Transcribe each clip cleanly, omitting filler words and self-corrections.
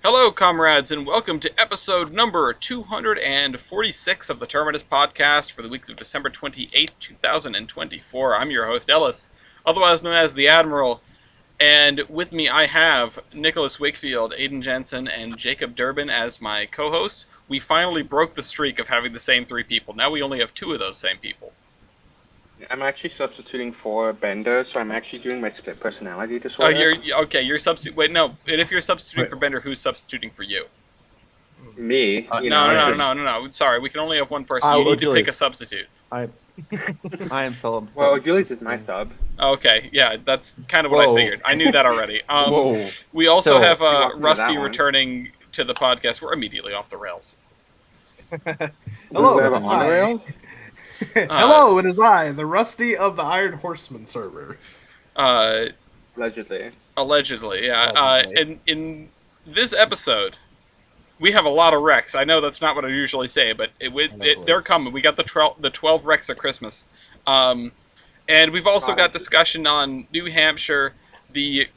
Hello, comrades, and welcome to episode number 246 of the Terminus podcast for the weeks of December 28th, 2024. I'm your host, Ellis, otherwise known as the Admiral, and with me I have Nicholas Wakefield, Aidan Jensen, and Jacob Durbin as my co-hosts. We finally broke the streak of having the same three people. Now we only have two of those same people. I'm actually substituting for Bender, so I'm actually doing my split personality disorder. You're substituting. Wait, no. And if you're substituting for Bender, who's substituting for you? Me? No. Sorry, we can only have one person. You need to pick a substitute. I am Philip. Well, Julius is my sub. Okay, yeah, that's kind of what I figured. I knew that already. Whoa. We also have Rusty Rusty returning to the podcast. We're immediately off the rails. Hello, Does it have on rails? Hello, it is I, the Rusty of the Iron Horseman server. Allegedly. Allegedly, yeah. In this episode, we have a lot of wrecks. I know that's not what I usually say, but they're coming. We got the 12 wrecks of Christmas. And we've also got discussion on New Hampshire, the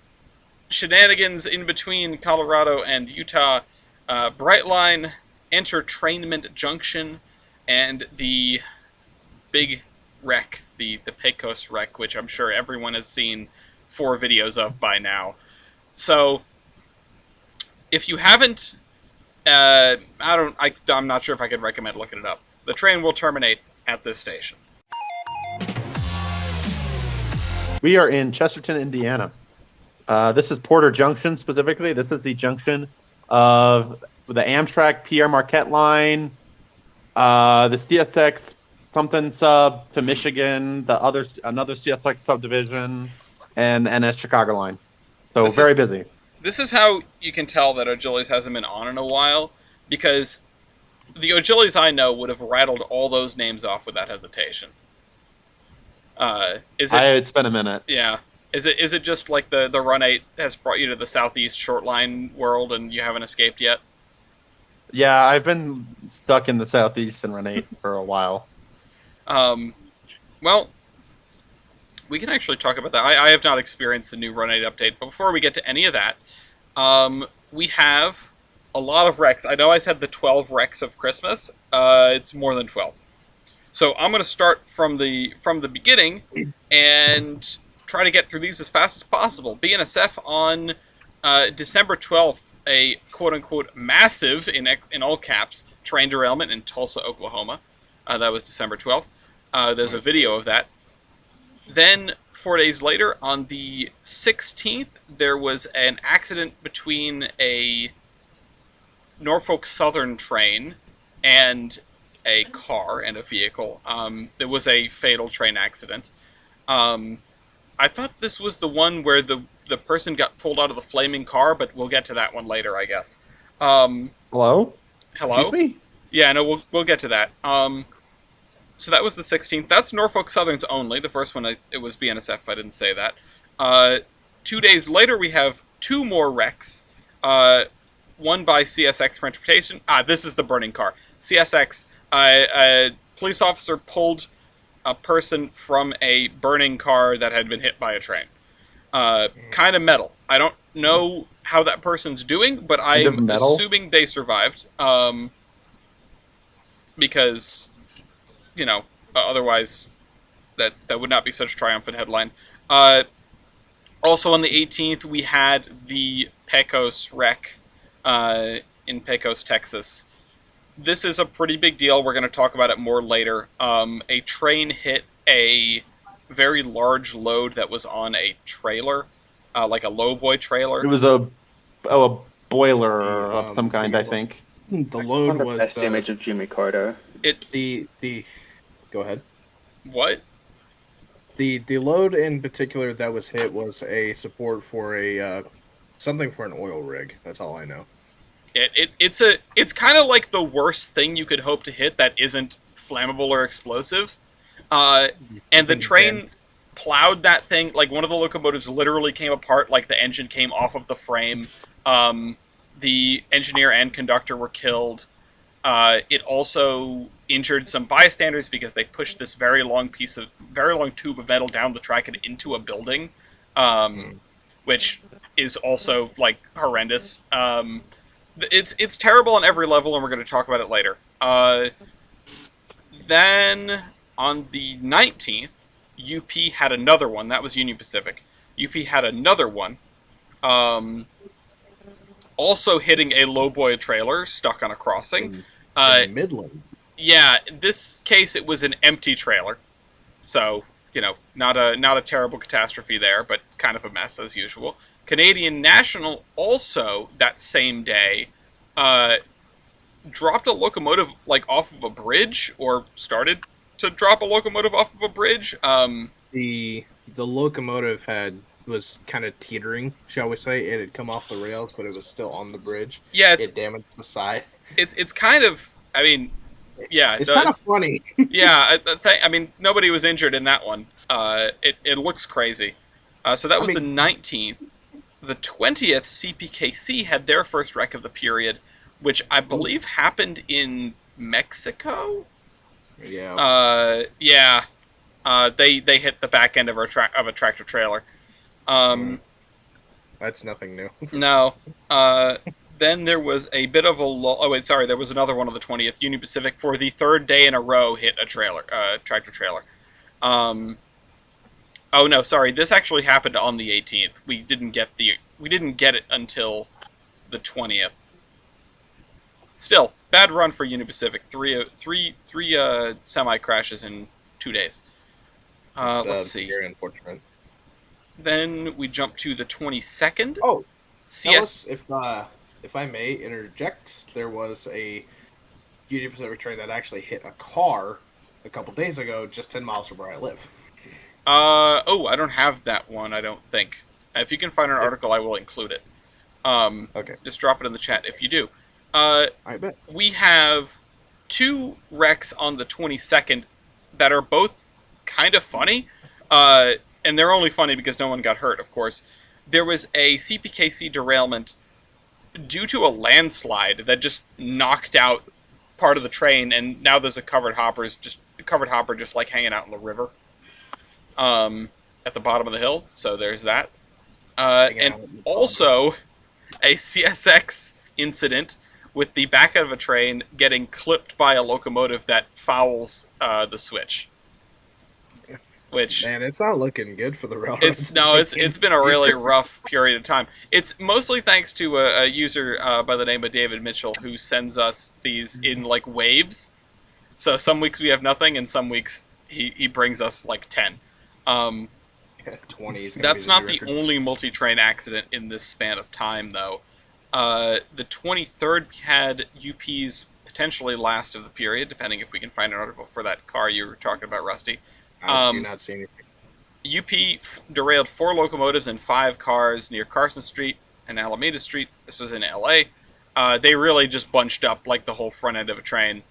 shenanigans in between Colorado and Utah, Brightline, Entertainment Junction, and the big wreck, the Pecos wreck, which I'm sure everyone has seen 4 videos of by now. So, if you haven't, I'm not sure if I could recommend looking it up. The train will terminate at this station. We are in Chesterton, Indiana. This is Porter Junction specifically. This is the junction of the Amtrak Pierre Marquette line, the CSX something sub to Michigan, another CSX subdivision, and the NS Chicago line. So very busy. This is how you can tell that O'Gillies hasn't been on in a while, because the O'Gillies I know would have rattled all those names off without hesitation. It's been a minute. Yeah. Is it just like the Run 8 has brought you to the Southeast Shortline world and you haven't escaped yet? Yeah, I've been stuck in the Southeast and Run 8 for a while. Well, we can actually talk about that. I have not experienced the new Run 8 update, but before we get to any of that, we have a lot of wrecks. I know I said the 12 wrecks of Christmas. It's more than 12. So I'm going to start from the beginning and try to get through these as fast as possible. BNSF on December 12th, a quote-unquote massive, in all caps, train derailment in Tulsa, Oklahoma. That was December 12th. There's a video of that. Then, 4 days later, on the 16th, there was an accident between a Norfolk Southern train and a car and a vehicle. There was a fatal train accident. I thought this was the one where the person got pulled out of the flaming car, but we'll get to that one later, I guess. Hello? Hello? Excuse me? Yeah, no, we'll get to that. So that was the 16th. That's Norfolk Southern's only. The first one, it was BNSF, I didn't say that. 2 days later, we have 2 more wrecks. One by CSX Transportation. This is the burning car. CSX, a police officer pulled a person from a burning car that had been hit by a train. Kind of metal. I don't know how that person's doing, but I'm assuming they survived. Because, otherwise that would not be such a triumphant headline. Also on the 18th, we had the Pecos wreck in Pecos, Texas. This is a pretty big deal. We're going to talk about it more later. A train hit a very large load that was on a trailer, like a lowboy trailer. It was a boiler of some kind, I think. The load was... Best image of Jimmy Carter. Go ahead. What? The load in particular that was hit was a support for a something for an oil rig. That's all I know. It's kind of like the worst thing you could hope to hit that isn't flammable or explosive. And the train plowed that thing. Like, one of the locomotives literally came apart, like the engine came off of the frame. The engineer and conductor were killed. It also injured some bystanders because they pushed this very long tube of metal down the track and into a building, which is also, like, horrendous. It's terrible on every level, and we're going to talk about it later. Then on the 19th, UP had another one. That was Union Pacific. UP had another one. Um, Also hitting a lowboy trailer stuck on a crossing. In Midland. Yeah, in this case it was an empty trailer, so not a terrible catastrophe there, but kind of a mess as usual. Canadian National also that same day uh, dropped a locomotive like off of a bridge, or started to drop a locomotive off of a bridge. The locomotive was kind of teetering, shall we say. It had come off the rails, but it was still on the bridge. Yeah, it damaged the side. It's kind of, I mean, yeah, it's kind of funny. Yeah, I mean, nobody was injured in that one. It looks crazy. So that was the 19th. The 20th, CPKC had their first wreck of the period, which I believe happened in Mexico. Yeah. Yeah. They hit the back end of a tractor trailer. That's nothing new. No. Then there was a bit of a lull. Oh wait, sorry. There was another one on the 20th. Union Pacific for the third day in a row hit a tractor trailer. Oh no, sorry. This actually happened on the 18th. We didn't get it until the 20th. Still, bad run for Union Pacific. Three semi crashes in 2 days. Let's see. Very unfortunate. Then we jump to the 22nd. Oh, CS. If I may interject, there was a Union Pacific train that actually hit a car a couple days ago, just 10 miles from where I live. I don't have that one, I don't think. If you can find an article, I will include it. Okay. Just drop it in the chat if you do. I bet. We have 2 wrecks on the 22nd that are both kind of funny. And they're only funny because no one got hurt, of course. There was a CPKC derailment due to a landslide that just knocked out part of the train, and now there's a covered hopper just like hanging out in the river at the bottom of the hill. So there's that. And also a CSX incident with the back end of a train getting clipped by a locomotive that fouls the switch. Which, man, it's not looking good for the railroad. It's been a really rough period of time. It's mostly thanks to a user by the name of David Mitchell, who sends us these in like waves. So some weeks we have nothing, and some weeks he brings us like 10. 20 is That's not the only multi-train accident in this span of time, though. The 23rd had UP's potentially last of the period, depending if we can find an article for that car you were talking about, Rusty. I do not see anything. UP derailed 4 locomotives and 5 cars near Carson Street and Alameda Street. This was in LA. They really just bunched up like the whole front end of a train.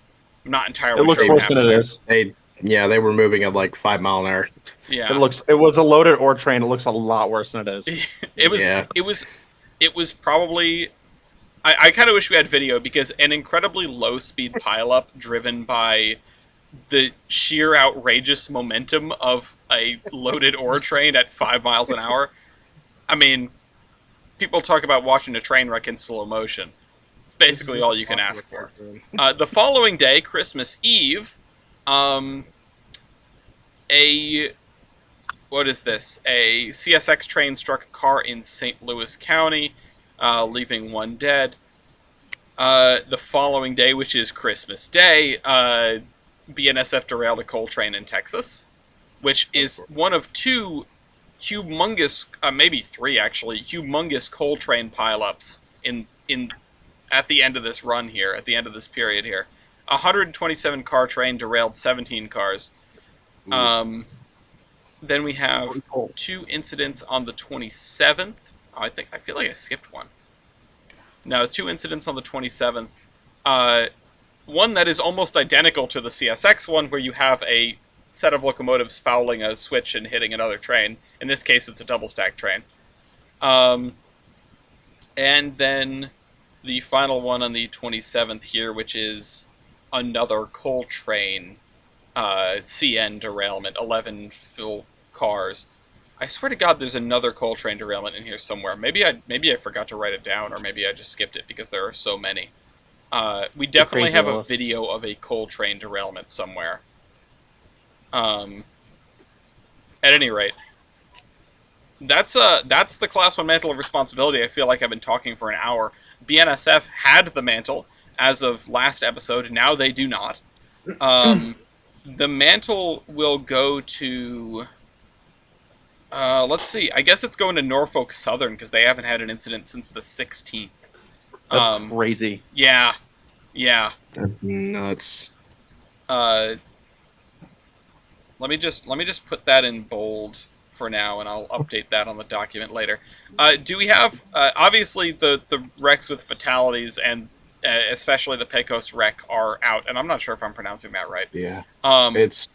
I'm not entirely It looks sure what worse than happened. it is. They were moving at like 5 mile an hour. Yeah. It was a loaded ore train. It looks a lot worse than it is. It was probably. I kind of wish we had video, because an incredibly low speed pileup driven by the sheer outrageous momentum of a loaded ore train at 5 miles an hour. I mean, people talk about watching a train wreck in slow motion. It's basically all you can ask for. The following day, Christmas Eve, what is this? A CSX train struck a car in St. Louis County, leaving 1 dead. The following day, which is Christmas Day, BNSF derailed a coal train in Texas, which is one of 2 humongous, maybe 3 actually, humongous coal train pileups at the end of this run here, at the end of this period here. 127 car train derailed 17 cars. Then we have 2 incidents on the 27th. I feel like I skipped one. No, 2 incidents on the 27th. One that is almost identical to the CSX one, where you have a set of locomotives fouling a switch and hitting another train. In this case, it's a double-stack train. And then the final one on the 27th here, which is another coal train CN derailment, 11 full cars. I swear to God, there's another coal train derailment in here somewhere. Maybe I forgot to write it down, or maybe I just skipped it because there are so many. We definitely crazy have a list. video of a coal train derailment somewhere. Um, at any rate, that's the Class 1 mantle of responsibility. I feel like I've been talking for an hour. BNSF had the mantle as of last episode. Now they do not. The mantle will go to... let's see. I guess it's going to Norfolk Southern because they haven't had an incident since the 16th. That's crazy. Yeah. Yeah. That's nuts. Uh, let me just put that in bold for now, and I'll update that on the document later. Do we have obviously the wrecks with fatalities and especially the Pecos wreck are out, and I'm not sure if I'm pronouncing that right. Yeah. Um, It's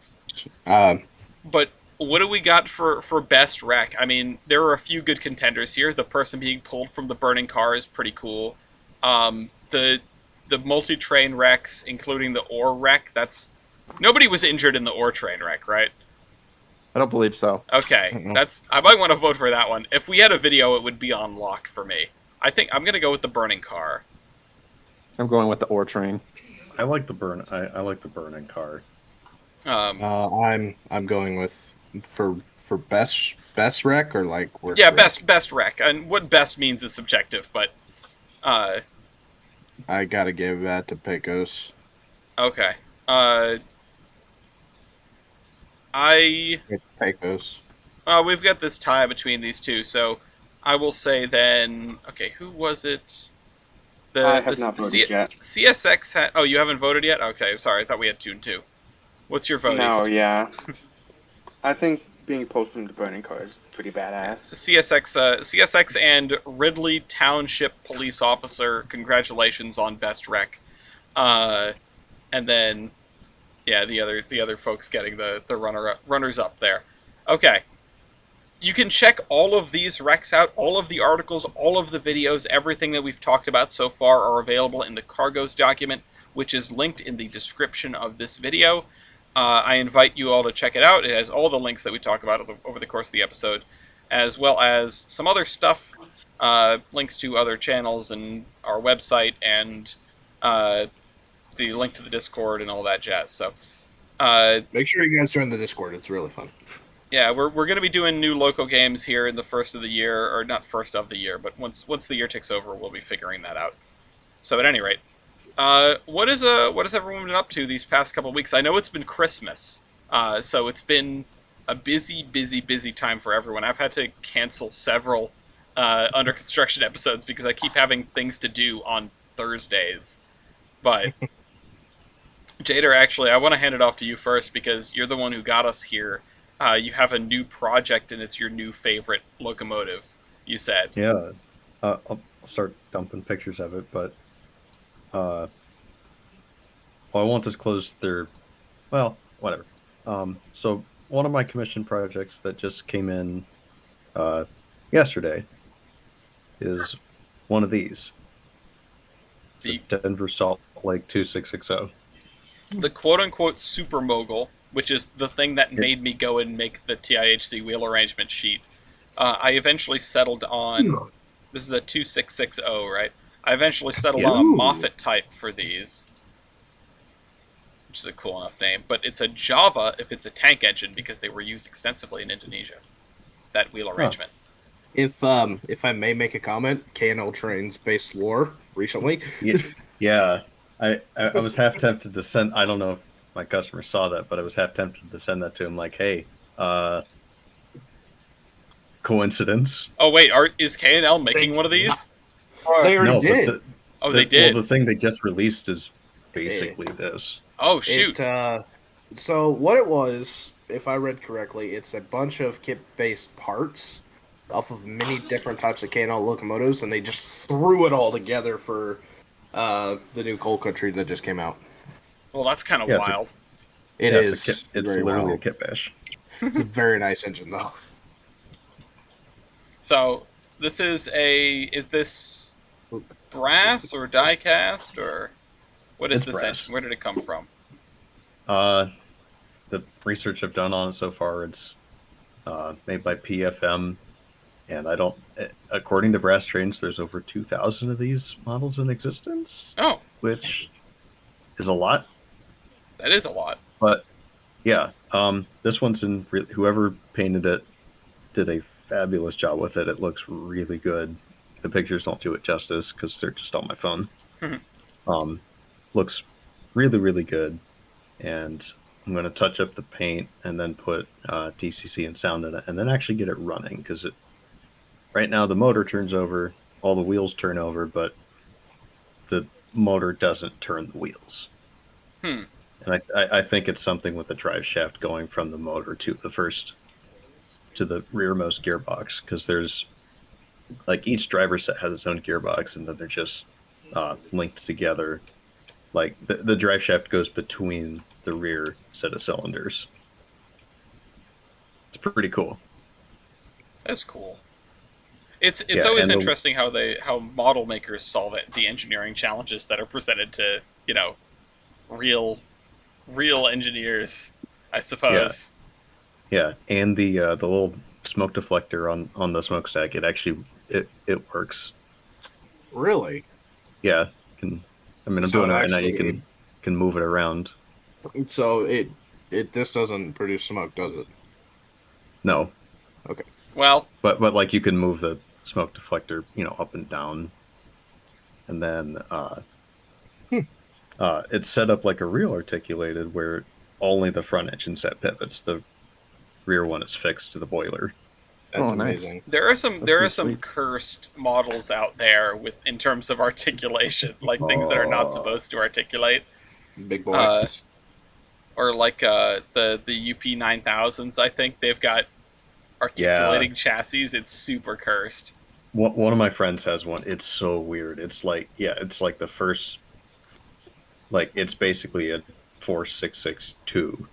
but what do we got for best wreck? I mean, there are a few good contenders here. The person being pulled from the burning car is pretty cool. The multi-train wrecks, including the ore wreck, that's nobody was injured in the ore train wreck, right? I don't believe so. Okay, I might want to vote for that one. If we had a video, it would be on lock for me. I think I'm gonna go with the burning car. I'm going with the ore train. I like the burn. I like the burning car. I'm going with for best wreck or like worst Yeah, wreck? best wreck, and what best means is subjective, but I gotta give that to Pecos. okay. It's Pecos. We've got this tie between these two, so I will say then. Okay, who was it? I have not voted yet. CSX had. Oh, you haven't voted yet? Okay, sorry. I thought we had 2 and 2. What's your vote? No, East? yeah. I think being pulled from the burning car is pretty badass. CSX and Ridley Township Police Officer. Congratulations on best wreck. And then, yeah, the other folks getting the runners up there. Okay. You can check all of these wrecks out, all of the articles, all of the videos, everything that we've talked about so far are available in the Cargoes document, which is linked in the description of this video. I invite you all to check it out. It has all the links that we talk about over the course of the episode, as well as some other stuff, links to other channels and our website, and the link to the Discord and all that jazz. So, Make sure you guys join the Discord. It's really fun. yeah, we're going to be doing new local games here in the first of the year, or not first of the year, but once the year ticks over, we'll be figuring that out. So at any rate, what has everyone been up to these past couple of weeks? I know it's been Christmas, so it's been a busy time for everyone. I've had to cancel several under construction episodes because I keep having things to do on Thursdays. But Jader, actually, I want to hand it off to you first because you're the one who got us here. You have a new project, and it's your new favorite locomotive, you said. Yeah, I'll start dumping pictures of it, but well, I won't disclose their. Well, whatever. So one of my commission projects that just came in yesterday is one of these. It's a Denver Salt Lake 2660. The quote-unquote super mogul, which is the thing that made me go and make the TIHC wheel arrangement sheet. I eventually settled on... This is a 2660, right? I eventually settled on a Moffat type for these, which is a cool enough name, but it's a Java if it's a tank engine because they were used extensively in Indonesia, that wheel arrangement. If I may make a comment, KNL Trains based lore recently. Yeah. I was half tempted to send. I don't know if my customer saw that, but I was half tempted to send that to him. Like, hey, coincidence? Oh wait, is K&L making one of these? They already did. They did. Well, the thing they just released is basically this. Oh shoot! So what it was, if I read correctly, it's a bunch of kit-based parts off of many different types of KNL locomotives, and they just threw it all together for the new Coal Country that just came out. Well, that's kind of Yeah, wild. It's very literally wild. a kit bash. It's a very nice engine, though. So this is this brass or die cast or what is It's this brass. engine? Where did it come from? The research I've done on it so far, it's made by PFM. And I don't, according to Brass Trains, there's over 2,000 of these models in existence, Oh, which is a lot. that is a lot. But yeah, this one's in, whoever painted it did a fabulous job with it. It looks really good. The pictures don't do it justice because they're just on my phone. Um, looks really, really good. And I'm going to touch up the paint and then put DCC and sound in it and then actually get it running because right now the motor turns over, all the wheels turn over, but the motor doesn't turn the wheels. Hmm. And I think it's something with the drive shaft going from the motor to the rearmost gearbox because there's like each driver set has its own gearbox and then they're just linked together. Like the drive shaft goes between the rear set of cylinders. It's pretty cool. That's cool. It's Yeah, always and interesting how model makers solve it, the engineering challenges that are presented to real real engineers, I suppose. and the little smoke deflector on the smokestack, it works. Really? Yeah, can I mean I'm So doing it it right now. actually You can move it around. so it this doesn't produce smoke, does it? No, Okay. Well, but like you can move the smoke deflector, up and down, and then Hmm. it's set up like a real articulated where only the front engine set pivots. The rear one is fixed to the boiler. That's Oh, nice. amazing. That's there are pretty some sweet. cursed models out there with in terms of articulation, like things that are not Oh, supposed to articulate. Big boy. Uh, or like the UP 9000s, I think they've got yeah. articulating chassis. It's super cursed. One of my friends has one. It's so weird. It's like the first, like it's basically a 4662.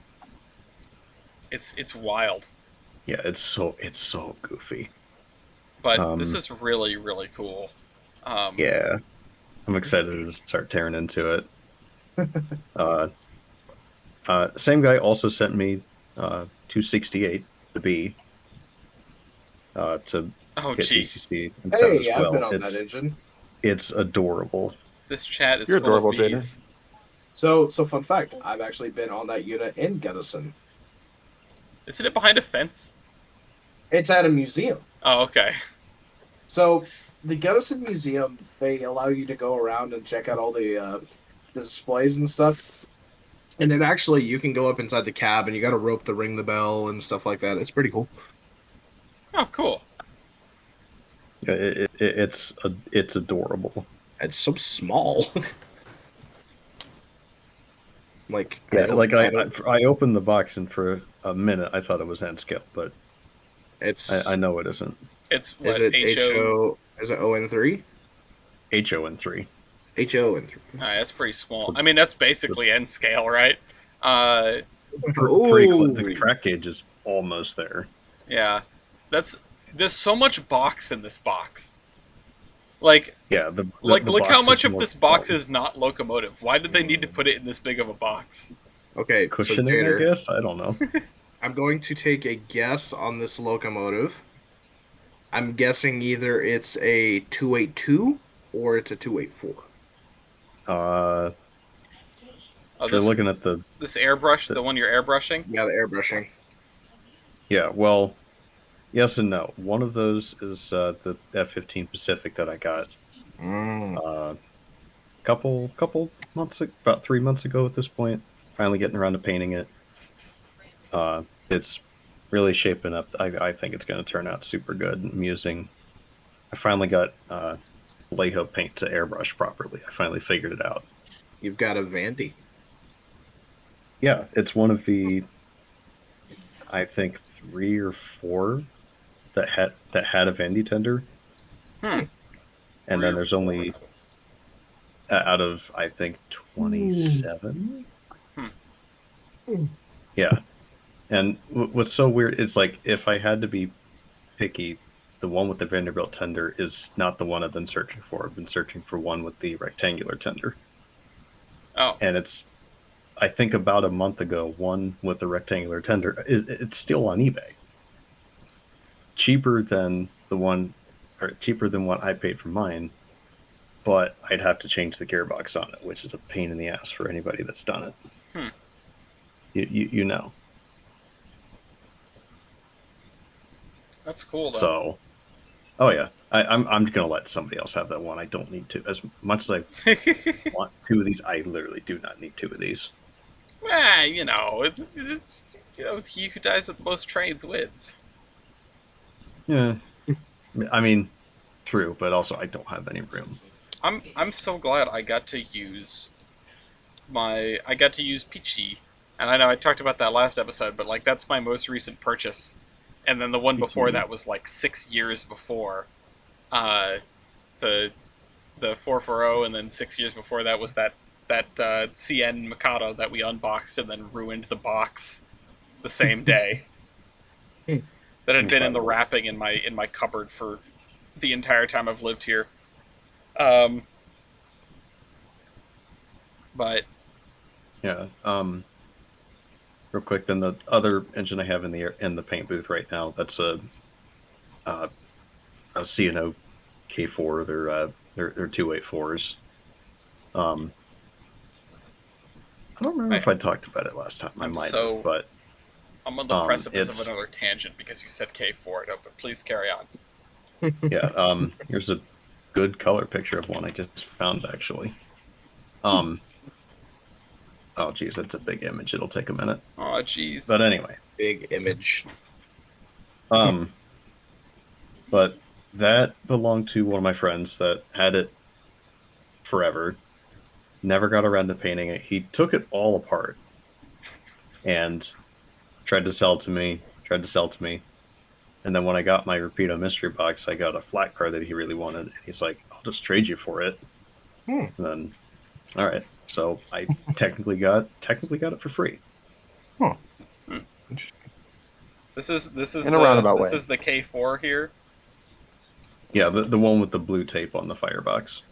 It's wild. Yeah, it's so goofy. But this Um, is really really cool. yeah, I'm excited to start tearing into it. Uh, Same guy also sent me 268 the B to Oh get gee, DCC and sound as Hey, I've been well. on that engine. It's adorable. this chat is You're full of adorable, Jaden. bees. So fun fact, I've actually been on that unit in Gunnison. Isn't it behind a fence? It's at a museum. Oh, okay. So the Gunnison Museum, they allow you to go around and check out all the displays and stuff. And then actually, you can go up inside the cab, and you got a rope to ring the bell and stuff like that. It's pretty cool. Oh, cool. It's adorable. It's so small. Like Yeah, like I, don't- I I opened the box and for a minute I thought it was N scale, but it's I know it isn't. It's is what it HO. HO? Is it ON3? HON3. HON3. That's pretty small. So- I mean, that's basically N scale, right? The track gauge is almost there. Yeah. There's so much box in this box. Like Yeah, the look box how is much of more this box small. is not locomotive. Why did they need to put it in this big of a box? Okay, Cushioning, so I Jader, guess. I don't know. I'm going to take a guess on this locomotive. I'm guessing either it's a 282 or it's a 284. Uh, Oh, if you're looking at this airbrush, the one you're airbrushing. Yeah, the airbrushing. yeah, well, yes and no. One of those is the F-15 Pacific that I got couple months, about 3 months ago at this point. Finally getting around to painting it. It's really shaping up. I think it's going to turn out super good. I'm using. I finally got Leho paint to airbrush properly. I finally figured it out. You've got a Vandy. Yeah, it's one of the, I think 3 or 4 that had a Vandy tender, Hmm. and then there's only out of I think 27. Yeah, and what's so weird is like if I had to be picky, the one with the Vanderbilt tender is not the one I've been searching for. I've been searching for one with the rectangular tender, Oh, and it's I think about a month ago one with the rectangular tender. It's still on eBay. cheaper than cheaper than what I paid for mine, but I'd have to change the gearbox on it, which is a pain in the ass for anybody that's done it. Hmm. You know. That's cool though. So, oh yeah, I'm just gonna let somebody else have that one. I don't need to. As much as I want 2 of these, I literally do not need 2 of these. Well, it's he who dies with the most trains wins. Yeah, I mean, true, but also I don't have any room. I'm so glad I got to use Peachy, and I know I talked about that last episode, but like that's my most recent purchase, and then the one before that was like 6 years before, the 440, and then 6 years before that was that CN Mikado that we unboxed and then ruined the box the same day. That had been in the wrapping in my cupboard for the entire time I've lived here. But Yeah. Real quick, then the other engine I have in the paint booth right now, that's a C&O K4. They're 284s. I don't remember if I talked about it last time. I might have, but I'm on the precipice of another tangent because you said K4. No, but please carry on. Yeah. Here's a good color picture of one I just found actually. Oh, geez, that's a big image. It'll take a minute. Oh, geez. But anyway. Big image. But that belonged to one of my friends that had it forever. Never got around to painting it. He took it all apart and tried to sell it to me. And then when I got my Rapido mystery box, I got a flat car that he really wanted. And he's like, I'll just trade you for it. And then, all right. So I technically got it for free. Huh. This is in a roundabout way. This is the K4 here. Yeah, the one with the blue tape on the firebox.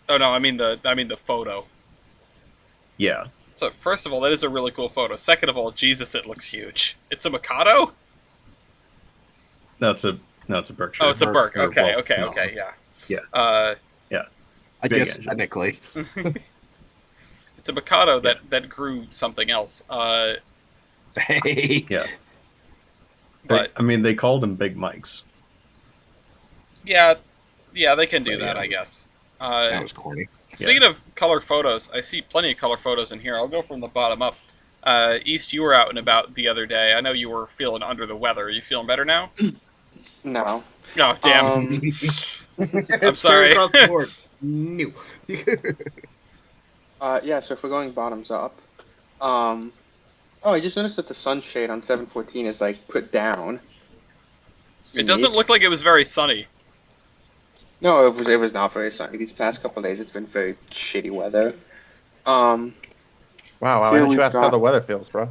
Oh no, I mean the photo. Yeah. So first of all, that is a really cool photo. Second of all, Jesus, it looks huge. It's a Mikado? No, it's a Berkshire. Oh, it's a Berk. Okay, well, okay, yeah. Yeah. Yeah. I Big guess engine. technically. It's a Mikado that grew something else. Hey. Yeah. But I mean, they called them Big Mikes. yeah, they can do So, that, yeah. I guess. That was corny. Speaking of color photos, I see plenty of color photos in here. I'll go from the bottom up. East, you were out and about the other day. I know you were feeling under the weather. Are you feeling better now? No. Oh, damn. I'm sorry. Across the board. No. Yeah, so if we're going bottoms up, oh, I just noticed that the sunshade on 714 is like put down. It doesn't look like it was very sunny. No, it was not very sunny. These past couple of days, it's been very shitty weather. Wow, why Here didn't we've you ask how got- the weather feels, bro?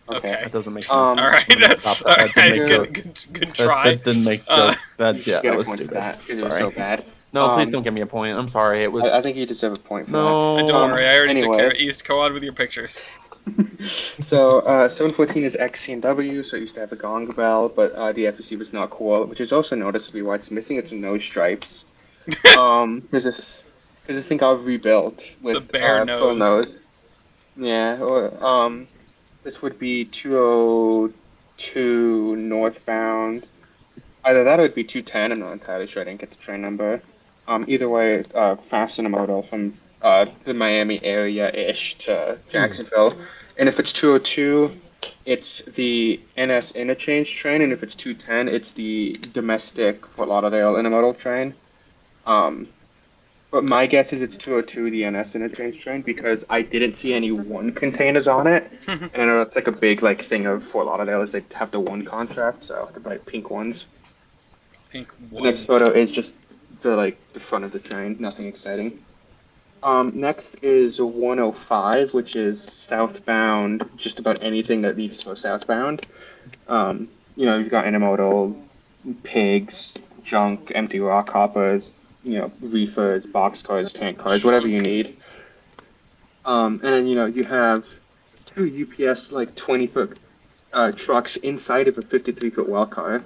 Okay. That doesn't make sense. Um, All right. Stop All that. right. That Good try. That didn't make Uh, that. Yeah, Get that a was point for stupid. that because it was Sorry. so bad. No, please don't give me a point. I'm sorry. It was I think you deserve a point for no. Don't worry. I already took anyway. care of East. Go on with your pictures. that. So 714 is XC&W, so it used to have a gong bell, but the FSC was not cool, which is also noticeably why it's missing its nose stripes. Because this thing got rebuilt with a bare full nose. nose. Yeah. This would be 202 northbound. Either that or it'd be 210. I'm not entirely sure. I didn't get the train number. Either way, fast intermodal from the Miami area-ish to Jacksonville. And if it's 202, it's the NS interchange train, and if it's 210, it's the domestic Fort Lauderdale intermodal train. But my guess is it's 202, the NS interchange train, because I didn't see any one containers on it. And I know it's like a big thing of Fort Lauderdale is they have the one contract, so they're like pink ones. Pink The one. next photo is just the front of the train, nothing exciting. Next is 105, which is southbound, just about anything that needs to go southbound. You've got intermodal, pigs, junk, empty rock hoppers, reefers, boxcars, tank cars, whatever you need. And then, you have two UPS 20-foot trucks inside of a 53-foot well car.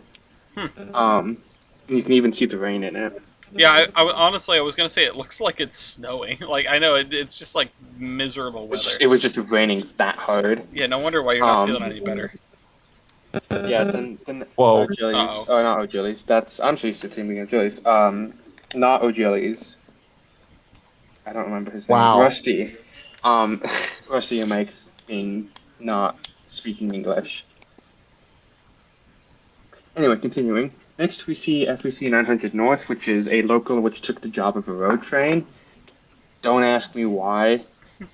You can even see the rain in it. Yeah, honestly, I was gonna say it looks like it's snowing. Like I know it's just like miserable weather. It was just raining that hard. Yeah, no wonder why you're not feeling any better. Yeah, then Whoa. O'Gillies. Uh-oh. Oh, not O'Gillies. I'm so used to teaming O'Gillies. Not O'Gillies. I don't remember his name. Wow. Rusty. Rusty and Mike's being not speaking English. Anyway, continuing. Next, we see FEC 900 North, which is a local which took the job of a road train. Don't ask me why.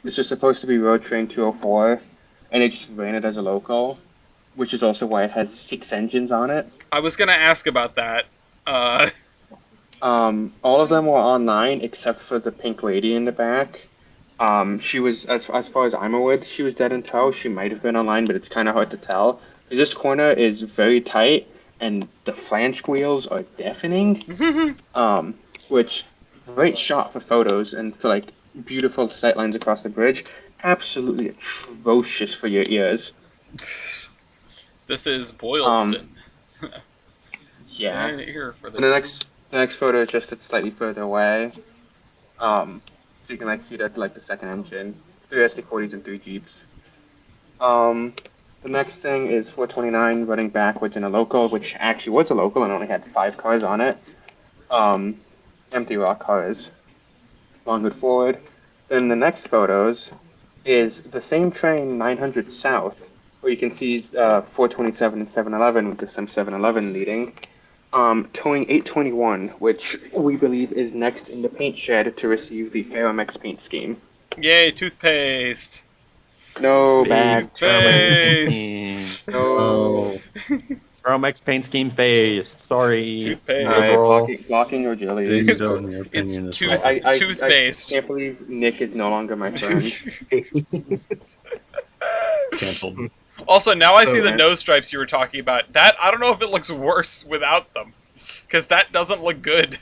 This is supposed to be Road Train 204, and it just ran it as a local, which is also why it has 6 engines on it. I was gonna ask about that. All of them were online except for the pink lady in the back. She was, as far as I'm aware, she was dead in tow. She might have been online, but it's kind of hard to tell. This corner is very tight, and the flange wheels are deafening. Which, great shot for photos and for like beautiful sightlines across the bridge. Absolutely atrocious for your ears. This is Boylston. Yeah. Stand here for And the next photo is just it's slightly further away. So you can like see that like the second engine, 3 SD40s and 3 Jeeps. The next thing is 429 running backwards in a local, which actually was a local and only had 5 cars on it. Empty rock cars. Long hood forward. Then the next photos is the same train 900 south, where you can see 427 and 711 with the some 711 leading. Towing 821, which we believe is next in the paint shed to receive the Ferromex paint scheme. Yay, toothpaste! No bad Toothpaste! No. Ferromex paint scheme phase. Sorry. Toothpaste. Liberal. Blocking or jelly. Ding dong, your It's opinion is tooth- wrong. Toothpaste. I can't believe Nick is no longer my friend. Canceled. Also, now I see the Okay. nose stripes you were talking about. That I don't know if it looks worse without them, because that doesn't look good.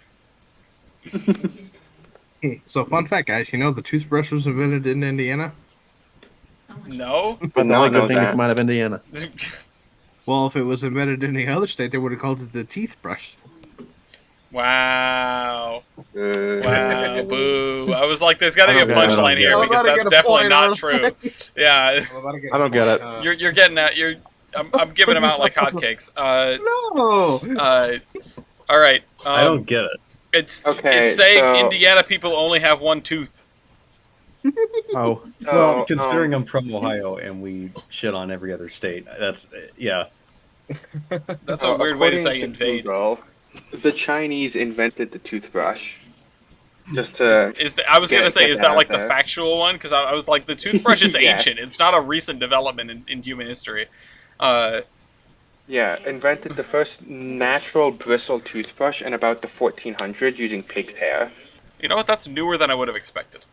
So, fun fact, guys, you know the toothbrush was invented in Indiana? No. Did But the not only know good thing to that. come out of Indiana. Well, if it was invented in any other state, they would have called it the teeth brush. Wow. Uh, Wow. Boo. I was like, there's got to be a I don't punchline get here it. because I'm about to that's get a definitely point not on true. Yeah. I don't get it. You're getting that. I'm giving them out like hotcakes. No! All right. I don't get it. It's Okay, saying so- Indiana people only have one tooth. Oh. Well, considering I'm from Ohio and we shit on every other state, that's yeah. That's a weird way to say according invade. Google, the Chinese invented the toothbrush. Just to I was Get- gonna say, get is that that out like the there. factual one? Because I was like, the toothbrush is Yes. ancient. It's not a recent development in human history. invented the first natural bristle toothbrush in about the 1400s using pig's hair. You know what? That's newer than I would have expected.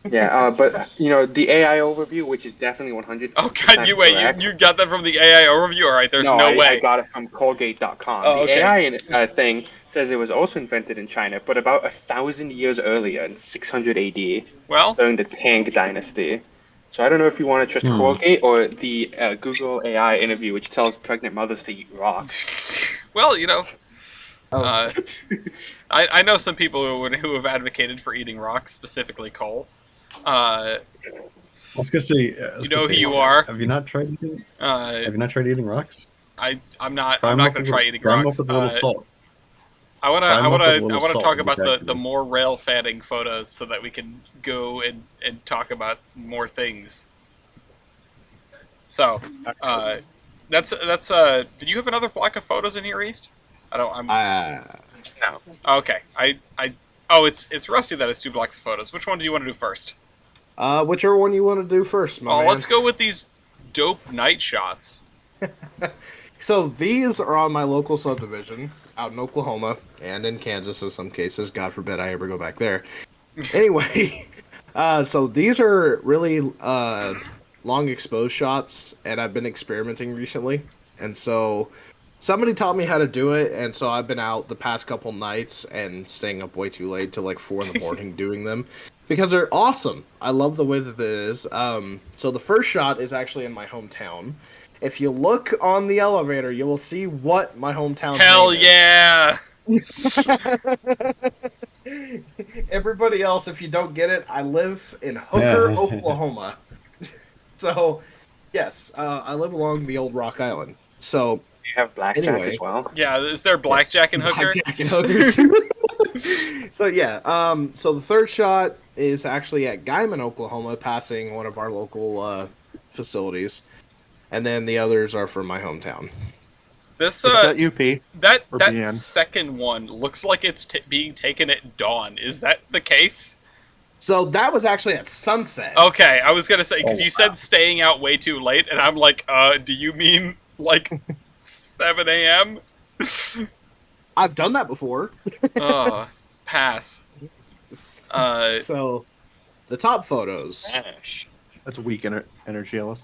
Yeah, but you know the AI overview, which is definitely 100. Oh god, you got that from the AI overview? All right, there's no way. I got it from Colgate.com. Oh, okay. The AI thing says it was also invented in China, but about 1,000 years earlier, in 600 AD, Well, during the Tang Dynasty. So I don't know if you want to trust Colgate or the Google AI interview, which tells pregnant mothers to eat rocks. well, you know, Oh. I know some people who have advocated for eating rocks, specifically coal. I was gonna say. You know who you are. Have you not tried eating? Uh, Have you not tried eating rocks? I'm not Fry 'em going up to with try a- eating fry 'em rocks. up with a little salt. I want to Fry 'em I up want with a to little I want to salt talk and about get the back more rail fanning photos so that we can go and talk about more things. So, that's did you have another block of photos in here, East? I don't. I'm No. okay. It's Rusty that has 2 blocks of photos. Which one do you want to do first? Whichever one you want to do first, my man. Let's go with these dope night shots. So these are on my local subdivision out in Oklahoma and in Kansas in some cases. God forbid I ever go back there. Anyway, so these are really long exposed shots, and I've been experimenting recently. And so somebody taught me how to do it, and so I've been out the past couple nights and staying up way too late till like 4 in the morning doing them. because they're awesome. I love the way that it is. So the first shot is actually in my hometown. If you look on the elevator, you will see what my hometown Hell name yeah! is. Everybody else, if you don't get it, I live in Hooker, Yeah. Oklahoma. So, yes, I live along the old Rock Island. So, You have blackjack Anyway. as well. Yeah, is there blackjack and hooker? Blackjack and hookers. So yeah, so the third shot is actually at Guyman, Oklahoma, passing one of our local facilities, and then the others are from my hometown. This Is that UP? that or that BN? second one looks like it's being taken at dawn. Is that the case? So that was actually at sunset. Okay, I was gonna say because Oh, you said staying out way too late, and I'm like, do you mean like 7 a.m.? I've done that before. Pass. Uh, So the top photos. Ash. That's weak energy, Ellis.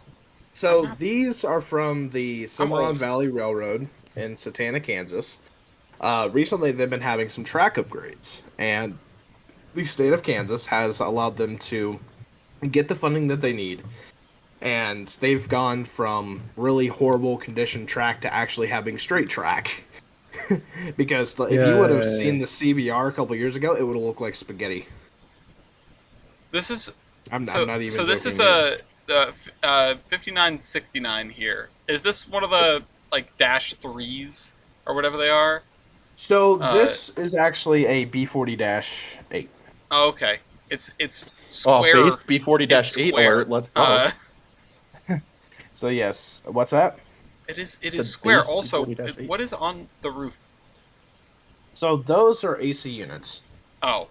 So these are from the Cimarron old. Valley Railroad in Satana, Kansas. Recently, they've been having some track upgrades, and the state of Kansas has allowed them to get the funding that they need. And they've gone from really horrible condition track to actually having straight track. Because if you would have Yay. seen the CBR a couple years ago, it would have looked like spaghetti. this is I'm so. not even. So this is joking, a 5969 here. Is this one of the like -3s or whatever they are? So uh, this is actually a B40-8. Oh, okay. It's Oh, square. base B40-8 it's square. alert. Let's go. So yes, what's that? It is The square. base Also, B40-8. what is on the roof? So those are AC units. Oh,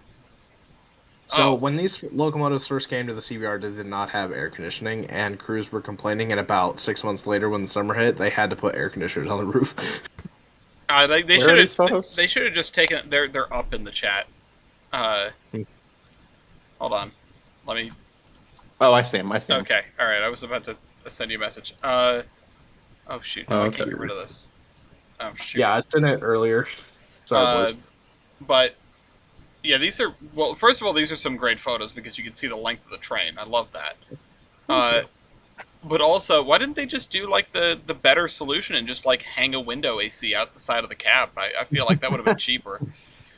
So Oh. when these locomotives first came to the CBR, they did not have air conditioning, and crews were complaining. And about 6 months later, when the summer hit, they had to put air conditioners on the roof. they Where are should these have. photos? They should have just taken. They're up in the chat. Hold on. Let me. Oh, I see him. I see him. Okay. All right. I was about to send you a message. Oh shoot! No, I Okay. can't get rid of this. Oh shoot. Yeah, I sent it earlier. Sorry, boys. But yeah, these are first of all, these are some great photos because you can see the length of the train. I love that. But also, why didn't they just do like the better solution and just like hang a window AC out the side of the cab? I feel like that would have been cheaper.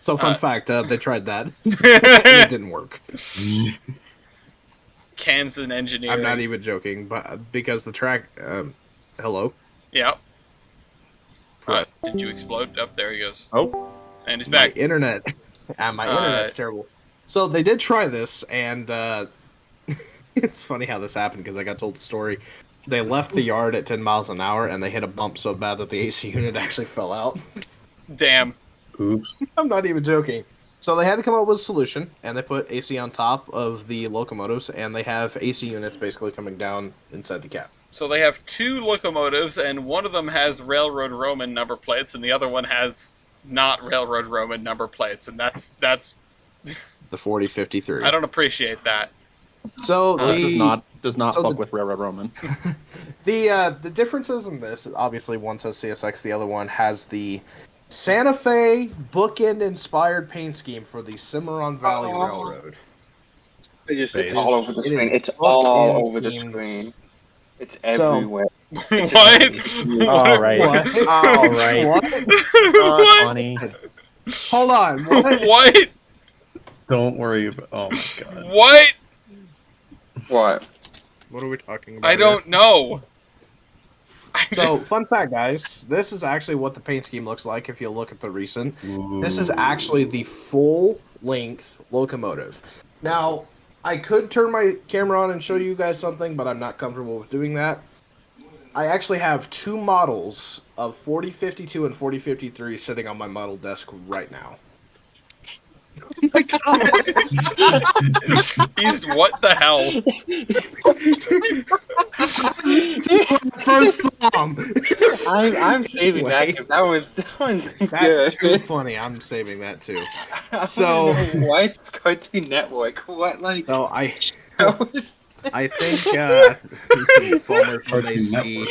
So fun uh, fact, they tried that. It didn't work. Kansas engineering. I'm not even joking, but because the track. Hello. Yeah. Did you explode? Up there he goes. Oh, And he's My back. internet. My internet's terrible. So they did try this, and it's funny how this happened because I got told the story. They left the yard at 10 miles an hour, and they hit a bump so bad that the AC unit actually fell out. Damn. Oops. I'm not even joking. So they had to come up with a solution, and they put AC on top of the locomotives, and they have AC units basically coming down inside the cab. So they have two locomotives, and one of them has Railroad Roman number plates, and the other one has not Railroad Roman number plates, and that's The 4053. I don't appreciate that. So does not so fuck the- with Railroad Roman. The differences in this, obviously, one says CSX, the other one has the Santa Fe bookend inspired paint scheme for the Cimarron Valley Oh. Railroad. It's It all over the is screen. It's bookend all over the schemes. screen. It's So- everywhere. What? All right. What? All right. What? Not What? funny. Hold on. What? What? Don't worry about. Oh my god. What? What? What are we talking about? I don't know. So, fun fact, guys. This is actually what the paint scheme looks like if you look at the recent. This is Ooh. actually the full-length locomotive. Now, I could turn my camera on and show you guys something, but I'm not comfortable with doing that. I actually have two models of 4052 and 4053 sitting on my model desk right now. Oh my god! He's what the hell? First song! I'm saving that. Wait. 'Cause that was That's good. too funny. I'm saving that too. I So- don't know why it's Cartoon Network? What like? So I How is think foamers when they Cartoon see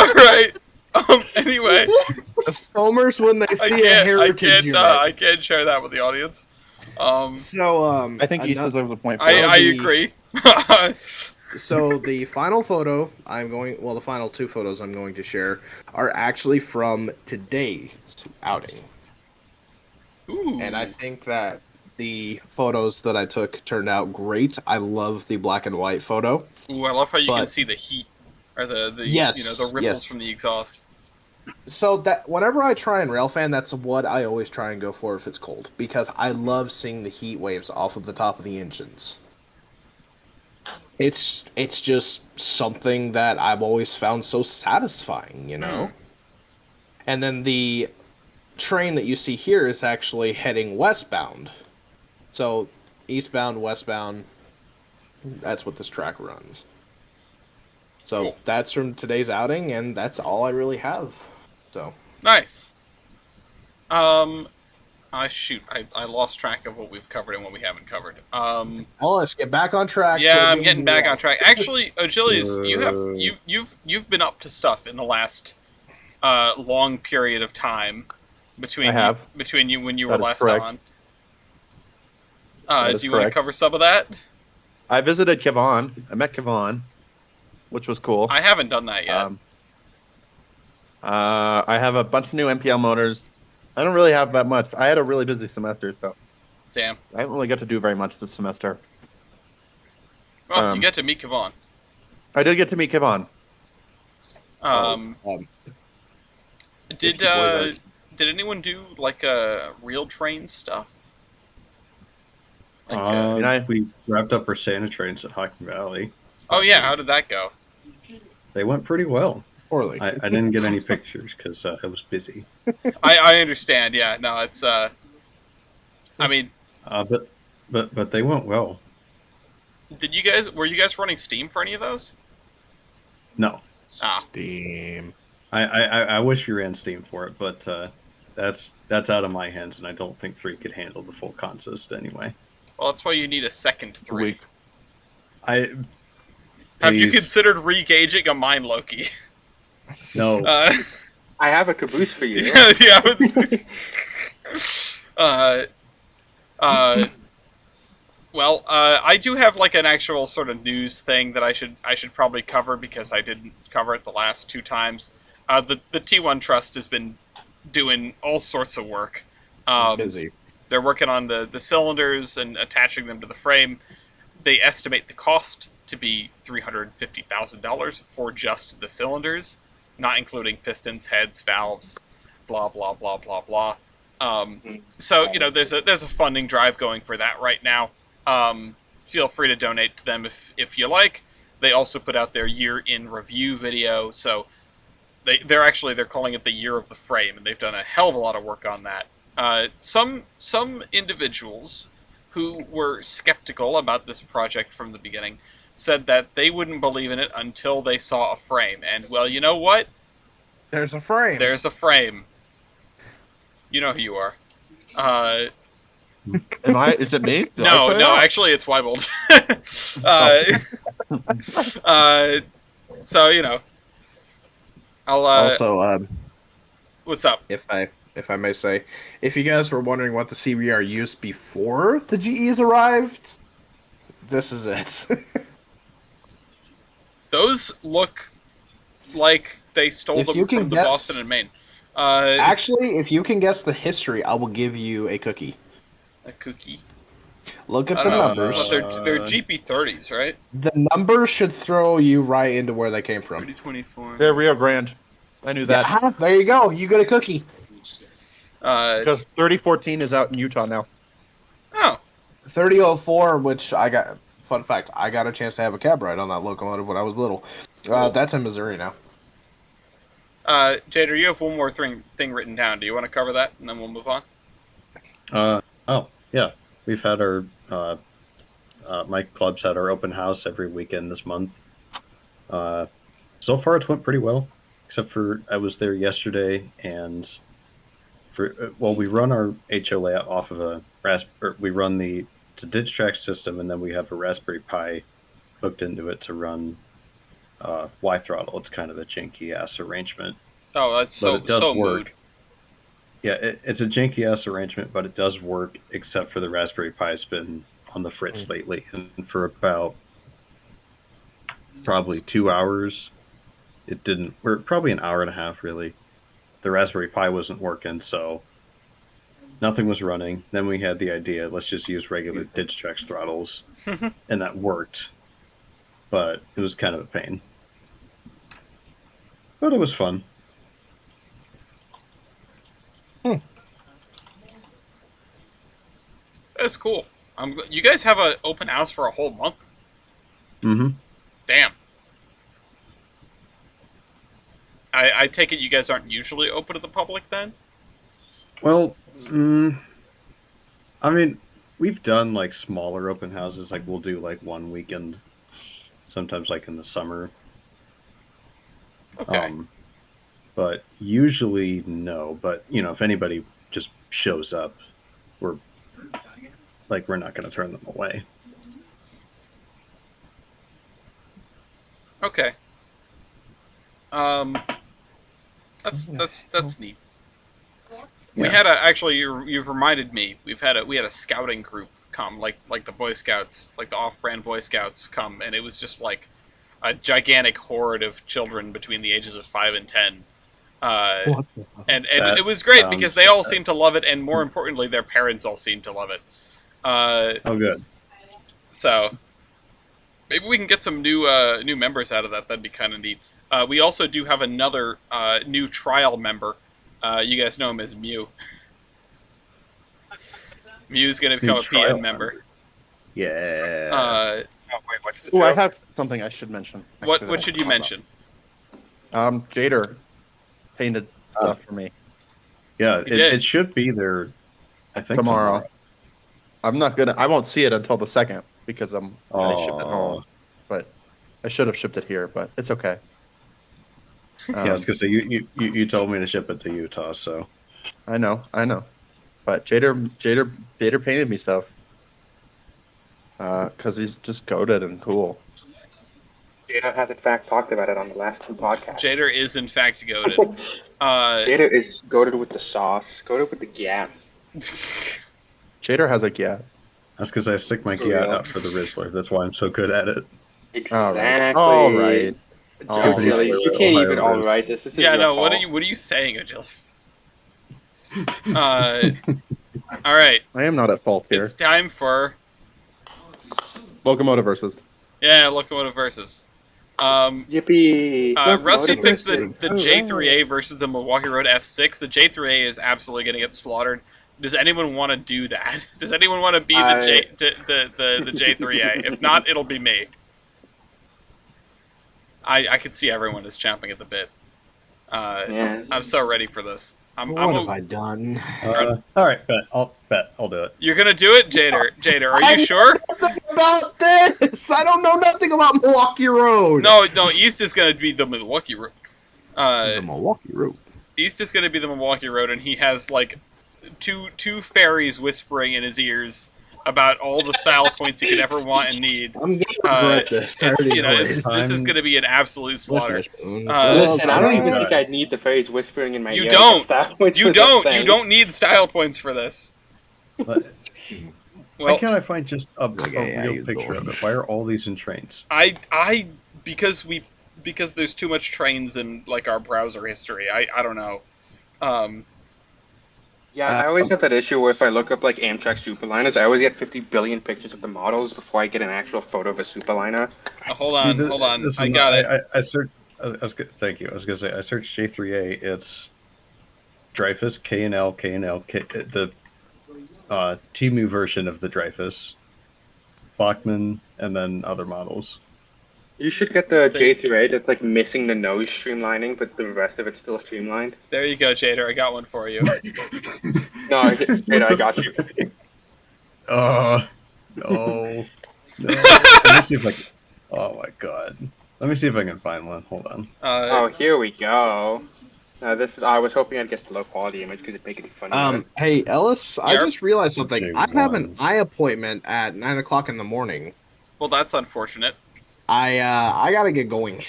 All right. Anyway, foamers when they I see a can't. I heritage can't. unit. I can't share that with the audience. So I think East deserves a point for So it. I the- agree. So the final photo the final two photos I'm going to share are actually from today's outing. Ooh. And I think that the photos that I took turned out great. I love the black and white photo. Ooh, I love how you can But- see the heat or the Yes, the ripples yes. from the exhaust. So that whenever I try and railfan, that's what I always try and go for if it's cold, because I love seeing the heat waves off of the top of the engines. It's just something that I've always found so satisfying, you know? And then the train that you see here is actually heading westbound. So eastbound, westbound, that's what this track runs. So Cool. that's from today's outing, and that's all I really have. So Nice. I lost track of what we've covered and what we haven't covered. well, let's get back on track. Yeah, I'm Quit getting being back weird. on track. Actually, Achilles, you've been up to stuff in the last long period of time between I have. between you when you That were is last correct. on. That is Do you want to correct. cover some of that? I visited Kevon. I met Kevon, which was cool. I haven't done that yet. I have a bunch of new MPL motors. I don't really have that much. I had a really busy semester, so Damn. I didn't really get to do very much this semester. Well, you Um, get to meet Kevon. I did get to meet Kevon. Did if you boys did anyone do like real train stuff? Like, We wrapped up our Santa trains at Hocking Valley. oh yeah, how did that go? They went pretty well. Poorly. I didn't get any pictures because I was busy. I understand. Yeah, no, it's I mean, But they went well. were you guys running Steam for any of those? No, Ah, Steam. I wish we ran Steam for it, but that's out of my hands, and I don't think 3 could handle the full consist anyway. well, that's why you need a second 3. Week. I Have you please, considered re-gauging a mine Loki? no. I have a caboose for you. Yeah, yeah. Well, I do have like an actual sort of news thing that I should probably cover because I didn't cover it the last 2 times. The T1 Trust has been doing all sorts of work. Busy. They're working on the cylinders and attaching them to the frame. They estimate the cost to be $350,000 for just the cylinders, not including pistons, heads, valves, blah blah blah blah blah. So there's a funding drive going for that right now. Feel free to donate to them if you like. They also put out their year in review video, so they're calling it the year of the frame, and they've done a hell of a lot of work on that. Some individuals who were skeptical about this project from the beginning said that they wouldn't believe in it until they saw a frame. And, well, you know what? There's a frame. There's a frame. You know who you are. Am I? Is it me? Did I No, put it no, out? actually it's Weibold. So, I'll, Also, what's up? if I may say, if you guys were wondering what the CBR used before the GEs arrived, this is it. Those look like they stole If them you can from the guess- Boston and Maine. Actually, if you can guess the history, I will give you a cookie. A cookie. Look at I the don't know, numbers. but they're GP30s, right? The numbers should throw you right into where they came from. 3024. They're Rio Grande. I knew that. Yeah, there you go. You get a cookie. Because 3014 is out in Utah now. Oh, 3004, which I got. Fun fact: I got a chance to have a cab ride on that locomotive when I was little. Cool. That's in Missouri now. Jader, you have one more thing written down. Do you want to cover that, and then we'll move on? Oh yeah, we've had our my club's had our open house every weekend this month. So far, it's went pretty well, except for I was there yesterday, and we run our HOA off of a we run the Digitrack system, and then we have a Raspberry Pi hooked into it to run Y throttle. It's kind of a janky ass arrangement, Oh, that's but so it does so work. mood. Yeah, it's a janky ass arrangement, but it does work, except for the Raspberry Pi's been on the fritz lately, and for about probably 2 hours, it didn't. Or probably an hour and a half, really. The Raspberry Pi wasn't working, so nothing was running. Then we had the idea, let's just use regular Digitrax throttles, and that worked, but it was kind of a pain. But it was fun. That's cool. You guys have an open house for a whole month? Mm-hmm. Damn. I take it you guys aren't usually open to the public then? Well, I mean, we've done like smaller open houses. Like we'll do like one weekend, sometimes like in the summer. Okay. But usually no. But you know, if anybody just shows up, we're not going to turn them away. Okay. That's neat. We had you've reminded me. We had a scouting group come, like the Boy Scouts, like the off-brand Boy Scouts come, and it was just like a gigantic horde of children between the ages of 5 and 10. And it was great because they all seemed to love it, and more importantly, their parents all seemed to love it. Oh, good. So maybe we can get some new members out of that. That'd be kind of neat. We also do have another new trial member. You guys know him as Mew. Mew's going to become a PM member. Yeah. What's the Oh, I joke? have something I should mention. What should you mention? Jader painted stuff for me Yeah, You did. it should be there, I think, tomorrow. I won't see it until the 2nd because I shipped it home. But I should have shipped it here, but it's okay. Yeah, I was gonna say you told me to ship it to Utah, so I know. But Jader painted me stuff. Because he's just goated and cool. Jada has in fact talked about it on the last 2 podcasts. Jader is in fact goaded. Jada is goated with the sauce, goated with the gap. Jader has a yeah. that's because I stick my Giat up for the Rizzler. That's why I'm so good at it. Exactly. All right. Dude, really, you can't even all right this. This is Yeah, your no. fault. What are you saying, Agilis? All right. I am not at fault here. It's time for Locomotive versus. Locomotive versus. Yippee! Rusty Locomotive picked the versus. J3A versus the Milwaukee Road F6. The J3A is absolutely going to get slaughtered. Does anyone want to do that? Does anyone want to be the J3A? If not, it'll be me. I could see everyone is chomping at the bit. Yeah. I'm so ready for this. What have I done? All right, I'll do it. You're gonna do it, Jader. Jader, are you sure? Nothing about this. I don't know nothing about Milwaukee Road. No. East is gonna be the Milwaukee Road. The Milwaukee Road. East is gonna be the Milwaukee Road, and he has like two fairies whispering in his ears about all the style points he could ever want and need. I'm gonna regret this. I already know it. This is gonna be an absolute slaughter. Listen, I don't even God. think I'd need the phrase whispering in my ear. You don't. You You don't need style points for this. Why Well, can't I find just a yeah, real you picture go. of it? Why are all these in trains? because there's too much trains in like our browser history. I don't know. Yeah, I always have that issue where if I look up like Amtrak superliners, I always get 50 billion pictures of the models before I get an actual photo of a superliner. Hold on. Listen, I got it. I searched. Thank you. I was gonna say I searched J3A. It's Dreyfus K&L the Temu version of the Dreyfus, Bachmann, and then other models. You should get the J3A that's like missing the nose streamlining, but the rest of it's still streamlined. There you go, Jader. I got one for you. No, I got you. No. No. Let me see if I can. Oh my god. Let me see if I can find one. Hold on. Oh, here we go. I was hoping I'd get the low quality image because it'd make it funny. Hey Ellis, I Yep. just realized something. I have an J1. eye appointment at 9:00 in the morning. Well, that's unfortunate. I gotta get going.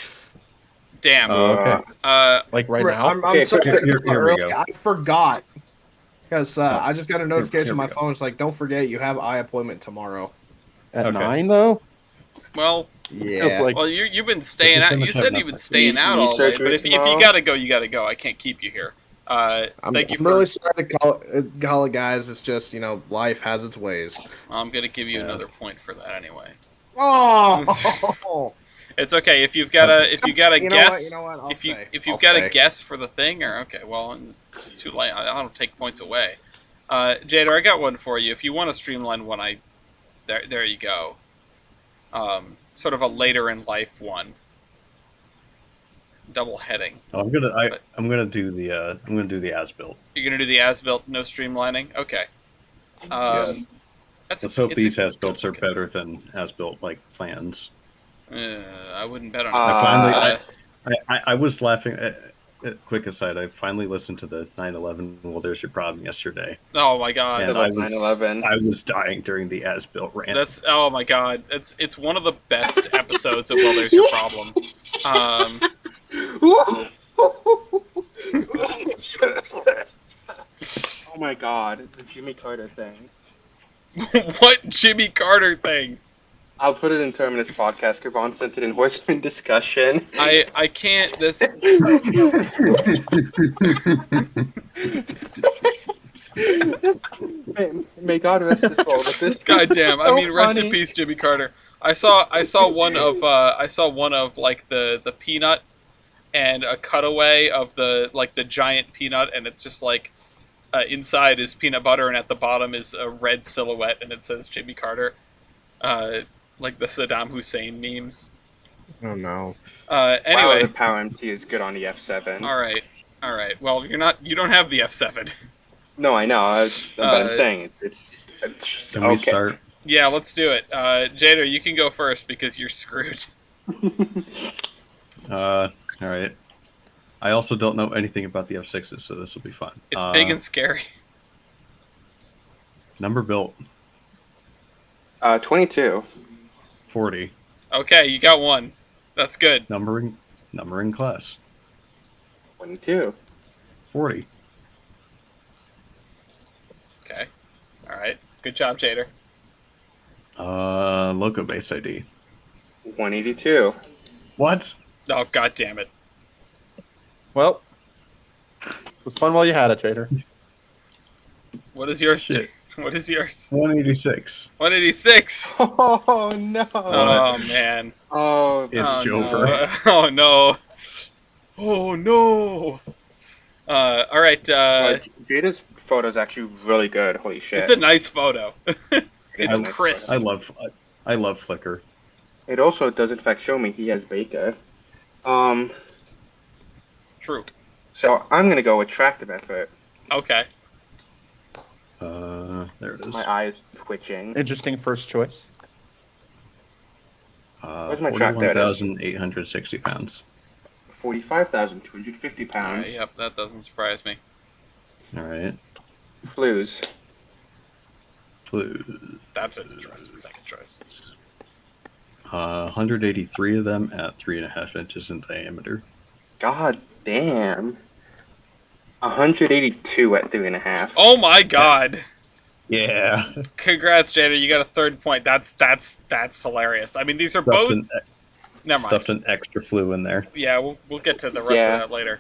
Damn. Oh, okay. Like right now? I'm Okay, sorry. here we early. go. I forgot. Because I just got a notification here on we my go. phone. It's like, don't forget you have eye appointment tomorrow. At Okay. 9 though. Well, Feels Yeah. like you've been Does staying this out. image You have said you've been nothing? staying out Knee all late, but surgery if you tomorrow? gotta go, you gotta go. I can't keep you here. Thank you I'm for. really sorry to call it, guys. It's just, life has its ways. I'm gonna give you Yeah. another point for that anyway. Oh! It's okay if you've got a You know what? guess. You know what? I'll If you stay. if you've I'll got a stay. guess for the thing, or okay, well, it's too late. I don't take points away. Jader, I got one for you. If you want a streamlined one, there you go. Sort of a later in life one, double heading. Oh, But I'm gonna do the as built. you're gonna do the as built, no streamlining. Okay. Yeah. That's Let's hope it's these a as builts good are look. better than as built like plans. I wouldn't bet on it. I finally Uh, I was laughing. Quick aside, I finally listened to the 9/11. Well, there's your problem yesterday, Oh my I god. and love 9/11. I was dying during the as built rant. That's oh my god. It's one of the best episodes of Well There's Your Problem. Um, Oh my god, the Jimmy Carter thing. what Jimmy Carter thing? I'll put it in Terminus podcast. Kevon sent it in Horseman discussion. I can't this may God rest his soul, but this God damn. I so mean rest in funny. peace Jimmy Carter. I saw one of like the peanut and a cutaway of the giant peanut, and it's just like inside is peanut butter and at the bottom is a red silhouette and it says Jimmy Carter. Like the Saddam Hussein memes. Oh, no. Wow, Anyway, the Power MT is good on the F7. all right. Well, you don't have the F7. No, I know. But I'm saying it's Can okay. we start? Yeah, let's do it. Jader, you can go first because you're screwed. All right. I also don't know anything about the F6s, so this will be fun. It's big and scary. Number built 22. 40. Okay, you got one. That's good. Numbering class 22. 40. Okay. All right. Good job, Jader. Loco base ID. 182. What? Oh, god damn it. well, it was fun while you had it, Trader. What is yours? Shit. What is yours? 186. 186. Oh no. Oh man. Oh, It's oh, Jover. No. Oh no. Oh no. All right. Jada's photo is actually really good. Holy shit. It's a nice photo. It's a nice crisp. I love Flickr. It also does in fact show me he has Baker. True. So I'm gonna go with tractive effort. Okay. There it is. My eye is twitching. Interesting first choice. Where's my track data? 41,860 pounds. 45,250 pounds. Yep, that doesn't surprise me. All right. Flues. Flu. That's an interesting second choice. 183 of them at 3.5 inches in diameter. God damn. 182 at 3.5. Oh my god. Yeah. Congrats, Jader. You got a third point. That's hilarious. I mean, these are both. Never mind. Stuffed an extra flu in there. Yeah, we'll get to the rest Yeah. of that later.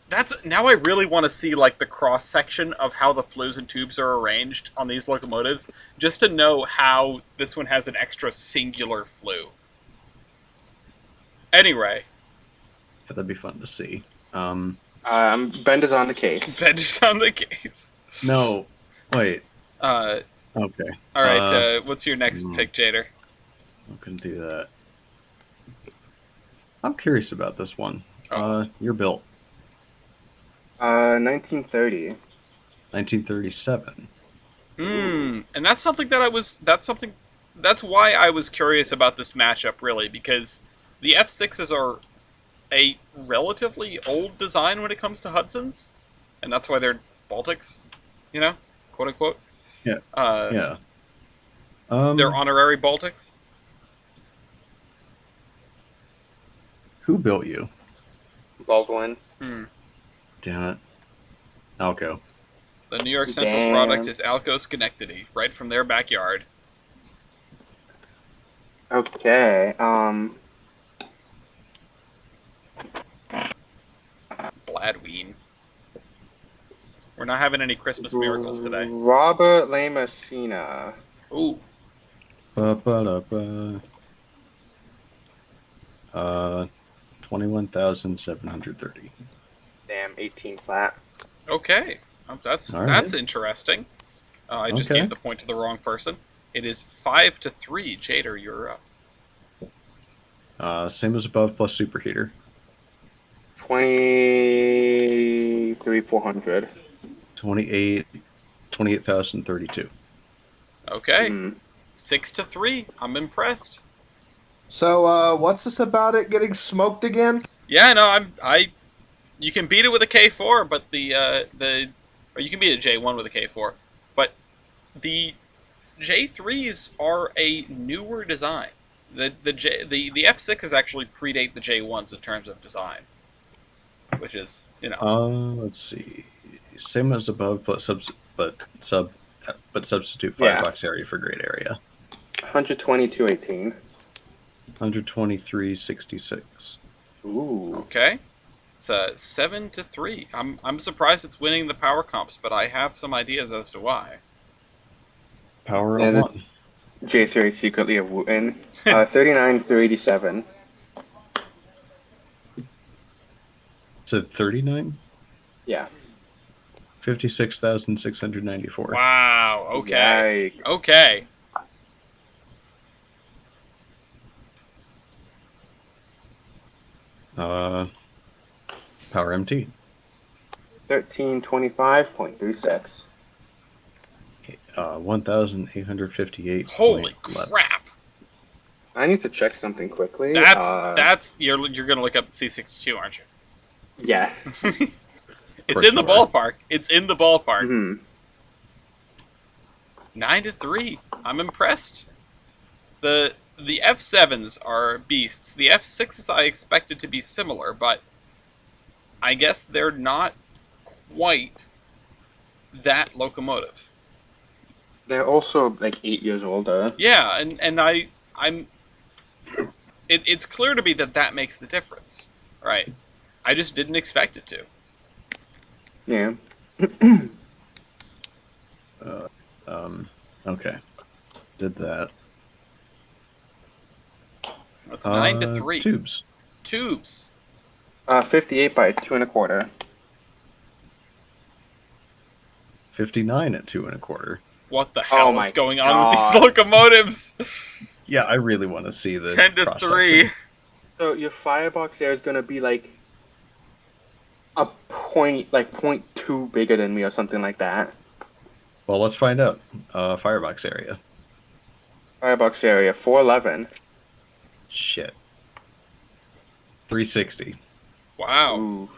That's now I really want to see like the cross section of how the flues and tubes are arranged on these locomotives, just to know how this one has an extra singular flue. Anyway, Yeah, that'd be fun to see. Bend is on the case. Bender's on the case. No, wait. Okay. Okay, All right. What's your next hmm. pick, Jader? I can do that. I'm curious about this one. You're built 1930. 1937. And that's something that's why I was curious about this matchup, really, because the F6s are a relatively old design when it comes to Hudsons, and that's why they're Baltics, quote unquote. Yeah. Yeah. They're honorary Baltics. Who built you? Baldwin. Damn it. I'll go. The New York Central Damn. product is Alco Schenectady, right from their backyard. Okay. Bladween. We're not having any Christmas miracles today. Robert Lamasina. Ooh, Ba-ba-da-ba. 21,730. Damn, 18 flat. okay. That's All right. interesting. I just Okay. gave the point to the wrong person. It is 5-3. Jader, you're up. Same as above plus superheater. 23,400. 28,032. Okay. Mhm. 6-3. I'm impressed. So, what's this about it getting smoked again? Yeah, no, you can beat it with a K4, but or you can beat a J1 with a K4, but the J3s are a newer design. The F6s actually predate the J1s in terms of design, which is Let's see. Same as above, but substitute Yeah. firebox area for great area. 122.18. 123.66. Ooh. okay. It's 7-3. I'm surprised it's winning the power comps, but I have some ideas as to why. Power Yeah, of the- one. J3 secretly of Wooten. 39,387. Said 39. Yeah. 56,694. Wow. Okay. Yikes. Okay. Power MT. 1325.36. 1,858. Holy crap. I need to check something quickly. That's you're gonna look up the C62, aren't you? Yes. It's course in the you are. ballpark. It's in the ballpark. Hmm. 9-3. I'm impressed. The F7s are beasts. The F6s I expected to be similar, but I guess they're not quite that locomotive. They're also like 8 years older. Yeah, and I'm it's clear to me that makes the difference, right? I just didn't expect it to. Yeah. Okay. Did that. That's 9-3. Tubes. Tubes. 58 by 2 1/4. 59 at 2 1/4. What the hell my is going on with God. these locomotives? Yeah, I really want to see the 10-3. cross-section. So your firebox there is gonna be like a point 2 bigger than me or something like that. Well, let's find out. Firebox area. Firebox area 411. Shit. 360. Wow. Ooh.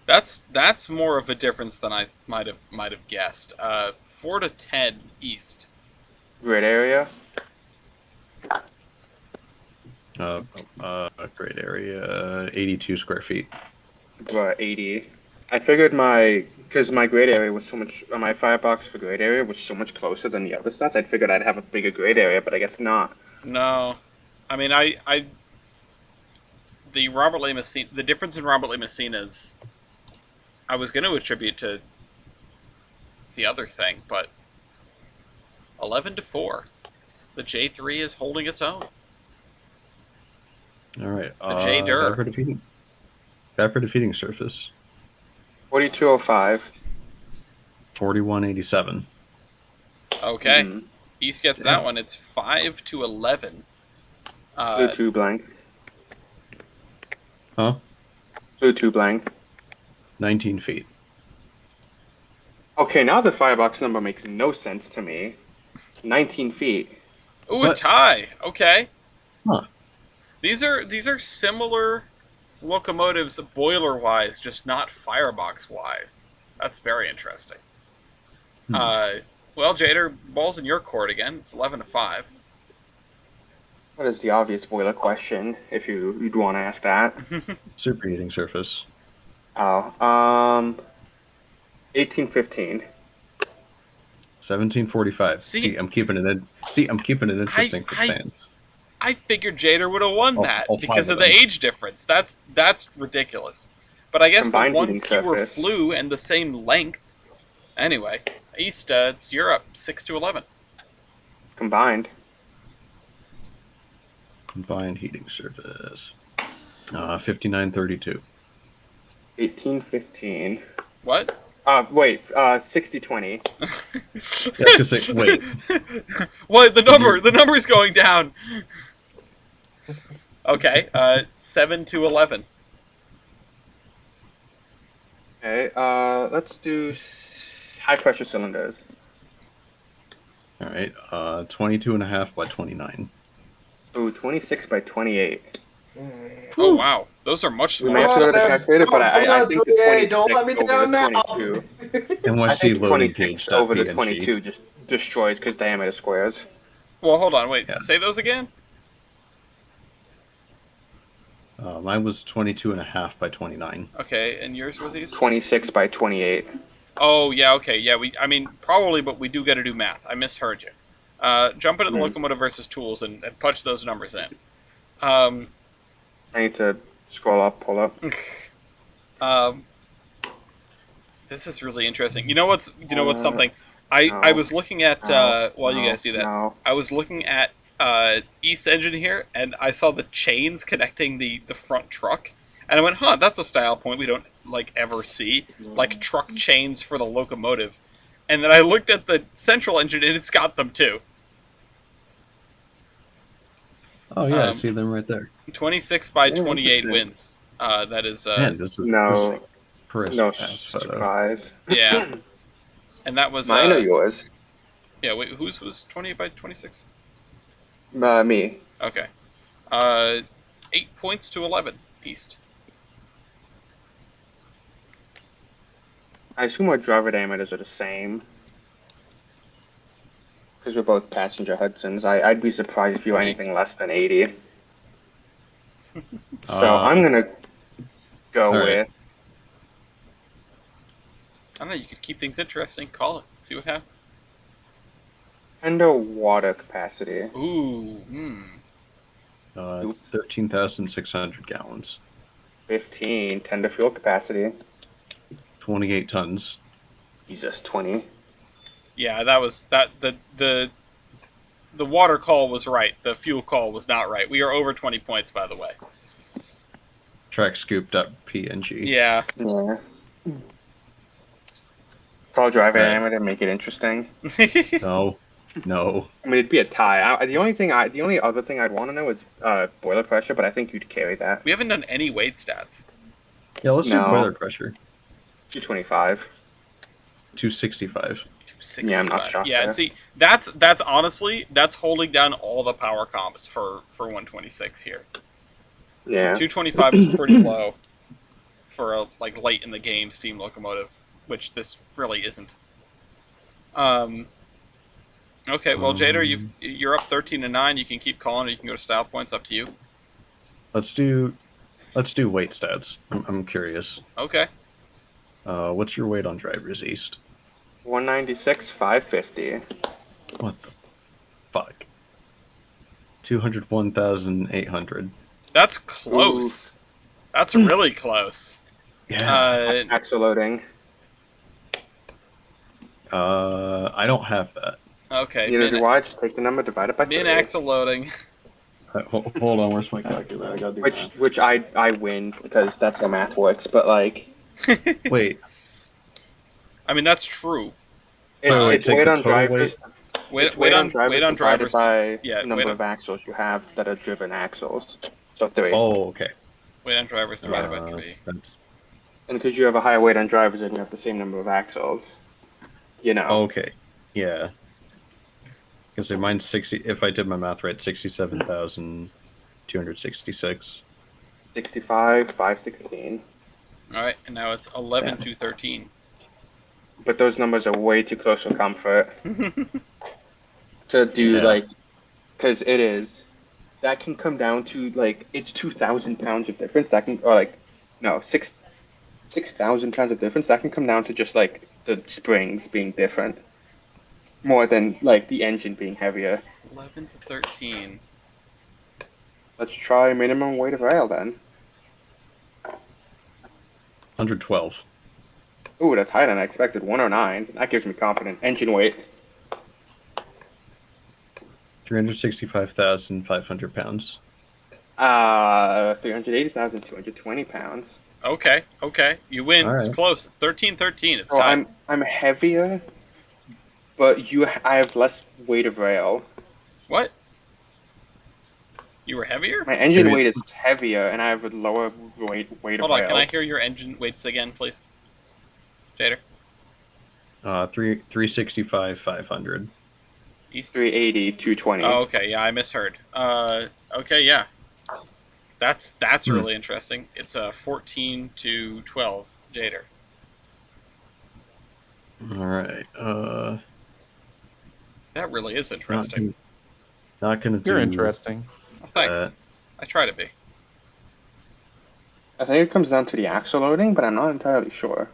That's more of a difference than I might have guessed. 4-10 east. Grid area. Great area. 82 square feet. 80. I figured because my grade area was so much, my firebox for grade area was so much closer than the other stats. I figured I'd have a bigger grade area, but I guess not. No, I mean the the difference in Robert Lee Messina's, I was going to attribute to the other thing, but 11-4, the J3 is holding its own. All right. The J Dur. Vapor defeating surface. 4205. 4187. Okay, Mhm. East gets Damn. that one. It's 5-11. Flew 2 blank. Huh? Flew 2 blank. 19 feet. Okay, now the firebox number makes no sense to me. 19 feet. Ooh, a What? tie. Okay. Huh. These are similar locomotives boiler wise, just not firebox wise. That's very interesting. Well, Jader, ball's in your court again. It's 11-5. What is the obvious boiler question, if you'd want to ask that? Superheating surface. Oh, 1815. 1745. See? See, I'm keeping it in. See, I'm keeping it interesting for fans. I figured Jader would have won that All because five of of the them. age difference. That's ridiculous. But I guess Combined the one heating fewer surface. flew and the same length. Anyway, East, it's Europe, 6-11. Combined. Combined heating surface. 5932. 1815. What? Wait, 60-20. Yeah, I was gonna say, wait. What? The number's going down. Okay, 7-11. Okay, let's do high pressure cylinders. All right. 22 and a half by 29. Ooh, 26 by 28. Oh wow, those are much We may smaller. have to go to the calculator, but I think the 26 Don't let me over down the now. 22. I NYC think the loading 26 gauge. over the PNG. 22 just destroys because diameter squares. Well, hold on, wait. Yeah. Say those again. Mine was 22 and a half by 29. Okay, and yours was East? 26 by 28. Oh yeah, okay, yeah. I mean, probably, but we do got to do math. I misheard you. Jump into the locomotive versus tools and punch those numbers in. I need to scroll up, pull up. Um, this is really interesting. You know what's something? no, I was looking at while you No, guys do that. No. I was looking at East Engine here, and I saw the chains connecting the front truck, and I went, "Huh, that's a style point we don't like ever see, like truck chains for the locomotive." And then I looked at the central engine, and it's got them too. Oh yeah, I Um, see them right there. 26 by Yeah, 28 interesting. wins. That is Man, this is No. a crisp No ass photo. surprise. yeah, and that was Mine or yours? yeah. Wait, whose was 28 by 26? Me. Okay. 8 points to 11 East. I assume our driver diameters are the same. Because we're both passenger Hudsons. I'd be surprised if you were anything less than 80. So I'm going to go all right. with I don't know. You could keep things interesting. Call it. See what happens. Endo water capacity. Ooh. 13,600 gallons. 15. Tender fuel capacity. 28 tons. Jesus, 20. Yeah, that was that. The water call was right. The fuel call was not right. We are over 20 points, by the way. Track scooped up PNG. Yeah. Yeah. Call driver Right. diameter, make it interesting. No. No. I mean, it'd be a tie. The only other thing I'd want to know is boiler pressure, but I think you'd carry that. We haven't done any weight stats. Yeah, let's do No. boiler pressure. 225. 265. 265. Yeah, I'm not shocked Yeah, there. and see, that's honestly holding down all the power comps for 126 here. Yeah. 225 is pretty low for a like late in the game steam locomotive, which this really isn't. Okay, well, Jader, you're up 13-9. You can keep calling, or you can go to style points. Up to you. Let's do weight stats. I'm curious. Okay. What's your weight on drivers East? 196, 550. What the fuck? 201,800. That's close. That's really close. Yeah. Axle loading. I don't have that. Okay. Neither do I. Just take the number divided by 3. Min axle loading. Hold on, where's my calculator? I gotta do Which I win because that's how math works. But like, Wait, I mean, that's true. it's take weight the on total drivers. Weight It's weight on drivers divided by yeah, the number weight of axles you have that are driven axles. So 3. oh, okay. Weight on drivers divided by 3. That's And because you have a higher weight on drivers and you have the same number of axles, you know. okay. Yeah. Because say mine's 60. If I did my math right, 67,266. 65, 516. All right, and now it's 11-13. But those numbers are way too close for comfort to do Yeah. like, because it is. That can come down to like it's 2,000 pounds of difference. That can or like no 6,000 pounds of difference. That can come down to just like the springs being different. more than like the engine being heavier. 11 to 13. Let's try minimum weight of rail then. 112. Ooh, that's higher than I expected. 109. That gives me confidence. Engine weight. 365,500 pounds. 380,220 pounds. Okay, okay. You win. All It's right. close. 13-13. It's So tied. I'm heavier, but I have less weight of rail. What? You were heavier? My engine Maybe- weight is heavier, and I have a lower weight of Hold on, rail. can I hear your engine weights again, please? Jader? 365, 500. East? 380, 220. Oh, okay, yeah, I misheard. Okay, yeah. That's Hmm. really interesting. It's 14 to 12, Jader. All right. That really is Not interesting. gonna do. You're interesting. Well, thanks. that. I try to be. I think it comes down to the axle loading, but I'm not entirely sure.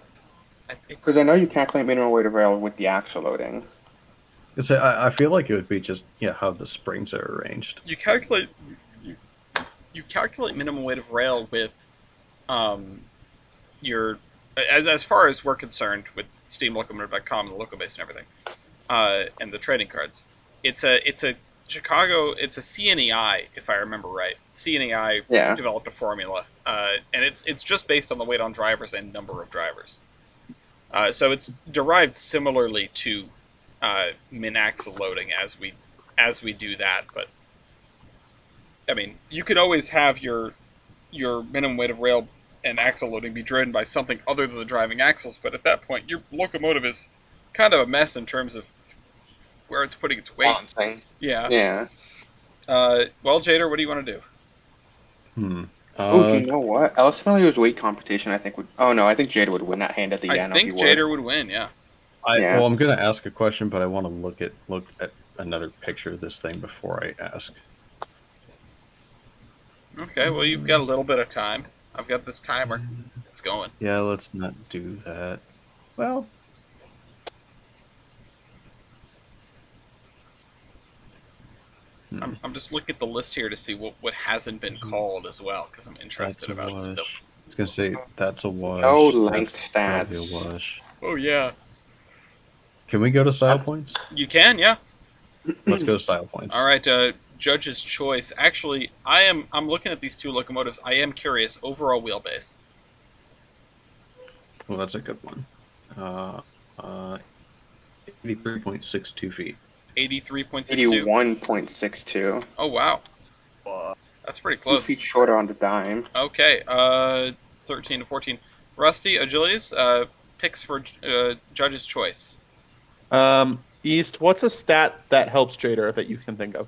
I think Because I know you calculate minimum weight of rail with the axle loading. I feel like it would be just how the springs are arranged. you calculate you calculate minimum weight of rail with your as far as we're concerned with steamlocomotive.com and the locobase and everything, and the trading cards. It's a Chicago. It's a CNEI, if I remember right. CNEI Yeah. developed a formula, and it's just based on the weight on drivers and number of drivers. So it's derived similarly to min axle loading as we do that. But I mean, you could always have your minimum weight of rail and axle loading be driven by something other than the driving axles. But at that point, your locomotive is kind of a mess in terms of where it's putting its weight. Balancing. Yeah. Yeah. Well, Jader, what do you want to do? Oh, you know what? Ellis Familiar's weight competition, I think would. Oh no, I think Jada would win that hand at the I end. think Jader would win. Yeah. Yeah. Well, I'm gonna ask a question, but I want to look at another picture of this thing before I ask. Okay. Well, you've got a little bit of time. I've got this timer. It's going. Yeah, let's not do that. Well, I'm just looking at the list here to see what hasn't been called as well, because I'm interested that's a about wash. stuff. I was gonna say that's a wash. Oh, length That's probably stats. a wash. Oh yeah. Can we go to style points? You can, yeah. Let's go to style points. All right, judge's choice. Actually, I'm looking at these two locomotives. I am curious. Overall wheelbase. Well, that's a good one. 83.62 feet. 83.62. 81.62. Oh wow. That's pretty 2 close. feet shorter on the dime. Okay. 13 to 14. Rusty, Agilies, picks for judge's choice. East, what's a stat that helps Jader that you can think of?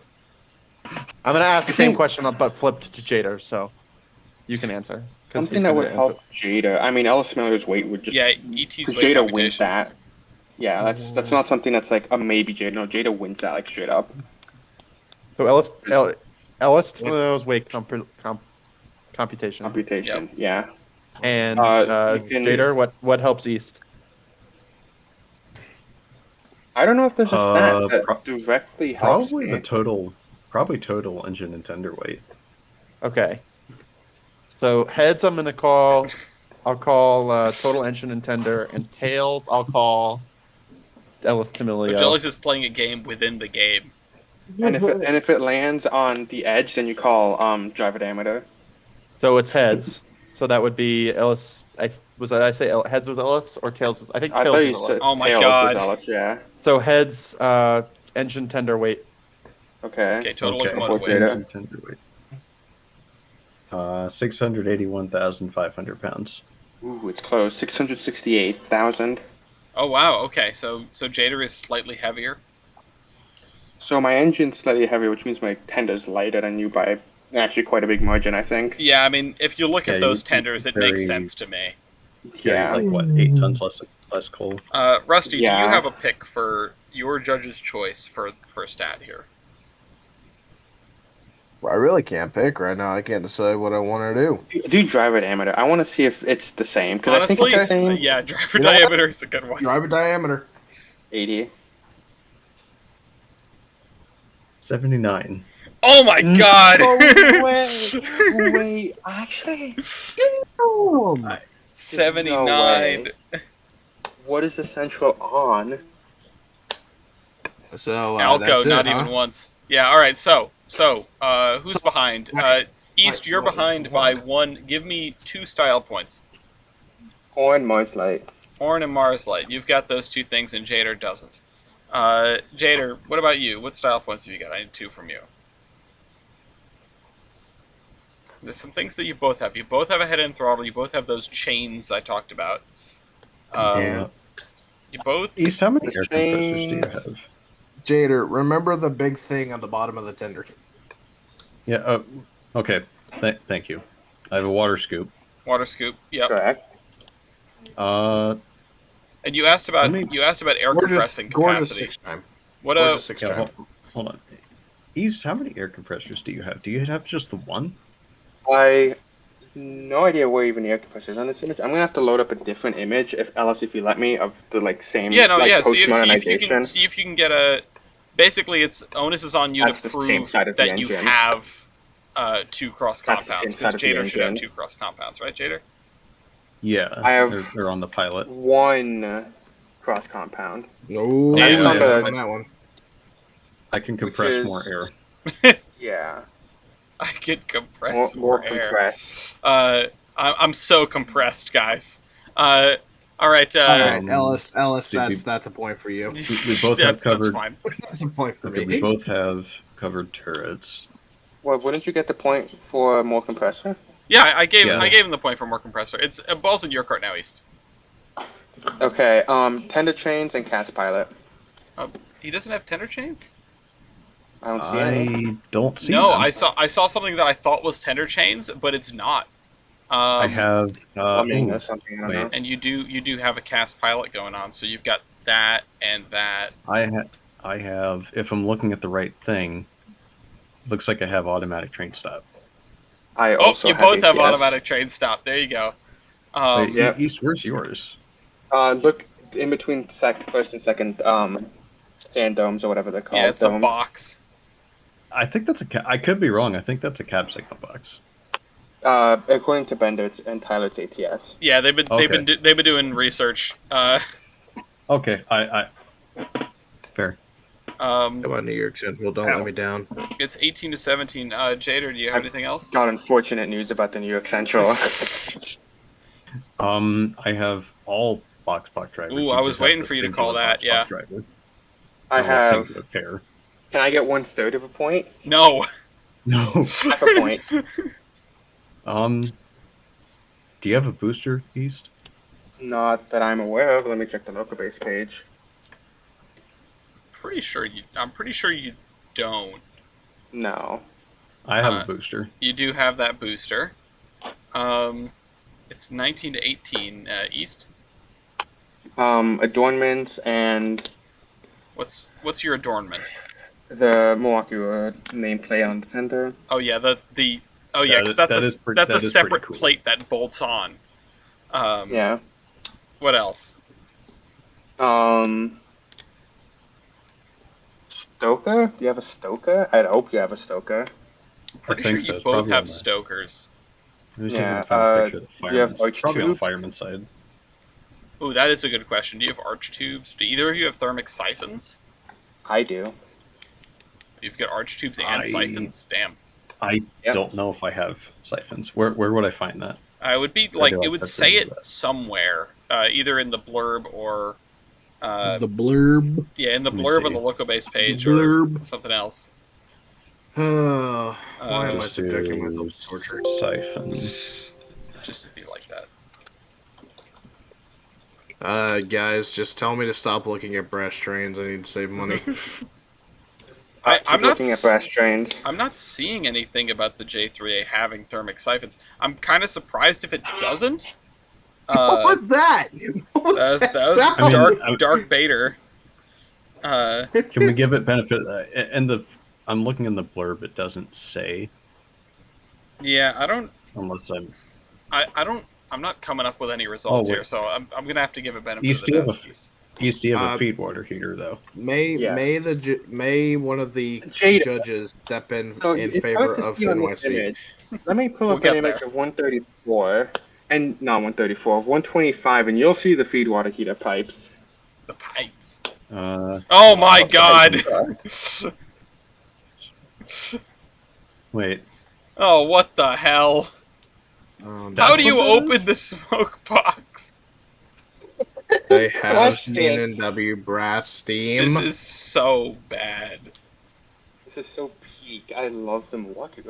I'm gonna ask the same question but flipped to Jader, so you can answer. 'cause Something he's that gonna would answer. help Jada. I mean, Ellis Familiar's weight would just. Yeah, ET's Because weight Jada wins computation. that. Yeah, that's not something that's like a maybe Jada. No, Jada wins that like straight up. So Ellis knows weight computation. Computation. Yeah. And You can- Jader, what helps East? I don't know if there's a stat that Pro- directly helps Probably me. the total. Probably total engine and tender weight. Okay. So heads, I'm gonna call. I'll call total engine and tender, and tails, I'll call Ellis Tamilio. Agilies is playing a game within the game. And if it lands on the edge, then you call driver diameter. So it's heads. So that would be Ellis. Heads was Ellis or tails was? I think I tails thought was you Ellis. said Oh my tails God. was Ellis, yeah. So heads, engine tender weight. Okay. Okay, total Okay. locomotive Before weight. Jada. Engine tender weight. 681,500 pounds. Ooh, it's close. 668,000. Oh wow. Okay, so Jader is slightly heavier. So my engine's slightly heavier, which means my tender's lighter than you by actually quite a big margin, I think. Yeah, I mean, if you look Yeah, at those you tenders, it makes very- sense to me. Yeah. Like what? 8 tons less coal. Rusty, do Yeah. you have a pick for your judge's choice for stat here? I really can't pick right now. I can't decide what I want to do. Do driver diameter. I want to see if it's the same. Because I think Honestly, it's the same. yeah, driver You know what? diameter is a good one. Driver diameter. 80. 79. Oh my god! Oh, wait, actually, Damn! 79. what is the central on? So Alco, that's it, not huh? even once. Yeah, alright, so, who's behind? East, you're what was behind by one? 1. Give me 2 style points. Horn, Mars Light. Horn and Mars Light. You've got those 2 things, and Jader doesn't. Jader, what about you? What style points have you got? I need 2 from you. There's some things that you both have. You both have a head-end throttle. You both have those chains I talked about. Yeah. You both... East, how many The air compressors do you chains. have? Jader, remember the big thing on the bottom of the tender. Yeah. Okay. Thank you. I have a water scoop. Water scoop. Yep. Correct. And you asked about Let me- air compressing Gorgeous capacity. 6 time. What Gorgeous a 6 Yeah, time. hold on. East, how many air compressors do you have? Do you have just the one? I no idea where even the air compressor is on this image. I'm gonna have to load up a different image, if you let me, of the same yeah, no, like yeah. post modernization. See if you can get a. Basically, it's onus is on you That's to the same prove side of the that you engine. have 2 cross That's the compounds same side because of the Jader should have engine. 2 cross compounds, right, Jader? Yeah. I have- They're on the pilot. One cross compound. No, Damn. That's on the- on that one. I can compress is- more air. Yeah, I could compress more more air. compressed. I'm so compressed, guys. All right. All right, Um, Ellis, did we- that's a point for you. We both have That's covered. fine. That's a point for Okay, me. we both have covered turrets. Well, wouldn't you get the point for more compressor? Yeah, I gave Yeah. him the point for more compressor. It's ball's in your court now, East. Okay. Tender trains and cast pilot. He doesn't have tender chains. I don't see any. I don't see No, them. I saw something that I thought was tender chains, but it's not. I have. Plumbing ooh, or something. I don't wait. know. And you do have a cast pilot going on, so you've got that and that. I have. If I'm looking at the right thing, looks like I have automatic train stop. I Oh, also you both have ATS. automatic train stop. There you go. Wait, yeah. East, where's yours? Look in between first and second sand domes or whatever they're called. Yeah, it's a domes. box. I think that's I could be wrong. I think that's a cab signal box. According to Bender and Tyler, it's ATS. Yeah, they've been doing research. Okay, I fair. Come on, New York Central, don't let me down. It's 18 to 17. Jader, do you have anything else? Got unfortunate news about the New York Central. I have all box drivers. Ooh, You I was just have waiting the for you to singular call that, box yeah. driver. I Or a have. singular pair. Can I get 1/3 of a point? No. No. Half a point. Do you have a booster, East? Not that I'm aware of. Let me check the local base page. I'm pretty sure you don't. No. I have a booster. You do have that booster. It's 19 to 18 East. Adornments and What's your adornment? the Milwaukee nameplate on the tender. Oh yeah, oh yeah, because That that's is a pretty separate cool. plate that bolts on. Yeah. What else? Stoker? Do you have a Stoker? I'd hope you have a Stoker. I'm pretty think sure so. you It's both probably have on the- stokers. Let me see if I Yeah, can find a picture of the do you have fireman's. It's probably on the arch fireman's side. Ooh, that is a good question. Do you have arch tubes? Do either of you have thermic siphons? I do. You've got arch tubes and I- siphons. Damn. I Yep. don't know if I have siphons. Where would I find that? I would be Or like do I it would have to say do it that? somewhere, either in the blurb or The blurb. yeah, in the Let me blurb on see. the local base page The or blurb. something else. Why am I Just subjecting myself do to torture? siphons. Just to be like that. Guys, just tell me to stop looking at brass trains. I need to save money. I'm Keep not looking at brass trains. I'm not seeing anything about the J3A having thermic siphons. I'm kind of surprised if it doesn't. What was that? What was That was sound? I mean, dark baiter. Can we give it benefit? And I'm looking in the blurb. It doesn't say Yeah, I don't. unless I'm. I don't. I'm not coming up with any results wait. here, so I'm gonna have to give it benefit East, of do the you have doubt. East, do you have Uh, a feed water heater though? Yes. May one of the Jada. judges step So in it's hard favor to of see on this NYC. image. Let me pull We'll up an get image there. of 134 and not 134, of 125, and you'll see the feed water heater pipes. The pipes. Uh, Oh my What pipes? god! wait. Oh, what the hell? How That's do you what that open is? the smoke box? They have Watch Steen it. and W brass steam. This is so bad. This is so peak. I love the Milwaukee.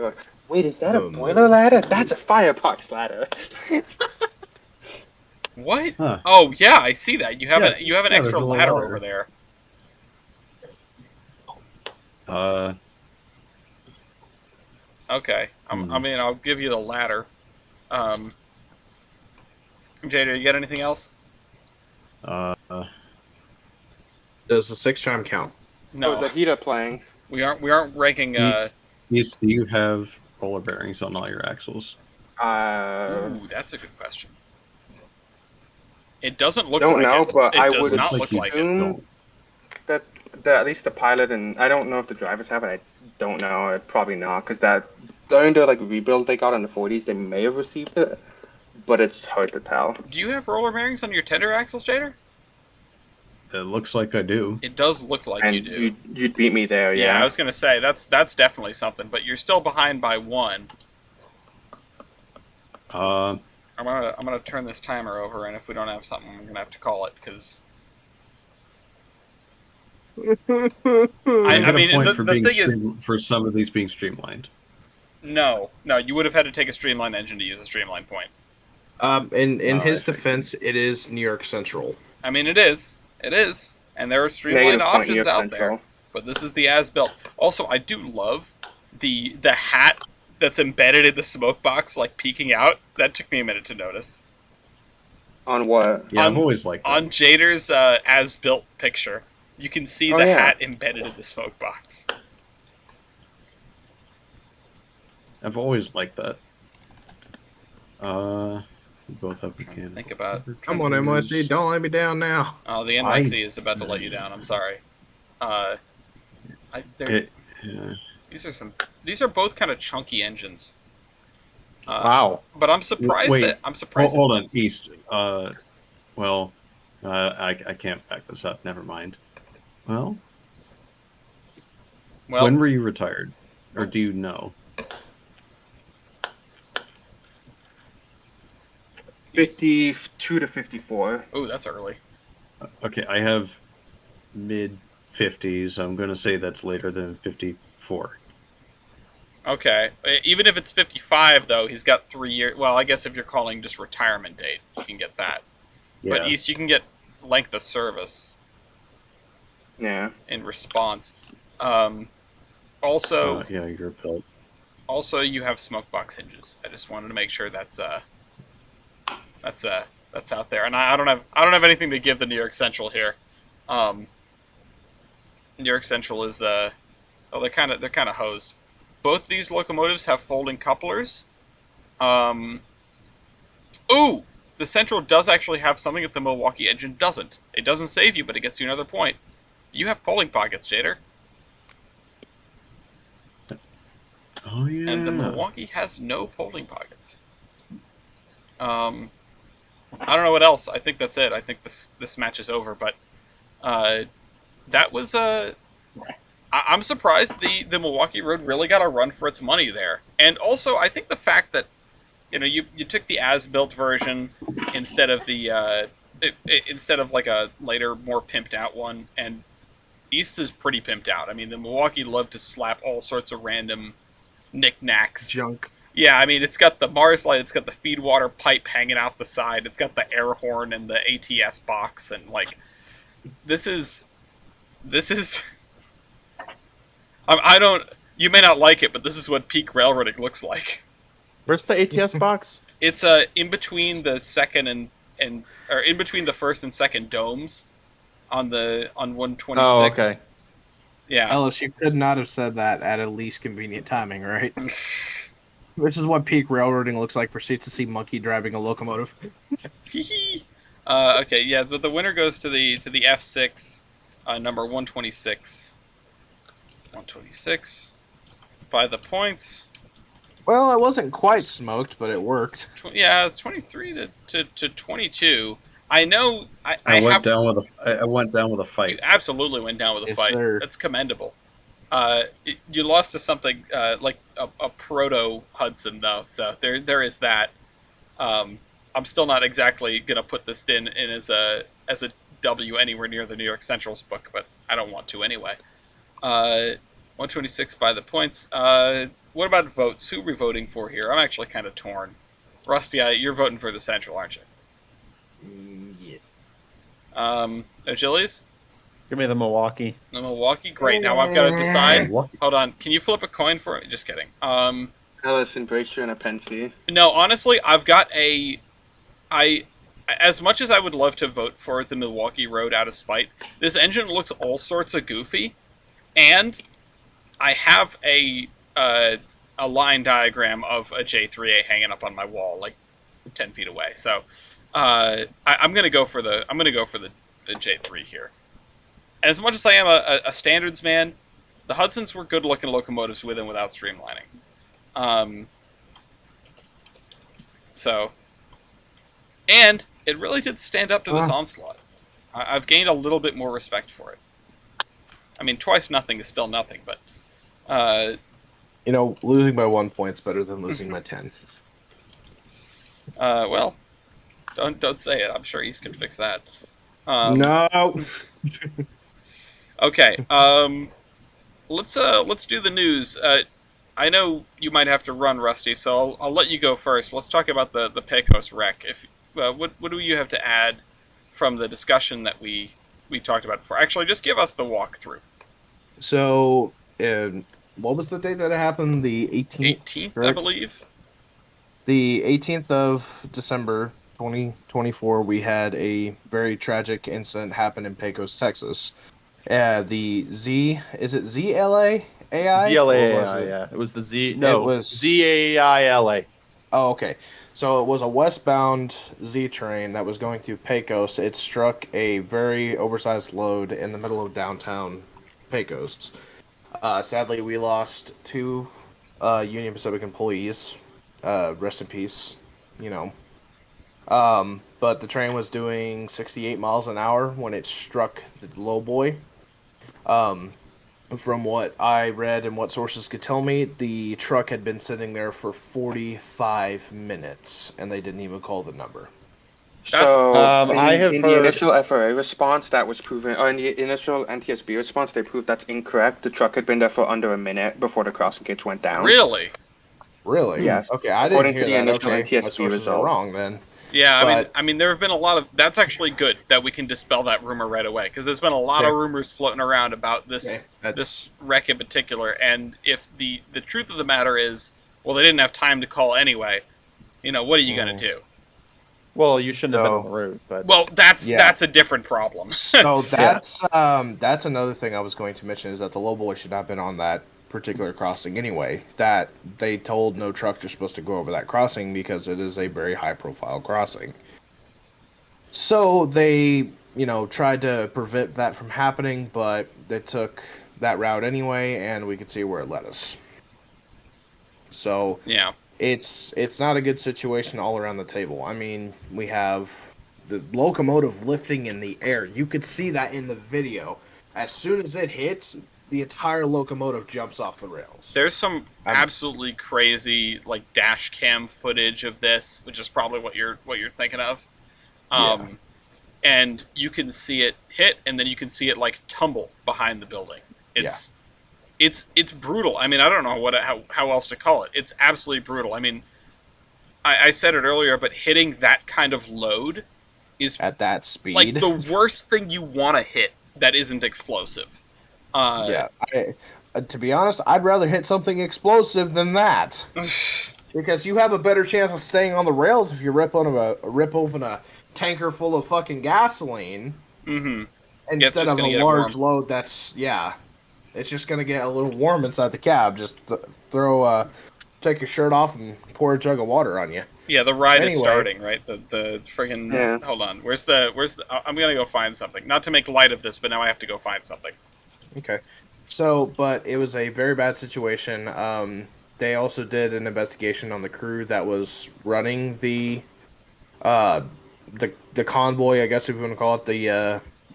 Wait, is that a The boiler ladder? That's a firebox ladder. What? Huh. Oh yeah, I see that. You have Yeah, you have an yeah, extra there's a little ladder ladder. over there. Uh, Okay. I mean, I'll give you the ladder. Jada, you got anything else? uh, Does the 6 chime count? Oh, No, the heater playing. we aren't ranking. East, do you have roller bearings on all your axles? Ooh, that's a good question. It doesn't look Don't like know, it. but It I does would not like look you like it. assume that at least the pilot and I don't know if the drivers have it. I don't know. Probably not, because that during the like rebuild they got in the 40s, they may have received it, but it's hard to tell. Do you have roller bearings on your tender axles, Jader? It looks like I do. It does look like you And do. you'd beat me there, Yeah, yeah. I was gonna say that's definitely something, but you're still behind by one. Uh, I'm gonna turn this timer over, and if we don't have something, I'm gonna have to call it because I I get a mean point the for the being thing is for some of these being streamlined. no you would have had to take a streamline engine to use a streamline point. In Oh, his I see. defense, it is New York Central. I mean it is, and there are streamline Negative point options near out Central. there, but this is the as built. Also, I do love the hat that's embedded in the smoke box, like peeking out. That took me a minute to notice. On what? Yeah, On- I've always liked that. On Jader's as-built picture, you can see Oh, the yeah. hat embedded in the smoke box. I've always liked that. We both have mechanical. Think about. Come on, NYC, don't let me down now. Oh, the NYC is about to let you down. I'm sorry. Yeah. These are both kind of chunky engines. Wow. But I'm surprised Wait. that I'm surprised. Hold on, East. Well, I can't back this up. Never mind. Well, Well, when were you retired, or do you know? 52 to 54. oh, that's early. Okay, I have mid 50s. I'm going to say that's later than 54. Okay, even if it's 55 though, he's got 3 years. Well, I guess if you're calling just retirement date, you can get that. Yeah. But East, you can get length of service Yeah. in response. Also, Yeah, you're a pill. Also, you have smoke box hinges. I just wanted to make sure that's out there. And I don't have anything to give the New York Central here. New York Central is they're kind of hosed. Both these locomotives have folding couplers. Ooh, the Central does actually have something that the Milwaukee engine doesn't. It doesn't save you, but it gets you another point. You have polling pockets, Jader. Oh yeah. And the Milwaukee has no polling pockets. I don't know what else. I think that's it. I think this match is over. But that was I'm surprised the Milwaukee Road really got a run for its money there. And also, I think the fact that you took the as-built version instead of the instead of like a later more pimped out one, and East is pretty pimped out. I mean, the Milwaukee loved to slap all sorts of random knickknacks. Junk. Yeah, I mean, it's got the Mars light, it's got the feed water pipe hanging out the side, it's got the air horn and the ATS box, and like, this is. I don't. You may not like it, but this is what peak railroading looks like. Where's the ATS box? It's in between the second or in between the first and second domes, on 126. Oh, okay. Yeah. Ellis, you could not have said that at a least convenient timing, right? This is what peak railroading looks like for C2C monkey driving a locomotive. Okay, yeah, but the winner goes to the F6, number 126. 126 by the points. Well, I wasn't quite smoked, but it worked. Yeah, it's 23 to 22. I know. I went have. down with I went down with a You fight. absolutely went down with a Yes, fight. sir. That's commendable. You lost to something like a proto Hudson though, so there is that. I'm still not exactly gonna put this in as a W anywhere near the New York Central's book, but I don't want to anyway. 126 by the points. What about votes? Who are we voting for here? I'm actually kind of torn. Rusty, you're voting for the Central, aren't you? Yes. Achilles? Give me the Milwaukee. The Milwaukee? Great. Now I've got to decide. Milwaukee. Hold on. Can you flip a coin for me? Just kidding. Alice and Bracer and a Pensy. No, honestly, I've got as much as I would love to vote for the Milwaukee Road out of spite, this engine looks all sorts of goofy, and I have a line diagram of a J3A hanging up on my wall, like 10 feet away. So I'm gonna go for the J3 here. As much as I am a standards man, the Hudsons were good looking locomotives with and without streamlining. So, and it really did stand up to this onslaught. I've gained a little bit more respect for it. I mean, twice nothing is still nothing, but Losing by 1 point's better than losing by 10. well, don't say it. I'm sure East can fix that. No. Okay. Let's do the news. I know you might have to run, Rusty, so I'll let you go first. Let's talk about the Pecos wreck. What do you have to add from the discussion that we talked about before? Actually, just give us the walkthrough. So, what was the date that it happened? The 18th? 18th, I correct? believe. The 18th of December, 2024, we had a very tragic incident happen in Pecos, Texas. The is it ZLA AI? Or was ZLAI, it- yeah. It was the Z. No, It was- ZAILA. Oh, okay. So it was a westbound Z train that was going through Pecos. It struck a very oversized load in the middle of downtown Pecos. Sadly, we lost two Union Pacific employees. Rest in peace. But the train was doing 68 miles an hour when it struck the low boy. From what I read and what sources could tell me, the truck had been sitting there for 45 minutes, and they didn't even call the number. So I have in the heard- initial FRA response, that was proven. Or in the initial NTSB response, they proved that's incorrect. The truck had been there for under a minute before the crossing gates went down. Really? Really? Yes. Okay, I According didn't to hear the that. initial Okay, my NTSB sources are result. wrong then. Yeah, But- I mean, there have been a lot of. That's actually good that we can dispel that rumor right away because there's been a lot of Okay. rumors floating around about this Okay, that's this wreck in particular. And if the truth of the matter is, well, they didn't have time to call anyway. What are you gonna do? Well, you shouldn't have been No. on the route, but Well, that's Yeah. a different problem. so that's another thing I was going to mention is that the low boy should not have been on that particular crossing anyway. That they told no trucks are supposed to go over that crossing because it is a very high profile crossing. So they, tried to prevent that from happening, but they took that route anyway, and we could see where it led us. So Yeah. it's not a good situation all around the table. I mean, we have the locomotive lifting in the air. You could see that in the video. As soon as it hits, the entire locomotive jumps off the rails. There's some absolutely crazy dash cam footage of this, which is probably what you're thinking of. And you can see it hit, and then you can see it tumble behind the building. It's brutal. I mean, I don't know how else to call it. It's absolutely brutal. I mean, I said it earlier, but hitting that kind of load is At that speed. the worst thing you want to hit that isn't explosive. Yeah. To be honest, I'd rather hit something explosive than that. Because you have a better chance of staying on the rails if you rip open a tanker full of fucking gasoline Mm-hmm. instead just of gonna a get large warm. load that's it's just gonna get a little warm inside the cab. Just take your shirt off and pour a jug of water on you. Yeah, the ride is Anyway. starting, right? The friggin' Yeah. hold on. Where's the I'm gonna go find something. Not to make light of this, but now I have to go find something. Okay. So, but it was a very bad situation. They also did an investigation on the crew that was running uh, the convoy, I guess if you want to call it,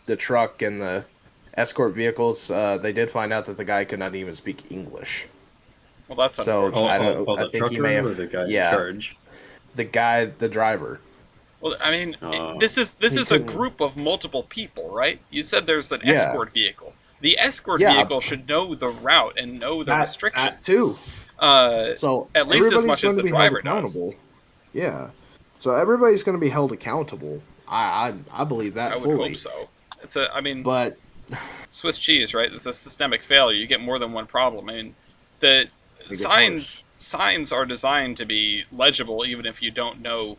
the truck and the escort vehicles. They did find out that the guy could not even speak English. Well, that's So unfortunate. I don't. I The think he trucker may have. or the guy in Yeah, charge? the guy, the driver. Well, I mean, Oh. this is He a couldn't- group of multiple people, right? You said there's an Yeah. escort vehicle. The escort Yeah. vehicle should know the route and know the That restrictions. too. Uh, So At least as everybody's much as going the to be held driver does. accountable. Yeah. So everybody's going to be held accountable. I believe that I would fully. hope so. I mean, But Swiss cheese, right? It's a systemic failure. You get more than one problem. I mean, the gets signs are designed to be legible even if you don't know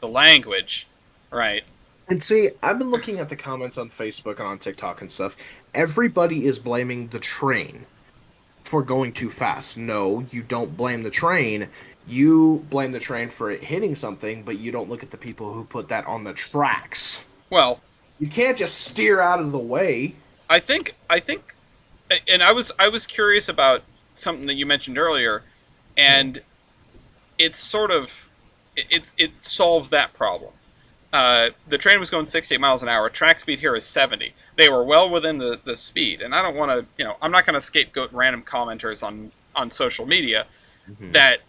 the language, right? and see, I've been looking at the comments on Facebook and on TikTok and stuff. Everybody is blaming the train for going too fast. No, you don't blame the train. You blame the train for it hitting something, but you don't look at the people who put that on the tracks. Well, You can't just steer out of the way. I think, and I was curious about something that you mentioned earlier, and it's sort of, it solves that problem. The train was going 68 miles an hour. Track speed here is 70. They were well within the speed, and I don't want to, I'm not going to scapegoat random commenters on social media that,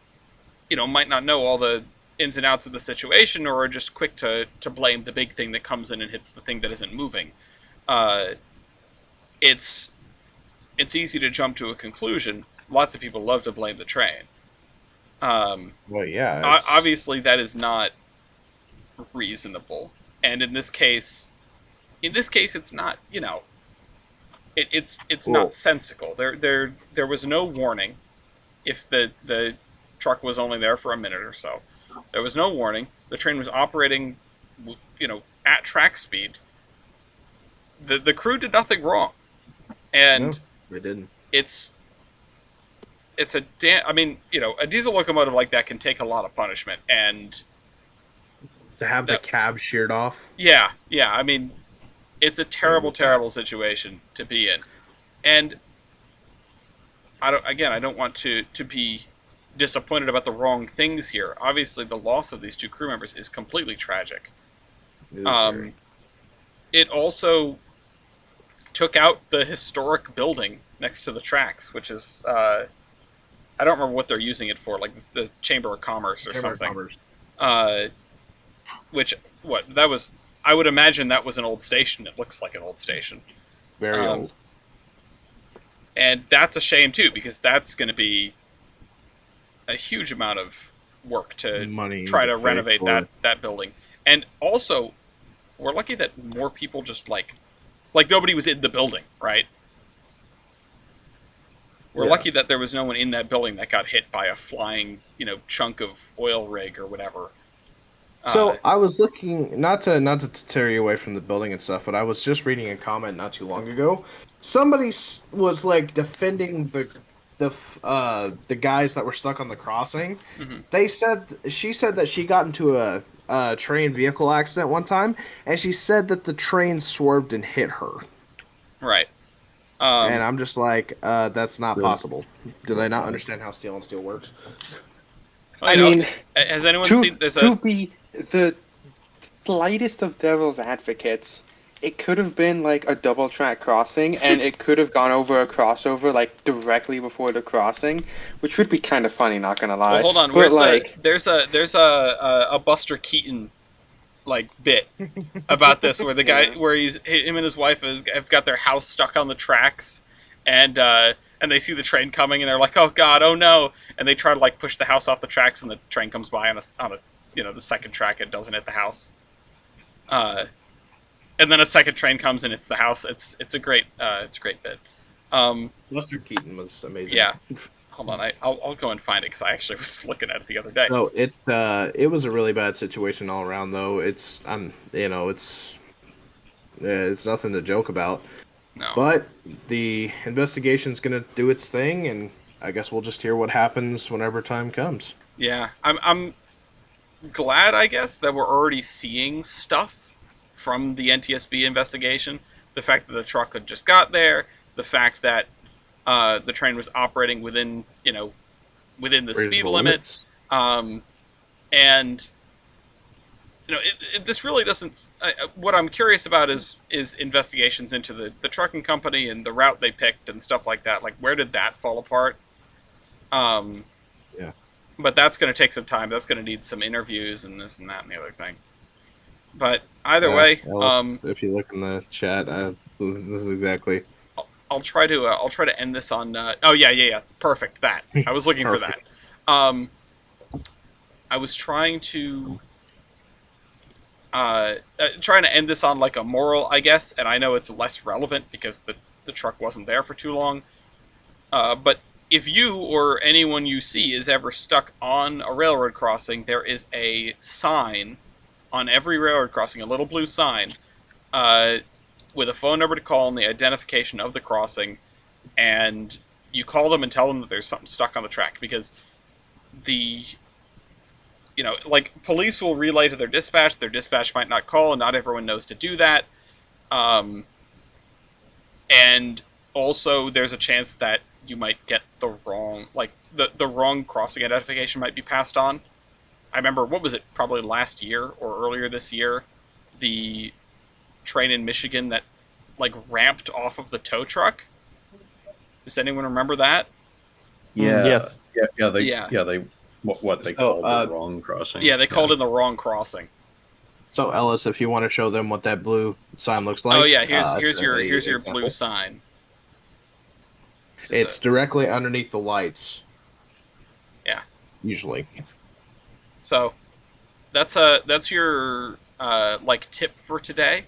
might not know all the ins and outs of the situation or are just quick to blame the big thing that comes in and hits the thing that isn't moving. It's easy to jump to a conclusion. Lots of people love to blame the train. Well, yeah. Obviously, that is not reasonable, and in this case, it's not. It's Well- not sensical. There was no warning. If the truck was only there for a minute or so, there was no warning. The train was operating, at track speed. The crew did nothing wrong, and They didn't. it's I mean, a diesel locomotive like that can take a lot of punishment, and To have the That- cab sheared off. yeah, I mean, it's a terrible, terrible situation to be in, and I don't want to be disappointed about the wrong things here. Obviously, the loss of these two crew members is completely tragic. It also took out the historic building next to the tracks, which is I don't remember what they're using it for, like the Chamber of Commerce or something. Which that was? I would imagine that was an old station. It looks like an old station, Very old. and that's a shame too, because that's going to be a huge amount of work to Money try to fight renovate for. that building. And also, we're lucky that more people just like nobody was in the building, right? We're Yeah. lucky that there was no one in that building that got hit by a flying, chunk of oil rig or whatever. So I was looking not to tear you away from the building and stuff, but I was just reading a comment not too long ago. Somebody was like defending the guys that were stuck on the crossing. Mhm. She said that she got into a train vehicle accident one time, and she said that the train swerved and hit her. Right. And I'm just like, that's not Really? possible. Do they not understand how steel and steel works? I mean, has anyone to, seen? There's to a be the lightest of devil's advocates, it could have been like a double track crossing, and it could have gone over a crossover like directly before the crossing, which would be kind of funny. Not gonna lie. well, hold on. But, Where's like, there's a Buster Keaton like bit about this where the guy Yeah. where him and his wife have got their house stuck on the tracks, and they see the train coming and they're like, oh god, oh no, and they try to like push the house off the tracks and the train comes by on a the second track and doesn't hit the house. And then a second train comes and it's the house. It's a great bit. Buster Keaton was amazing. Yeah. Hold on, I'll go and find it because I actually was looking at it the other day. No, it was a really bad situation all around though. It's it's nothing to joke about. No. But the investigation's gonna do its thing, and I guess we'll just hear what happens whenever time comes. Yeah, I'm glad, I guess, that we're already seeing stuff from the NTSB investigation. The fact that the truck had just got there, the fact that the train was operating within, within the speed Reasonable limit, limits. and this really doesn't. What I'm curious about is investigations into the trucking company and the route they picked and stuff like that. Like, where did that fall apart? Um, Yeah. But that's going to take some time. That's going to need some interviews and this and that and the other thing. But either way, If you look in the chat, this is exactly I'll try to end this on. Oh yeah. Perfect. That I was looking for that. Perfect. I was trying to end this on like a moral, I guess, and I know it's less relevant because the truck wasn't there for too long. But if you or anyone you see is ever stuck on a railroad crossing, there is a sign on every railroad crossing, a little blue sign, with a phone number to call and the identification of the crossing, and you call them and tell them that there's something stuck on the track, because like, police will relay to their dispatch might not call, and not everyone knows to do that. And also there's a chance that you might get the wrong, like, the wrong crossing identification might be passed on. I remember, what was it, probably last year or earlier this year, the train in Michigan that, like, ramped off of the tow truck. Does anyone remember that? Yeah. Yes. They what they So, called the wrong crossing. Yeah, they called in the wrong crossing. So Ellis, if you want to show them what that blue sign looks like. Oh yeah, here's your example. blue sign. It's directly underneath the lights. Yeah. Usually. So that's your like, tip for today.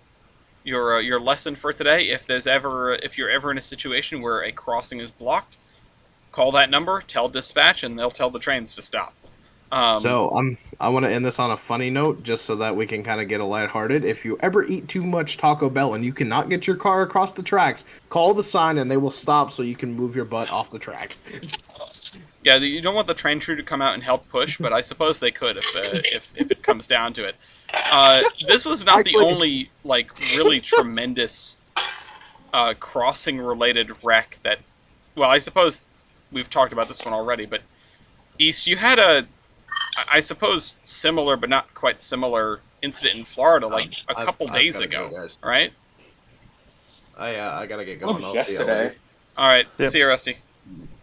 Your lesson for today. If you're ever in a situation where a crossing is blocked, call that number, tell dispatch, and they'll tell the trains to stop. So I want to end this on a funny note, just so that we can kind of get a lighthearted. If you ever eat too much Taco Bell and you cannot get your car across the tracks, call the sign and they will stop so you can move your butt off the track. Yeah, you don't want the train crew to come out and help push, but I suppose they could if it comes down to it. This was not the only, like, really tremendous crossing-related wreck that... Well, I suppose we've talked about this one already, but East, you had I suppose, similar but not quite similar incident in Florida, like, a couple days ago, right? I gotta get going. I'll see you Yesterday. later. All right, Yep. see you, Rusty.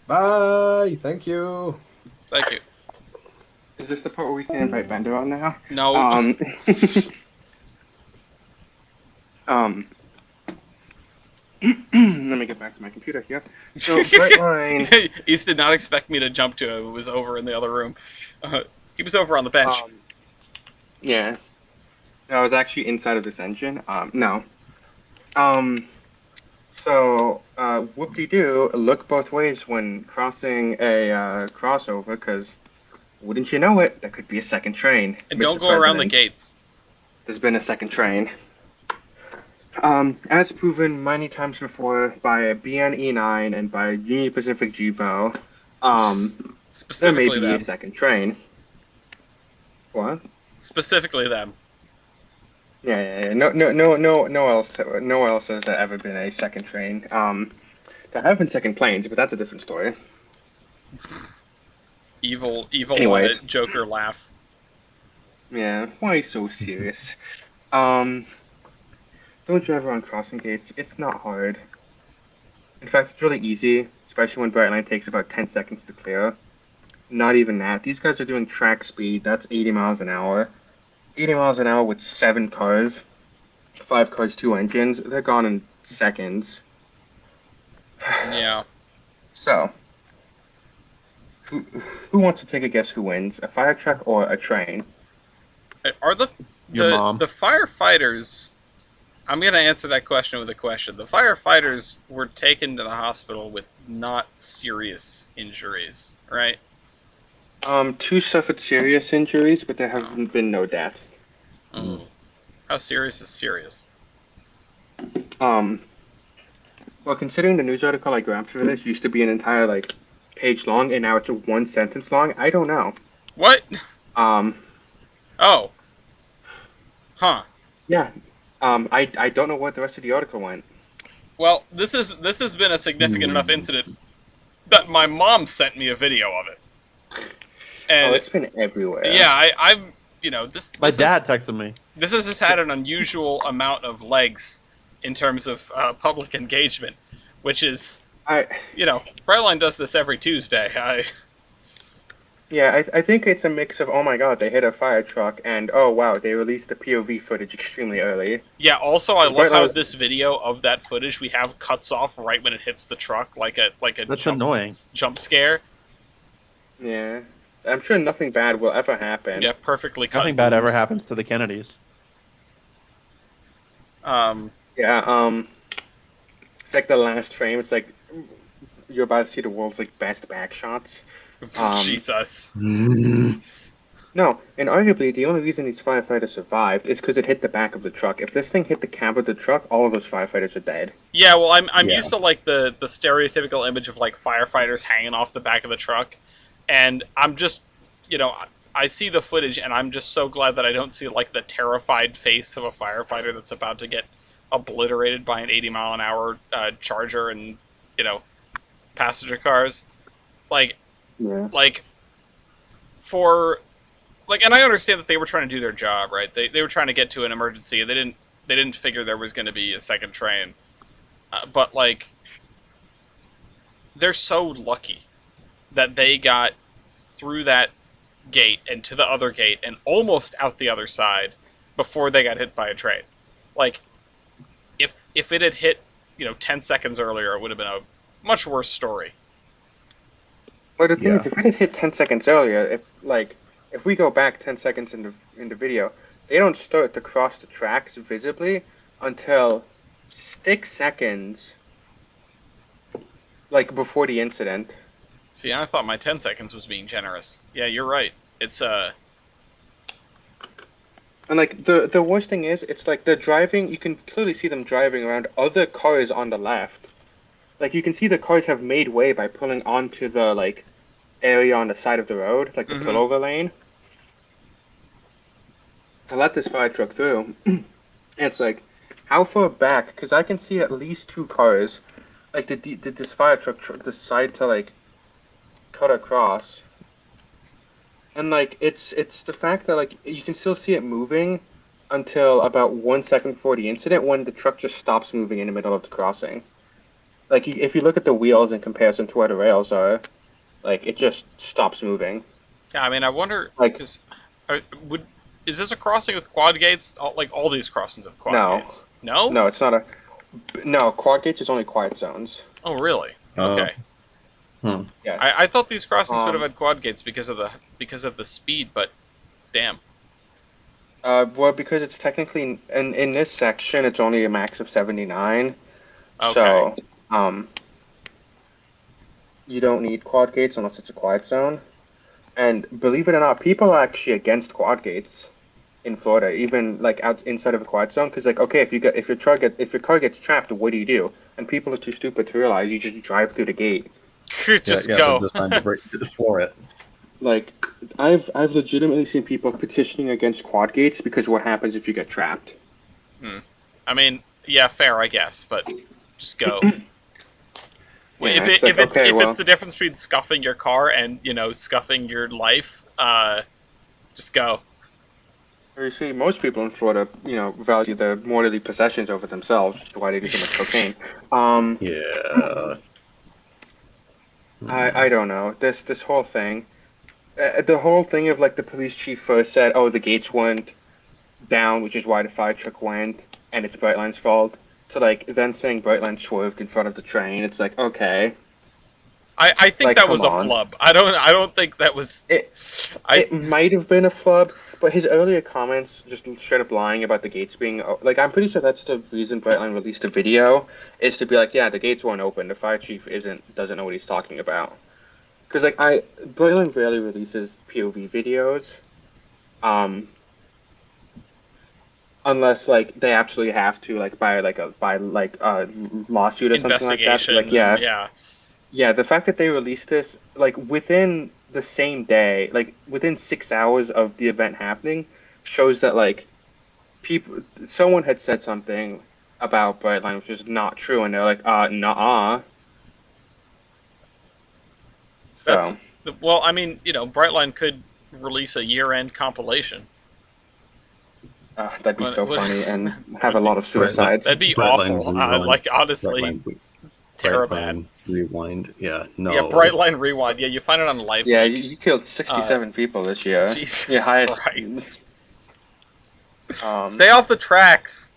Bye. Thank you. Thank you. Is this the part where we can invite Bender on now? No. Let me get back to my computer here. So, Brightline. East did not expect me to jump to him. It was over in the other room. He was over on the bench. Yeah. No, I was actually inside of this engine. No. So, whoop-de-doo, look both ways when crossing a crossover, because, wouldn't you know it, there could be a second train. And Mr. don't go around the President. gates. There's been a second train. As proven many times before by a BNE9 and by Union Pacific GVO, there may Specifically be them. a second train. What? Specifically them. Yeah. No else has there ever been a second train. There have been second planes, but that's a different story. Evil Anyways. Joker laugh. Yeah, why so serious? Don't drive around crossing gates. It's not hard. In fact, it's really easy, especially when Bright Line takes about 10 seconds to clear. Not even that. These guys are doing track speed. That's 80 miles an hour. 80 miles an hour with 7 cars. 5 cars, 2 engines. They're gone in seconds. Yeah. So, who wants to take a guess who wins? A fire truck or a train? Are Your mom. the firefighters... I'm going to answer that question with a question. The firefighters were taken to the hospital with not serious injuries, right? 2 suffered serious injuries, but there have been no deaths. Mm. How serious is serious? Well, considering the news article I grabbed for this used to be an entire, like, page long, and now it's a 1 sentence long, I don't know. What? Oh, huh. Yeah. I don't know what the rest of the article went. Well, this has been a significant enough Hmm. incident that my mom sent me a video of it, Oh, and it's been everywhere. yeah, I'm you know My dad texted me. this has just had an unusual amount of legs in terms of public engagement, which is I Brightline does this every Tuesday. Yeah, I think it's a mix of, oh my god, they hit a fire truck, and oh wow, they released the POV footage extremely early. Yeah. Also, I Because love Brightline how was, this video of that footage we have cuts off right when it hits the truck, like a That's annoying. jump scare. yeah, I'm sure nothing bad will ever happen. Yeah, perfectly cut Nothing bad ever booms. happens to the Kennedys. Um, Yeah, it's like the last frame. It's like you're about to see the world's like best back shots. Jesus. No, and arguably the only reason these firefighters survived is because it hit the back of the truck. If this thing hit the cab of the truck, all of those firefighters are dead. Yeah, well, I'm Yeah. used to like the stereotypical image of like firefighters hanging off the back of the truck, and I'm just, I see the footage and I'm just so glad that I don't see like the terrified face of a firefighter that's about to get obliterated by an 80-mile-an-hour Charger and you know passenger cars. Like Yeah. like for and I understand that they were trying to do their job, right? They were trying to get to an emergency. They didn't figure there was going to be a second train. But like, they're so lucky that they got through that gate and to the other gate and almost out the other side before they got hit by a train. Like, if it had hit 10 seconds earlier, it would have been a much worse story. But the thing Yeah. is, if it had hit 10 seconds earlier, if we go back 10 seconds in the video, they don't start to cross the tracks visibly until 6 seconds, like before the incident. See, I thought my 10 seconds was being generous. Yeah, you're right. It's And like the worst thing is, it's like they're driving. You can clearly see them driving around other cars on the left. Like you can see the cars have made way by pulling onto the like area on the side of the road, like the Mhm. pullover lane, to let this fire truck through. It's like, how far back? Because I can see at least two cars. Like, did this fire truck decide to like cut across? And like, it's the fact that like you can still see it moving until about 1 second before the incident, when the truck just stops moving in the middle of the crossing. Like, if you look at the wheels in comparison to where the rails are, like it just stops moving. yeah. I mean, I wonder Like, because would is this a crossing with quad gates? Like all these crossings have quad No. gates. No. no, it's not a. No, quad gates is only quiet zones. Oh, really? Oh. Okay. Yes. I thought these crossings would have Um, had quad gates because of the speed, but damn. Well, because it's technically in this section, it's only a max of 79. Okay. So, you don't need quad gates unless it's a quiet zone. And believe it or not, people are actually against quad gates in Florida, even like out inside of a quiet zone. Because like, okay, if your car gets trapped, what do you do? And people are too stupid to realize you just drive through the gate. Just yeah, go. Just time to floor it. Like, I've legitimately seen people petitioning against quad gates because what happens if you get trapped? I mean, yeah, fair, I guess, but just go. Yeah, it's like, okay, well, it's the difference between scuffing your car and scuffing your life, just go. you see, most people in Florida, value their mortally possessions over themselves, which is why they do so much cocaine. Yeah. I don't know. This whole thing, the whole thing of like the police chief first said, oh, the gates weren't down, which is why the fire truck went, and it's Brightline's fault. To like then saying Brightline swerved in front of the train, it's like, okay, I think Like, that was a come on. flub. I don't think that was. it I might have been a flub, but his earlier comments just straight up lying about the gates being like, I'm pretty sure that's the reason Brightline released a video, is to be like, yeah, the gates weren't open. The fire chief doesn't know what he's talking about. Because like Brightline rarely releases POV videos, unless like they absolutely have to, like by a lawsuit or something like that. investigation. Like, yeah, Yeah. yeah, the fact that they released this like within the same day, like within 6 hours of the event happening, shows that like someone had said something about Brightline which is not true, and they're like, nah. That's So well, I mean, Brightline could release a year-end compilation. that'd be Would, so would, funny and have a would be lot of Brightline, suicides. that'd be Brightline awful. rewind, Like honestly, terrible. Brightline rewind. Yeah, Yeah, no. Brightline Rewind. Yeah, you find it on Live Yeah, Leak. you killed Uh, 67 people this year. Jesus Yeah, highest. Christ. Um, Stay off the tracks,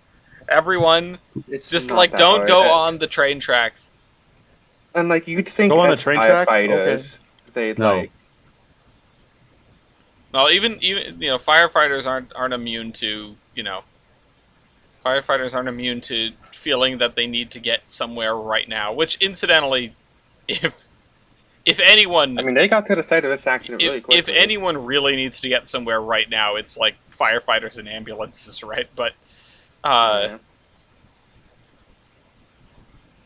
everyone. it's Just not like that don't hard. go on the train tracks. And like you'd think Go on the as train tracks? Okay. firefighters, they'd No. like. No, even firefighters aren't immune to firefighters aren't immune to feeling that they need to get somewhere right now. Which incidentally, if anyone I mean, they got to the site of this accident really if quickly. anyone really needs to get somewhere right now, it's like firefighters and ambulances, right? But Yeah.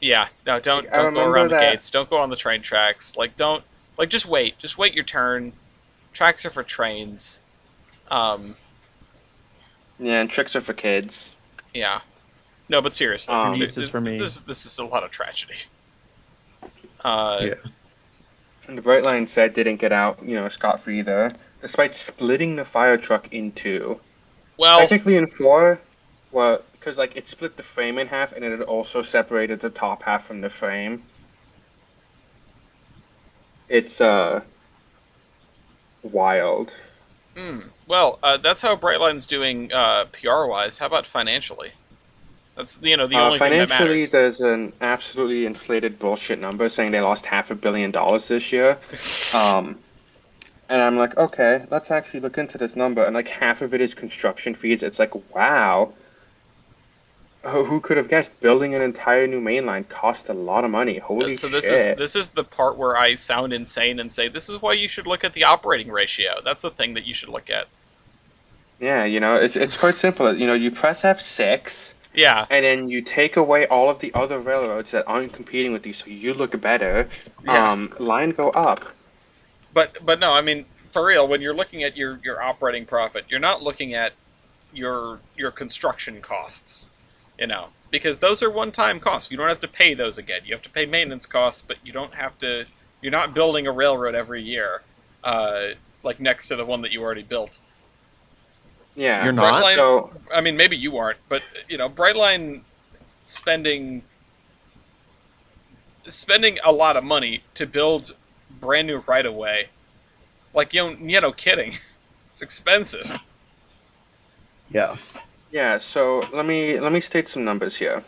yeah, no, don't Like, I don't go remember around the that- gates. Don't go on the train tracks. Just wait. Just wait your turn. Tracks are for trains. Yeah, and tricks are for kids. Yeah. No, but seriously, This is for me. This is a lot of tragedy. Yeah. And the Brightline set didn't get out, scot-free either, despite splitting the fire truck in two. Well, Technically in four, well, because like it split the frame in half, and it had also separated the top half from the frame. It's wild. that's how Brightline's doing PR wise. How about financially? That's the only thing that Financially, matters. there's an absolutely inflated bullshit number saying they lost $500 million this year. And I'm like, okay, let's actually look into this number. And like half of it is construction fees. It's like, wow. Who could have guessed? Building an entire new main line cost a lot of money. Holy So shit. this is the part where I sound insane and say this is why you should look at the operating ratio. That's the thing that you should look at. Yeah, it's quite simple. You press F6, Yeah, and then you take away all of the other railroads that aren't competing with you, so you look better. Yeah. Line go up. but no, I mean for real. When you're looking at your operating profit, you're not looking at your construction costs. Because those are one-time costs. You don't have to pay those again. You have to pay maintenance costs, but you don't have to. You're not building a railroad every year, like next to the one that you already built. Yeah. You're not? Brightline, So, I mean, maybe you aren't, but Brightline spending a lot of money to build brand new right of way. Like kidding, it's expensive. Yeah. yeah, so let me state some numbers here.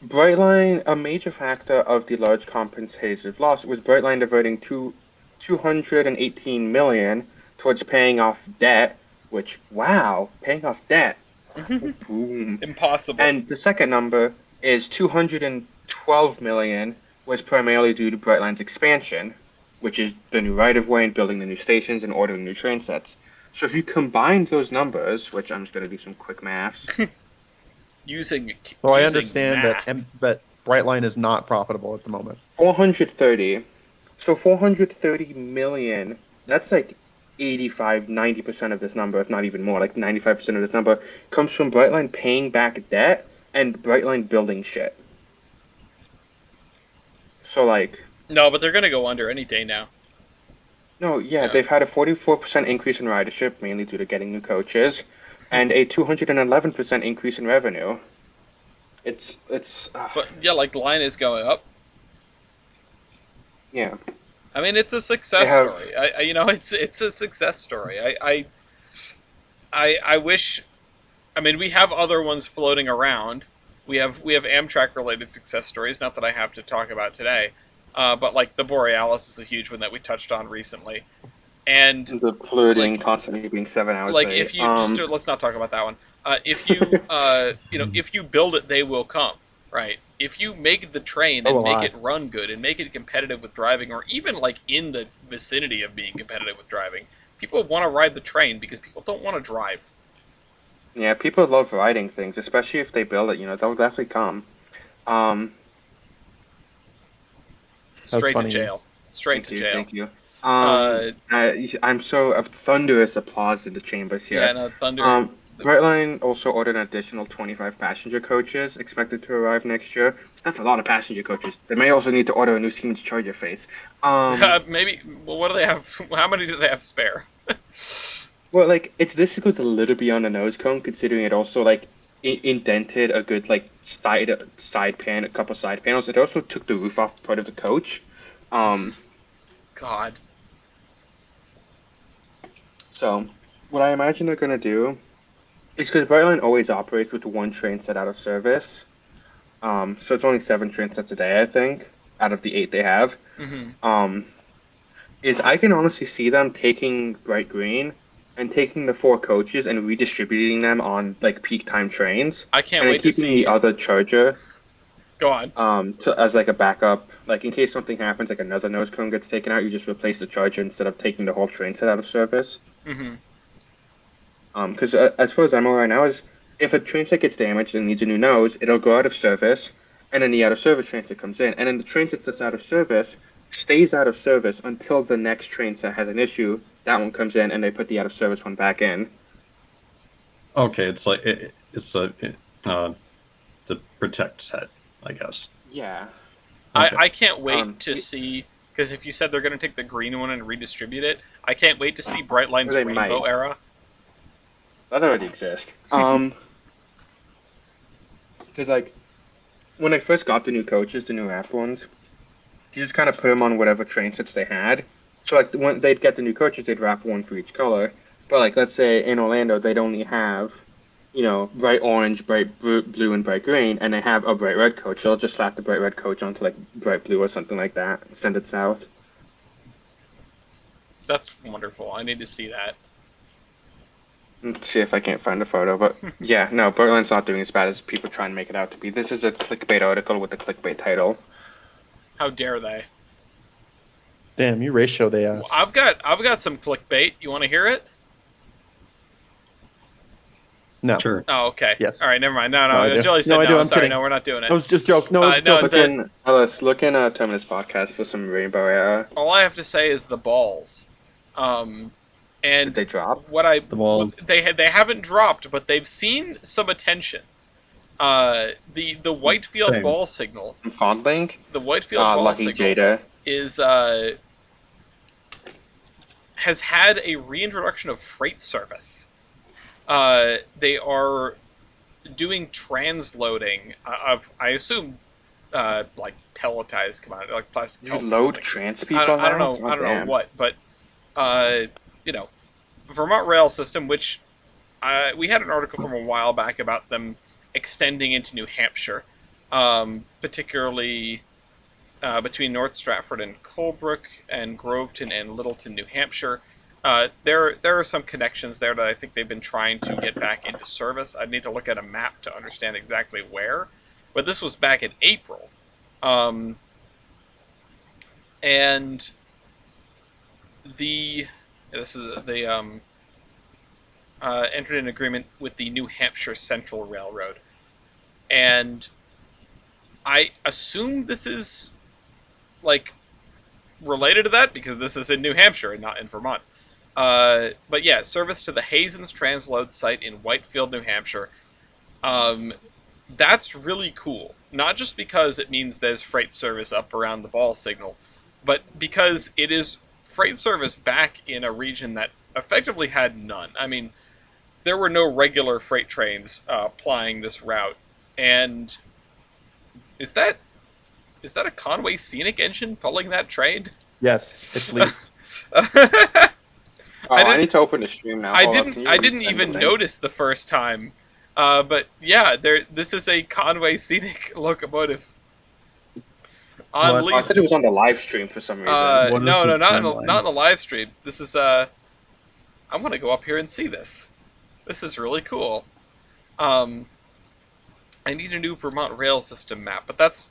Brightline, a major factor of the large compensated loss was Brightline diverting 218 million towards paying off debt, which, wow, paying off debt. Boom. Impossible. And the second number is 212 million was primarily due to Brightline's expansion, which is the new right-of-way and building the new stations and ordering new train sets. So if you combine those numbers, which I'm just going to do some quick maths. using. So I using understand math. that Brightline is not profitable at the moment. 430. So 430 million, that's like 90% of this number, if not even more, like 95% of this number, comes from Brightline paying back debt and Brightline building shit. So, like... No, but they're gonna go under any day now. No, yeah, Yeah. they've had a 44% increase in ridership, mainly due to getting new coaches, and a 211% increase in revenue. It's But yeah, like the line is going up. yeah. I mean, it's a success They have- story. It's a success story. I wish. I mean, we have other ones floating around. We have Amtrak related success stories. Not that I have to talk about today, but like the Borealis is a huge one that we touched on recently. And The polluting like- constantly being 7 hours like late. if you let's not talk about that one. If you if you build it, they will come. Right. If you make the train and will make I. it run good and make it competitive with driving, or even like in the vicinity of being competitive with driving, people want to ride the train because people don't want to drive. Yeah, people love riding things, especially if they build it. They'll definitely come. Straight to funny. jail. Straight to jail. Thank you. Uh, I'm so thunderous applause in the chambers yeah, here. no, Thunder. Brightline also ordered an additional 25 passenger coaches expected to arrive next year. That's a lot of passenger coaches. They may also need to order a new Siemens charger face. Maybe. Well, what do they have? How many do they have spare? Well, like this goes a little beyond the nose cone, considering it also like indented a good like side pan, a couple side panels. It also took the roof off part of the coach. Um, God. so what I imagine they're gonna do is because Brightline always operates with one train set out of service. So it's only 7 train sets a day, I think, out of the 8 they have. Hmm. Um, is I can honestly see them taking bright green and taking the 4 coaches and redistributing them on like peak time trains, I can't and then wait to keeping the see. other charger Go on. as like a backup, like in case something happens, like another nose cone gets taken out, you just replace the charger instead of taking the whole train set out of service. Hmm. Because as far as I'm aware right now is if a train set gets damaged and needs a new nose, it'll go out of service, and then the out of service train set comes in, and then the train set that's out of service stays out of service until the next train set has an issue. That one comes in, and they put the out of service one back in. Okay, it's like it's a protect set, I guess. Yeah. Okay. I can't wait Um, to see, because if you said they're going to take the green one and redistribute it, I can't wait to see Brightline's They Rainbow might. era. That already exists. Because like when I first got the new coaches, the new app ones, you just kind of put them on whatever train sets they had. So like when they'd get the new coaches, they'd wrap one for each color. But like let's say in Orlando, they'd only have, bright orange, bright blue, and bright green, and they have a bright red coach. They'll just slap the bright red coach onto like bright blue or something like that, and send it south. That's wonderful. I need to see that. Let's see if I can't find a photo. But yeah, no, Berlin's not doing as bad as people try and make it out to be. This is a clickbait article with a clickbait title. How dare they? Damn, you ratio they Well, asked. I've got some clickbait. You want to hear it? No. Sure. Oh, okay. Yes. All right, never mind. No, No, I do. Jelly said No, I do. I'm Sorry, kidding. no, we're not doing it. I was just joking. No, it's no, joking. the- Look in Terminus podcast for some Rainbow Era. All I have to say is the balls. Did And they drop? what I The balls. they haven't dropped, but they've seen some attention. The Whitefield Same. ball signal, I'm fondling. the Whitefield ball Lucky signal Jada. is has had a reintroduction of freight service. They are doing transloading of, I assume, like pelletized commodity, like plastic You pellets. or load something. trans people I don't now? know. I don't know Goddamn. what, but you know, Vermont Rail System, which we had an article from a while back about them extending into New Hampshire, particularly between North Stratford and Colebrook and Groveton and Littleton, New Hampshire. There are some connections there that I think they've been trying to get back into service. I'd need to look at a map to understand exactly where, but this was back in April. And this is the entered an agreement with the New Hampshire Central Railroad, and I assume this is like related to that because this is in New Hampshire and not in Vermont. But yeah, service to the Hazen's transload site in Whitefield, New Hampshire. That's really cool. Not just because it means there's freight service up around the ball signal, but because it is freight service back in a region that effectively had none. I mean, there were no regular freight trains plying this route. And is that a Conway Scenic engine pulling that train? Yes, it's least. I need to open the stream now. I Hold up, can you didn't resend the even link? notice the first time. But yeah, this is a Conway Scenic locomotive on What? Oh, I lease. thought it was on the live stream for some reason. What is No, this not timeline? in the live stream. This is I want to go up here and see this. This is really cool. I need a new Vermont rail system map, but that's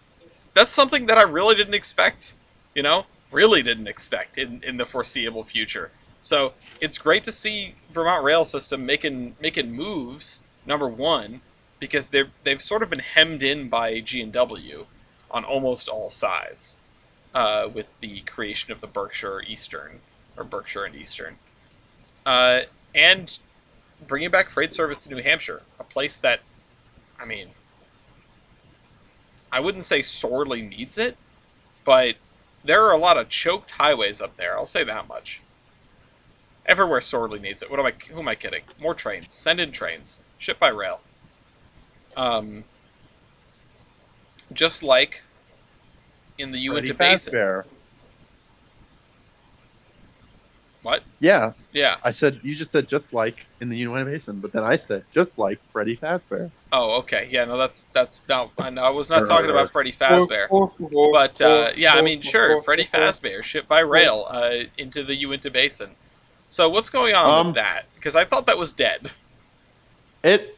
something that I really didn't expect. Really didn't expect in the foreseeable future. So it's great to see Vermont rail system making moves. Number one, because they've sort of been hemmed in by G&W on almost all sides. with the creation of the Berkshire Eastern, or Berkshire and Eastern, and bringing back freight service to New Hampshire, a place that, I mean, I wouldn't say sorely needs it, but there are a lot of choked highways up there. I'll say that much. Everywhere sorely needs it. Who am I kidding? More trains. Send in trains. Ship by rail. Um, just like in the Uinta Basin. Fazbear. What? Yeah, Yeah. I said you just said just like in the Uinta Basin, but then I said just like Freddy Fazbear. Oh, okay. Yeah, no, that's no. I was not talking about Freddy Fazbear, but yeah, I mean, sure, Freddy Fazbear shipped by rail into the Uinta Basin. So what's going on with that? Because I thought that was dead. It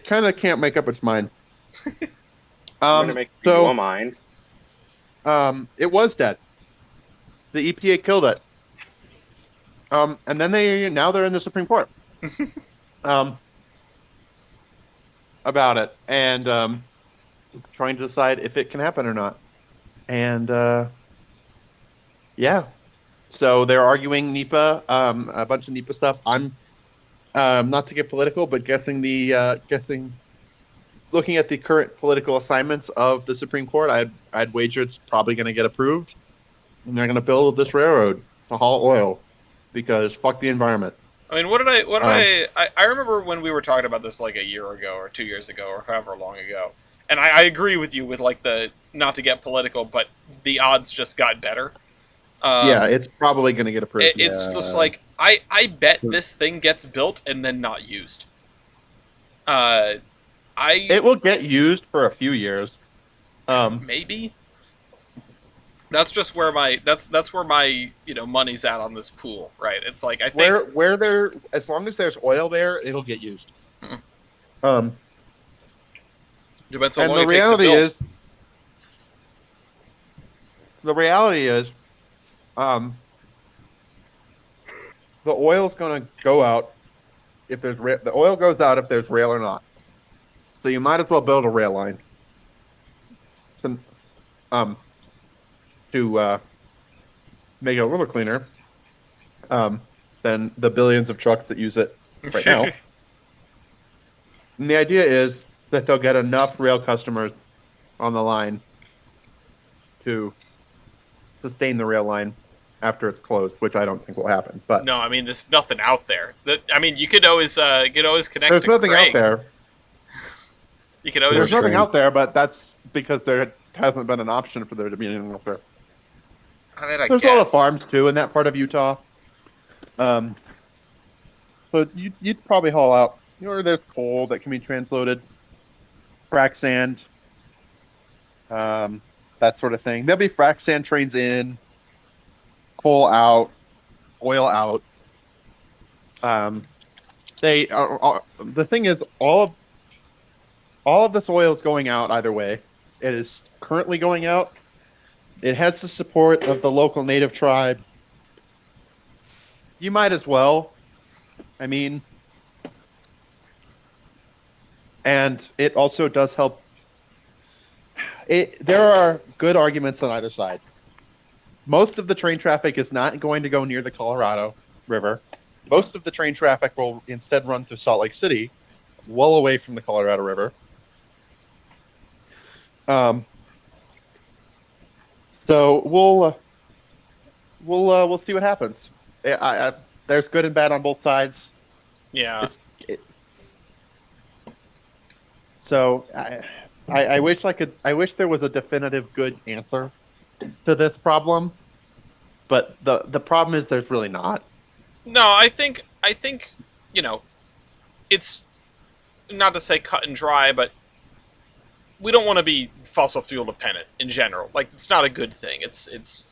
kind of can't make up its mind. I'm gonna make your mind. It was dead. The EPA killed it. And then now they're in the Supreme Court. About it, and trying to decide if it can happen or not. And yeah, so they're arguing NEPA, a bunch of NEPA stuff. I'm not to get political, but guessing, looking at the current political assignments of the Supreme Court, I'd wager it's probably going to get approved, and they're going to build this railroad to haul oil because fuck the environment. I mean, I remember when we were talking about this like a year ago or 2 years ago or however long ago, and I agree with you with like the not to get political, but the odds just got better. Yeah, it's probably going to get approved. It's just like I bet this thing gets built and then not used. It will get used for a few years. Maybe. That's just where my that's where my money's at on this pool, right? It's like I think where there, as long as there's oil there, it'll get used. Depends how and long the it takes to reality build. is, the oil's going to go out if there's the oil goes out if there's rail or not. So you might as well build a rail line. To make it a little cleaner than the billions of trucks that use it right now. And the idea is that they'll get enough rail customers on the line to sustain the rail line after it's closed, which I don't think will happen. But no, I mean, there's nothing out there. I mean, you could always connect. There's to nothing Craig. out there. You could always. There's nothing out there, but that's because there hasn't been an option for there to be anything out there. I mean, There's a lot of farms too in that part of Utah. So you'd probably haul out. There's coal that can be transloaded, frac sand, that sort of thing. There'll be frac sand trains in, coal out, oil out. The thing is, all of this oil is going out either way. It is currently going out. It has the support of the local native tribe. You might as well. I mean, and it also does help. There are good arguments on either side. Most of the train traffic is not going to go near the Colorado River. Most of the train traffic will instead run through Salt Lake City, well away from the Colorado River. So we'll see what happens. There's good and bad on both sides. Yeah. So I wish there was a definitive good answer to this problem, but the problem is there's really not. No, I think it's not to say cut and dry, but we don't want to be fossil fuel dependent in general. Like, it's not a good thing. It's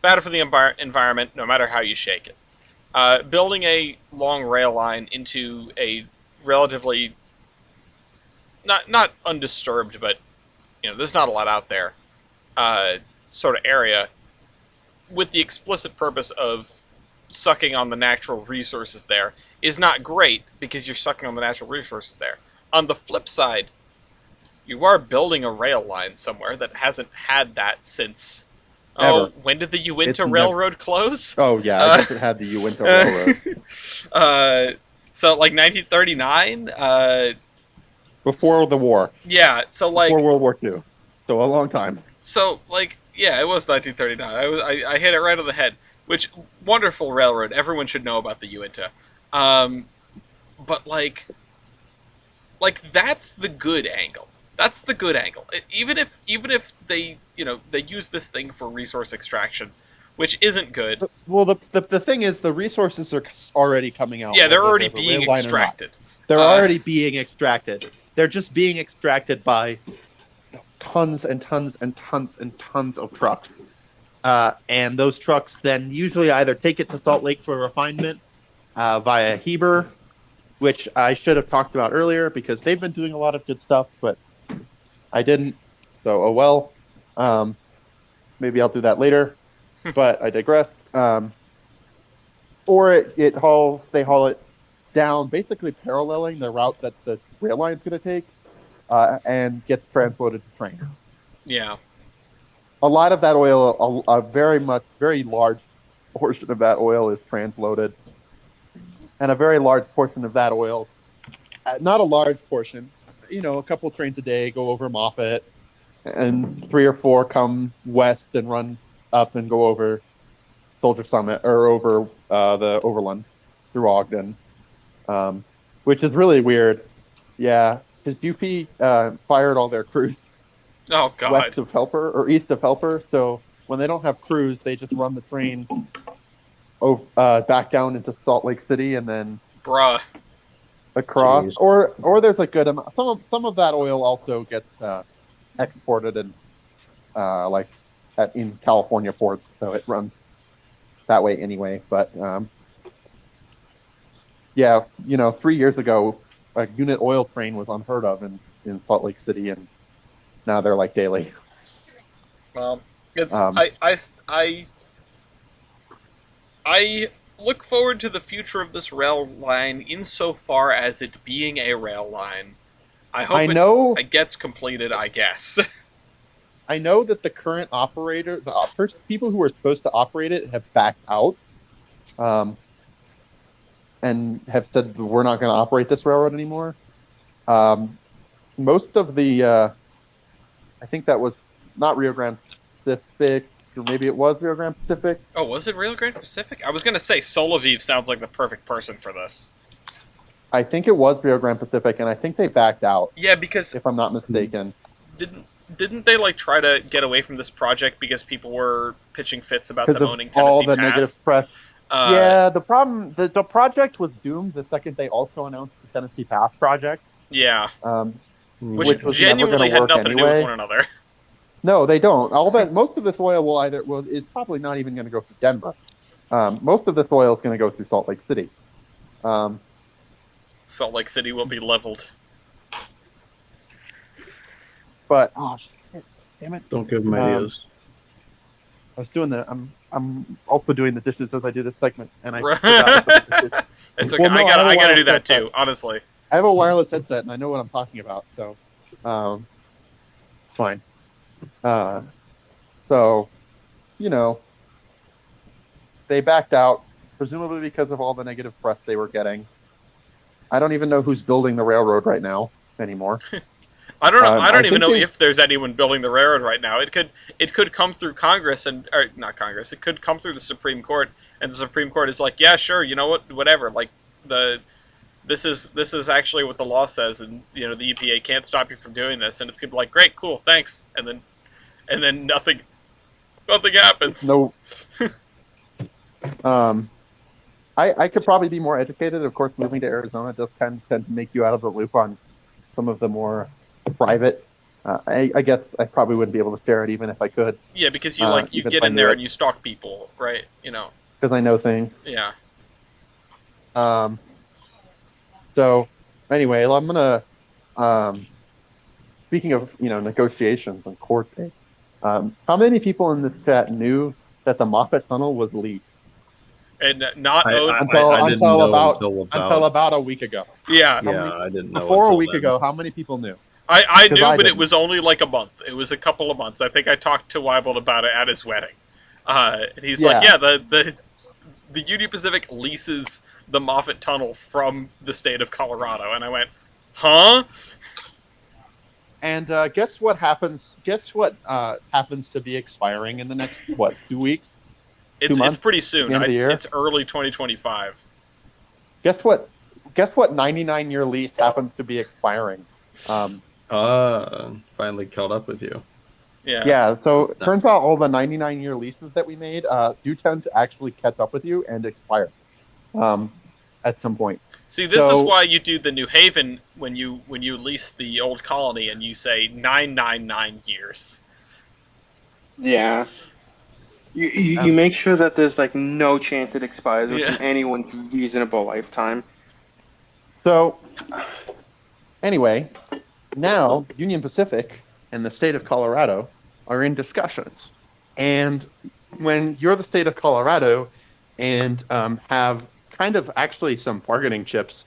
bad for the environment, no matter how you shake it. Building a long rail line into a relatively not undisturbed, but there's not a lot out there, sort of area, with the explicit purpose of sucking on the natural resources there, is not great because you're sucking on the natural resources there. On the flip side, you are building a rail line somewhere that hasn't had that since Oh, Ever. when did the Uinta It's never- Railroad close? Oh yeah, I guess it had the Uinta Railroad So like 1939. before the war, Yeah. So like before World War II. So a long time. So, yeah, it was 1939. I hit it right on the head. Which wonderful railroad. Everyone should know about the Uinta. But that's the good angle. That's the good angle. Even if they they use this thing for resource extraction, which isn't good. Well, the thing is, the resources are already coming out. Yeah, they're whether already there's a being rail line or not. extracted. They're already being extracted. They're just being extracted by tons and tons and tons and tons of trucks. And those trucks then usually either take it to Salt Lake for refinement via Heber, which I should have talked about earlier because they've been doing a lot of good stuff, but I didn't. So, oh well. Maybe I'll do that later, but I digress. Or they haul it down, basically paralleling the route that the rail line is going to take, and gets transloaded to train. Yeah. A lot of that oil, a very large portion of that oil is transloaded, and a very large portion of that oil, not a large portion, a couple trains a day go over Moffat, and 3 or 4 come west and run up and go over Soldier Summit or over the Overland through Ogden, which is really weird. Yeah, because UP fired all their crews Oh God. west of Helper or east of Helper, so when they don't have crews, they just run the train back down into Salt Lake City and then Bruh. across. Jeez. Or there's a good amount. Some of that oil also gets exported and in California ports, so it runs that way anyway. But yeah, 3 years ago, a unit oil train was unheard of in Salt Lake City, and now they're like daily. Well, it's Um, I look forward to the future of this rail line insofar as it being a rail line. I hope it gets completed, I guess. I know that the current operator, the first people who are supposed to operate it, have backed out, and have said we're not going to operate this railroad anymore. Most of the, I think that was not Rio Grande Pacific, or maybe it was Rio Grande Pacific. Oh, was it Rio Grande Pacific? I was going to say Solaviv sounds like the perfect person for this. I think it was Rio Grande Pacific, and I think they backed out. Yeah, because if I'm not mistaken. Didn't they try to get away from this project because people were pitching fits about them owning Tennessee all the Pass? negative press. Yeah, the problem, the project was doomed the second they also announced the Tennessee Pass project. Yeah. Which was genuinely never had nothing anyway. to do with one another. No, they don't. Most of this oil is probably not even going to go through Denver. Most of this oil is going to go through Salt Lake City. Salt Lake City will be leveled. But oh shit, damn it! Don't give them ideas. I was doing I'm also doing the dishes as I do this segment, and I forgot. It's okay. Well, no, I gotta do that headset. too. Honestly, I have a wireless headset, and I know what I'm talking about. So, fine. So, they backed out, presumably because of all the negative press they were getting. I don't even know who's building the railroad right now anymore. I don't know. I don't even know if there's anyone building the railroad right now. It could come through Congress or not Congress. It could come through the Supreme Court, and the Supreme Court is like, yeah, sure, you know what, whatever. Like this is actually what the law says, and the EPA can't stop you from doing this, and it's gonna be like, great, cool, thanks, and then nothing happens. No. I could probably be more educated. Of course, moving to Arizona does tend to make you out of the loop on some of the more private. I guess I probably wouldn't be able to share it even if I could. Yeah, because you get in there and you stalk people, right? Because I know things. Yeah. So, anyway, I'm gonna. Speaking of negotiations and court dates, how many people in this chat knew that the Moffat Tunnel was leaked? And not until about a week ago. Yeah. I didn't know. Before a week ago, how many people knew? I knew, but it was only like a month. It was a couple of months. I think I talked to Weibel about it at his wedding. And he's Yeah. like, yeah, the Union Pacific leases the Moffat Tunnel from the state of Colorado. And I went, huh? And guess what happens? Guess what happens to be expiring in the next 2 weeks, 2 It's months, pretty the soon. end of the year? It's early 2025. Guess what? Guess what? 99-year lease happens to be expiring. Finally caught up with you. Yeah. Yeah. So it No. turns out all the 99-year leases that we made do tend to actually catch up with you and expire at some point. See, this is So why you do the New Haven when you lease the old colony and you say 999 years. Yeah. You um, make sure that there's like no chance it expires Yeah. within anyone's reasonable lifetime. so anyway, now Union Pacific and the state of Colorado are in discussions. And when you're the state of Colorado and have kind of actually some bargaining chips,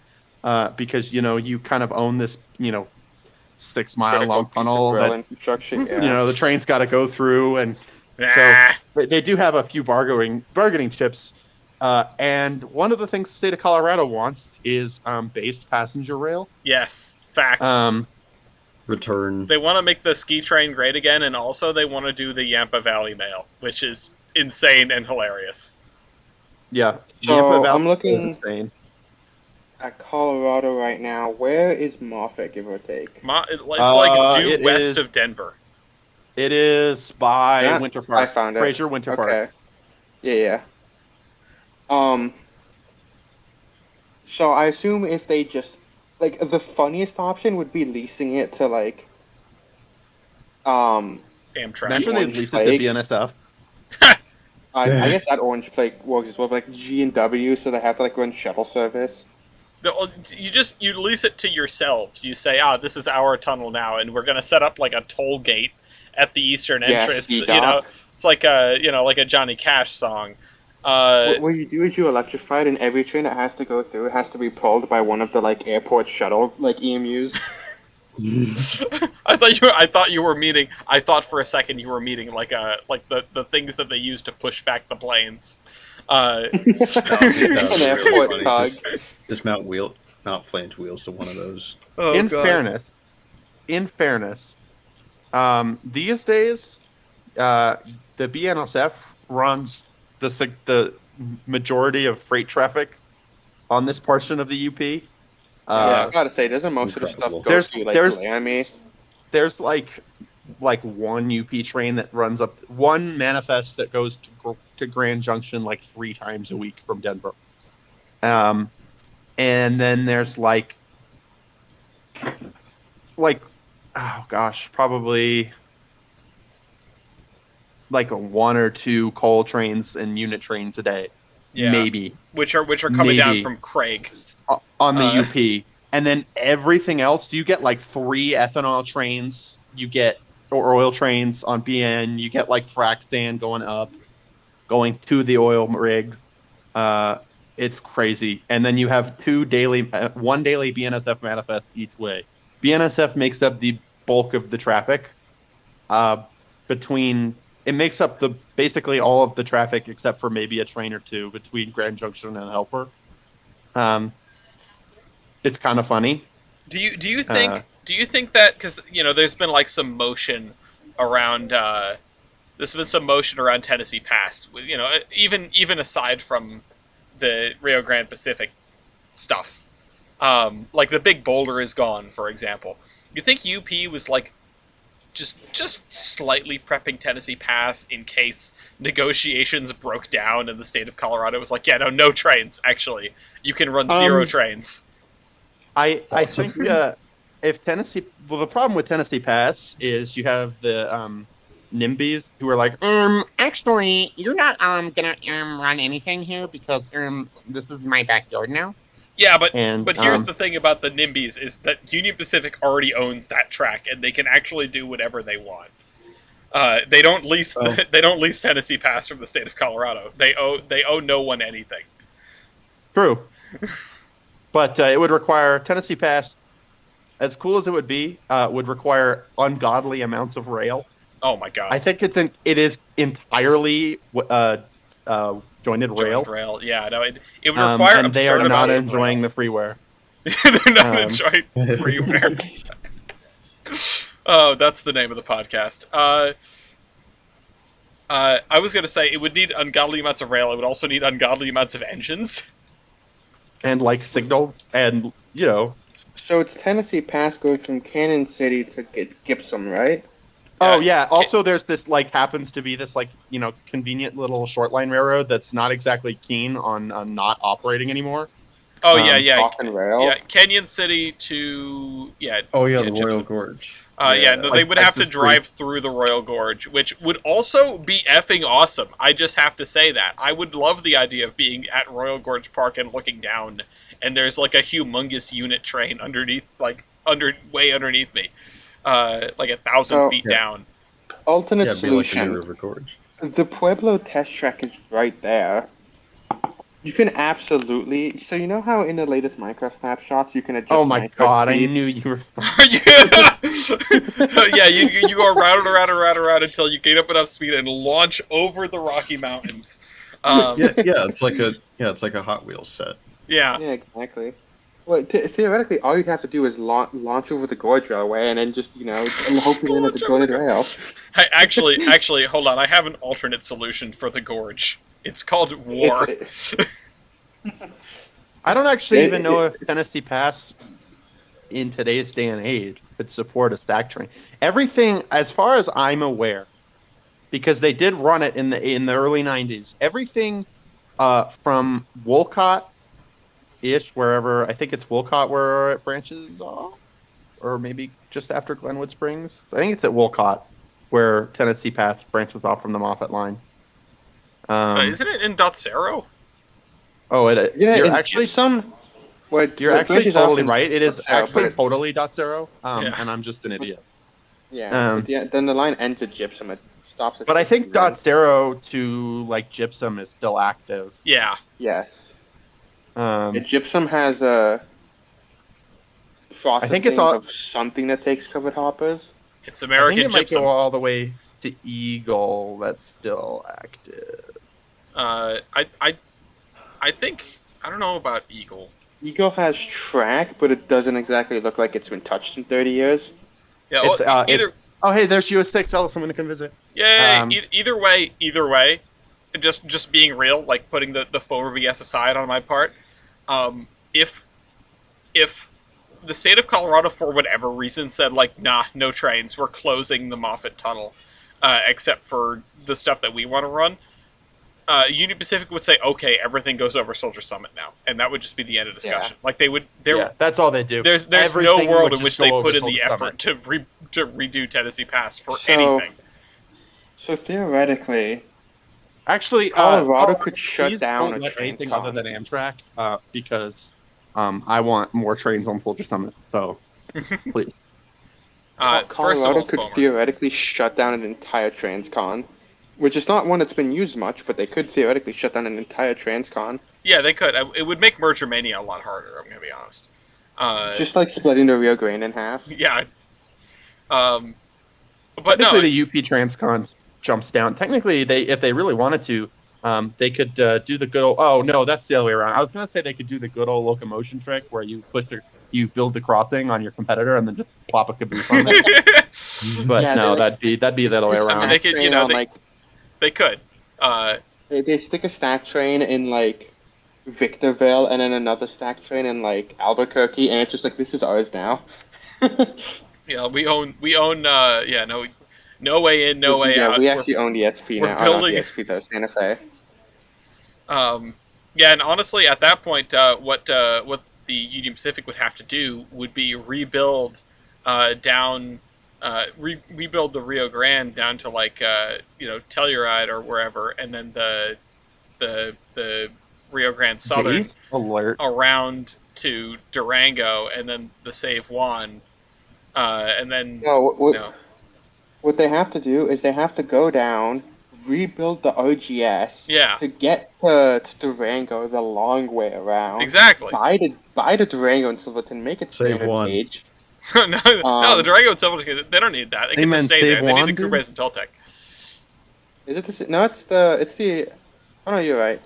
because you kind of own this 6 mile Critical long piece of tunnel rail that infrastructure. Yeah. the train's got to go through, and so Nah. they do have a few bargaining chips. And one of the things the state of Colorado wants is based passenger rail. Yes. Facts. Return. They want to make the ski train great again, and also they want to do the Yampa Valley Mail, which is insane and hilarious. Yeah, So, Yampa Valley I'm is looking- insane. At Colorado right now, where is Moffat, give or take? It's like due it west is- of Denver. It is by Yeah, Winter Park. I found it. Fraser Winter Park. Okay. Yeah. So I assume if they just like the funniest option would be leasing it to like Amtrak. Imagine they Orange leased it to Plague. BNSF. I guess that Orange Plague works as well, but like G&W, so they have to like run shuttle service. You lease it to yourselves. You say, this is our tunnel now, and we're gonna set up like a toll gate at the eastern Yeah, entrance. C-Dock. It's like a Johnny Cash song. What you do is you electrify it, and every train that has to go through it has to be pulled by one of the like airport shuttle like EMUs. I thought for a second you were meaning like the things that they use to push back the planes. That would An be airport really tug. funny. Just mount flange wheels to one of those. In fairness, these days, the BNSF runs the majority of freight traffic on this portion of the UP. Yeah, I gotta say, doesn't most of the stuff Incredible. go through like There's- Laramie? There's like one UP train that runs up, one manifest that goes to Grand Junction like 3 times a week from Denver. And then there's like oh gosh, probably like 1 or 2 coal trains and unit trains a day, Yeah. maybe Which are coming down Maybe. from Craig. on the Uh, UP. And then everything else, you get like 3 ethanol trains, you get or oil trains on BN, you get like frac stand going to the oil rig. It's crazy. And then you have 1 daily BNSF manifest each way. BNSF makes up the bulk of the traffic. It makes up basically all of the traffic except for maybe a train or 2 between Grand Junction and Helper. It's kind of funny. Do you think that because there's been like some motion around Tennessee Pass, even aside from the Rio Grande Pacific stuff, like the big boulder is gone, for example. You think UP was like just slightly prepping Tennessee Pass in case negotiations broke down and the state of Colorado was like, yeah, no trains, actually. You can run 0 trains. I think if Tennessee, the problem with Tennessee Pass is you have the NIMBYs who are like, Actually, you're not gonna run anything here because this is my backyard now. Yeah, but And, here's the thing about the NIMBYs is that Union Pacific already owns that track and they can actually do whatever they want. They don't lease they don't lease Tennessee Pass from the state of Colorado. They owe no one anything. true. But it would require Tennessee Pass, as cool as it would be, would require ungodly amounts of rail. Oh my god. I think it is entirely jointed Joined rail, rail. Yeah, no, it would require and they are absurd not amounts of enjoying rail. the freeware. They're not Um, enjoying freeware. Oh, that's the name of the podcast. I was gonna say it would need ungodly amounts of rail. It would also need ungodly amounts of engines. and like signal, and you know, So it's Tennessee Pass goes from Cannon City to Gibson, right? oh Yeah. yeah. Also, there's this like happens to be this like convenient little short line railroad that's not exactly keen on not operating anymore. Oh yeah, Um, yeah, Talking yeah. rail. Canyon City to Oh yeah, yeah, the Royal Gypsum. Gorge. Yeah, no, they like would have to Texas Creek. drive through the Royal Gorge, which would also be effing awesome. I just have to say that. I would love the idea of being at Royal Gorge Park and looking down, and there's like a humongous unit train underneath, way underneath me, like 1,000 So feet Yeah. down. alternate Yeah, it'd be like the New solution. River Gorge. The Pueblo test track is right there. You can absolutely. So you know how in the latest Minecraft snapshots you can Oh adjust my minecart god! I speed. knew you were. Yeah. So yeah, you go around and around and around and around until you gain up enough speed and launch over the Rocky Mountains. Yeah, it's like a Hot Wheels set. Yeah. Yeah, exactly. Well, theoretically, all you'd have to do is launch over the gorge railway and then just and hope you land at the Launch over the jointed rail. Hey, actually, hold on. I have an alternate solution for the gorge. It's called war. I don't actually even know It- if Tennessee Pass in today's day and age could support a stack train. Everything, as far as I'm aware, because they did run it in the early '90s. Everything from Wolcott ish, wherever I think it's Wolcott where it branches off, or maybe just after Glenwood Springs. I think it's at Wolcott where Tennessee Pass branches off from the Moffett line. Isn't it in Dotsero? Oh, yeah, you're in actually Gypsum, what you're what actually branches off totally in right. It is Sarah, but actually totally .zero. Yeah. And I'm just an idiot. but then the line ends at Gypsum. It stops at But I think Gypsum then. .zero to like Gypsum is still active. Yeah. Yes. Yeah, Um, Gypsum has a I think it's processing all. of something that takes covered hoppers. It's I think American it might gypsum. go all the way to Eagle. That's still active. I think I don't know about Eagle. Eagle has track, but it doesn't exactly look like it's been touched in 30 years. Yeah. It's Well, either it's. Oh hey, there's US6. Oh, someone to come visit. yay. um, Either way. Just being real, like putting the former BS aside on my part. If the state of Colorado, for whatever reason, said like, nah, no trains, we're closing the Moffat Tunnel, except for the stuff that we want to run. Union Pacific would say, okay, everything goes over Soldier Summit now, and that would just be the end of discussion. Like they would, Yeah, that's all they do. there's Everything no world would in which just they go put over in the Soldier effort Summit. to redo Tennessee Pass for So- anything. So theoretically, Actually, Colorado could shut please down don't a let train anything con. other than Amtrak, because I want more trains on Soldier Summit. So please. First of Colorado all, could Fomer. theoretically shut down an entire transcon, which is not one that's been used much, but they could theoretically shut down an entire transcon. Yeah, they could. It would make Merger Mania a lot harder. I'm gonna be honest. Just like splitting the Rio Grande in half. Yeah. But no, Technically, the UP Transcons jumps down. Technically, if they really wanted to, they could do the good old. Oh no, that's the other way around. I was gonna say they could do the good old locomotion trick where you you build the crossing on your competitor and then just plop a caboose on it. But Yeah, no, they, like, that'd be the other way They around. They could, train on, like, they could. they stick a stack train in like Victorville and then another stack train in like Albuquerque, and it's just like this is ours now. Yeah, we own. Yeah, no way in, no way yeah, out. we actually own the SP we're now. building- Not the SP though, Santa Fe. Yeah, and honestly, at that point, what the Union Pacific would have to do would be rebuild rebuild the Rio Grande down to like Telluride or wherever, and then the Rio Grande Southern Jace alert. around to Durango, and then the Save Juan, and then No, no. what they have to do is they have to go down, rebuild the OGS Yeah. to get to Durango the long way around. Exactly. Buy the Durango in Silverton, make it Save standard one. gauge. no, no, the Durango itself, they don't need that. They They can just meant stay save there. They need the one, crew dude? base and Toltec. Is it the? No, it's the. Oh no, you're right.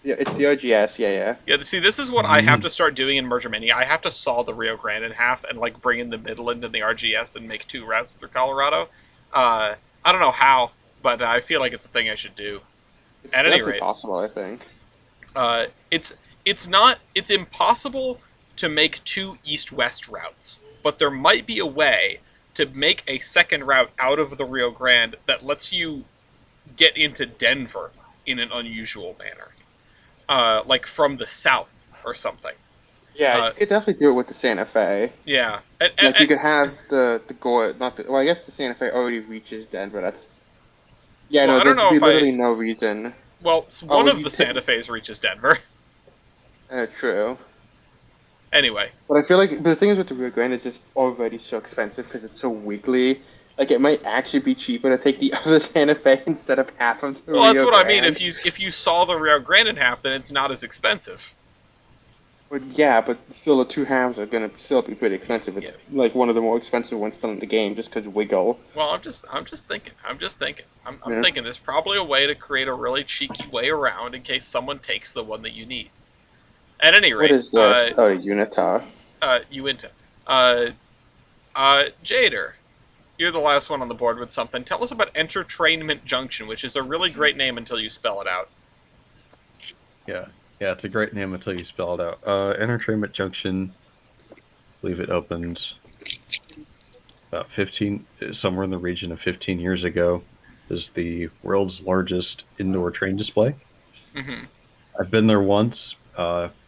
Yeah, it's the OGS. Yeah. Yeah, see, this is what I have to start doing in Merger Mini. I have to saw the Rio Grande in half and like bring in the Midland and the RGS and make 2 routes through Colorado. I don't know how, but I feel like it's a thing I should do. It's At any definitely rate, possible. I think. it's impossible to make 2 east-west routes, but there might be a way to make a second route out of the Rio Grande that lets you get into Denver in an unusual manner, like from the south or something. Yeah, you could definitely do it with the Santa Fe. Yeah, Like you could have the Gore, not the. Well, I guess the Santa Fe already reaches Denver. That's. Yeah, well, no, I don't there'd know be if I. literally no reason. Well, Oh, one well, of the Santa Fe's reaches Denver. True. Anyway, But I feel like the thing is with the Rio Grande is it's already so expensive because it's so weekly. Like it might actually be cheaper to take the other Santa Fe instead of half of the well, that's Rio what I mean. Grande. If you saw the Rio Grande in half, then it's not as expensive. But yeah, but still the 2 halves are gonna still be pretty expensive. It's Yeah. like one of the more expensive ones still in the game just because wiggle. Well, I'm just thinking. I'm Yeah. thinking. There's probably a way to create a really cheeky way around in case someone takes the one that you need. At any What rate, is this? Oh, Unitar. Uinta, Jader, you're the last one on the board with something. Tell us about Entertainment Junction, which is a really great name until you spell it out. Yeah, it's a great name until you spell it out. Entertainment Junction, I believe it opened about 15, somewhere in the region of 15 years ago. Is the world's largest indoor train display. Mm-hmm. I've been there once.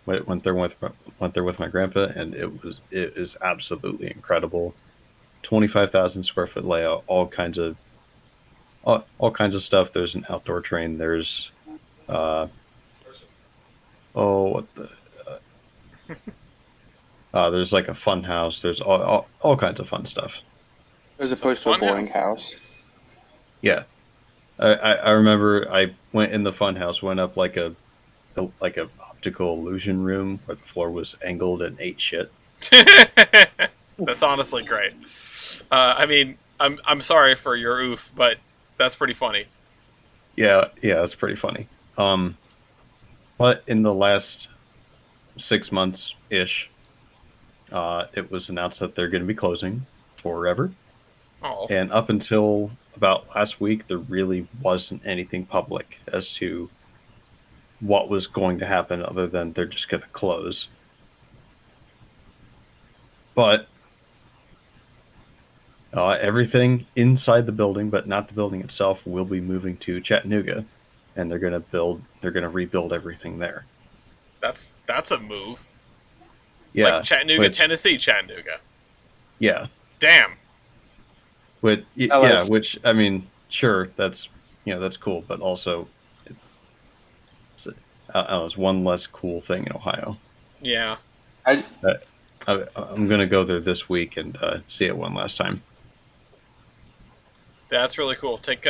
Went there with my grandpa, and it is absolutely incredible. 25,000 square foot layout, all kinds of stuff. There's an outdoor train. There's uh, oh, what the there's like a fun house. There's all kinds of fun stuff. As It's a opposed to a fun boring house. house. Yeah, I remember I went in the fun house, went up like a optical illusion room where the floor was angled and ate shit. That's honestly great. I mean, I'm sorry for your oof, but that's pretty funny. Yeah, it's pretty funny. But in the last 6 months ish, it was announced that they're going to be closing forever. Oh, And up until about last week, there really wasn't anything public as to what was going to happen other than they're just going to close. But everything inside the building, but not the building itself, will be moving to Chattanooga, and they're going to rebuild everything there. that's a move. Yeah, Like Chattanooga, which, Tennessee, Chattanooga. yeah, Damn. LS. which I mean, sure, that's cool, but also it's, I don't know, it's one less cool thing in Ohio. Yeah. I I'm gonna go there this week and see it one last time. That's really cool. Take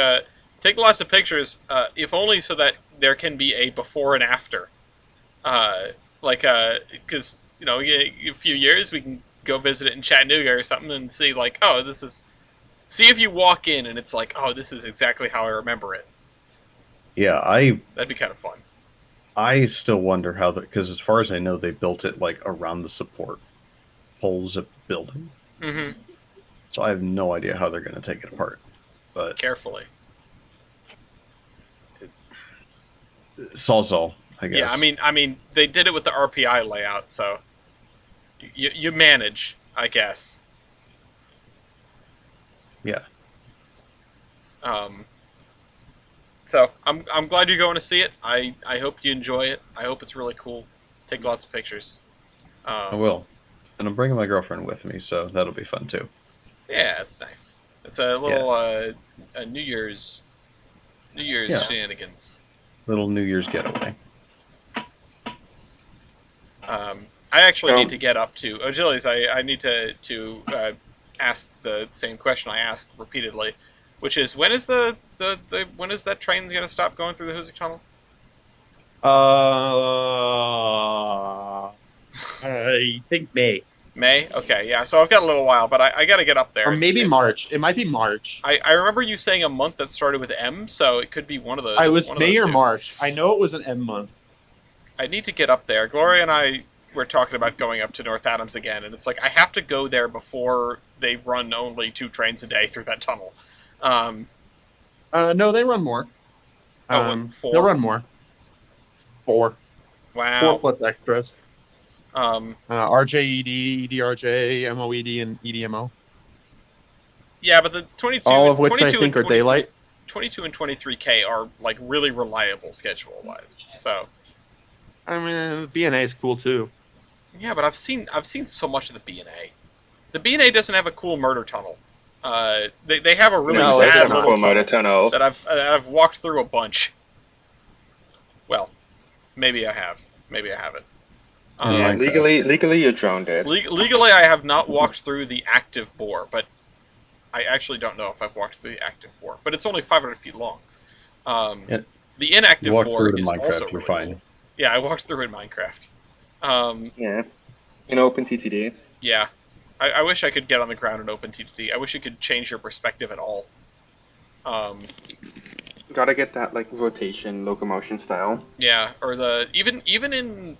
lots of pictures, if only so that there can be a before and after. Because a few years we can go visit it in Chattanooga or something and see like, oh, this is. See if you walk in and it's like, oh, this is exactly how I remember it. Yeah, That'd be kind of fun. I still wonder how because as far as I know, they built it like around the support poles of the building, Mm-hmm. so I have no idea how they're gonna take it apart. But Carefully. Sawzall, I guess. Yeah, I mean, they did it with the RPI layout, so you manage, I guess. Yeah. So I'm glad you're going to see it. I hope you enjoy it. I hope it's really cool. Take lots of pictures. I will, and I'm bringing my girlfriend with me, so that'll be fun too. Yeah, it's nice. It's a little a New Year's Yeah. shenanigans. Little New Year's getaway. I actually need to get up to Achilles. I need to ask the same question I asked repeatedly, which is when is when is that train going to stop going through the Hoosick Tunnel? I think May. May? Okay, yeah. So I've got a little while, but I got to get up there. Or maybe March. It might be March. I remember you saying a month that started with M, so it could be one of those. I was one of May those or two. March. I know it was an M month. I need to get up there. Gloria and I were talking about going up to North Adams again, and it's like I have to go there before they run only 2 trains a day through that tunnel. No, they run more. Four? They'll run more. Four Wow. plus extras. Um, RJED, EDRJ, MOED, and EDMO. yeah, but the 22, All of which 22 I think and are daylight. 22 and 23K are like really reliable schedule-wise. So I mean, BNA is cool too. yeah, but I've seen so much of the B&A. The B&A doesn't have a cool murder tunnel. They have a really No, it sad doesn't. little tunnel tunnel. that I've walked through a bunch. Well, maybe I have. Maybe I haven't. Yeah, legally, your drone did. Legally, I have not walked through the active bore, but I actually don't know if I've walked through the active bore. But it's only 500 feet long. Yeah. The inactive You walk bore through it in is Minecraft, also you're really fine. cool. Yeah, I walked through it in Minecraft. Yeah. In OpenTTD. Yeah. I wish I could get on the ground in OpenTTD. I wish it could change your perspective at all. Gotta get that like rotation, locomotion style. Yeah, or the even in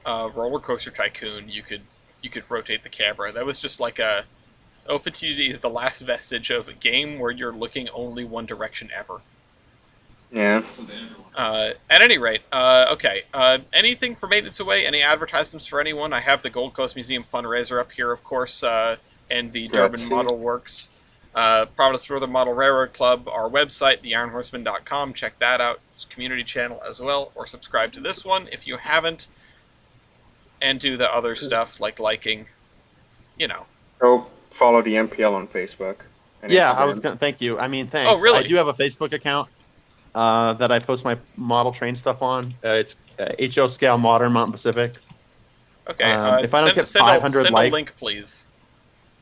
Roller Coaster Tycoon, you could rotate the camera. That was just like a OpenTTD is the last vestige of a game where you're looking only one direction ever. Yeah. At any rate, okay. Anything for Maintenance Away? Any advertisements for anyone? I have the Gold Coast Museum fundraiser up here, of course, and the Durban Grazie. Model Works. Providence Northern Model Railroad Club, our website, theironhorseman.com. Check that out. It's a community channel as well, or subscribe to this one if you haven't. And do the other stuff like liking, Go follow the MPL on Facebook. And Yeah, Instagram. I was gonna. Thank you. I mean, thanks. Oh, really? I do have a Facebook account that I post my model train stuff on. It's HO Scale Modern Mountain Pacific. Okay. If I don't get send 500 send likes, a link, please.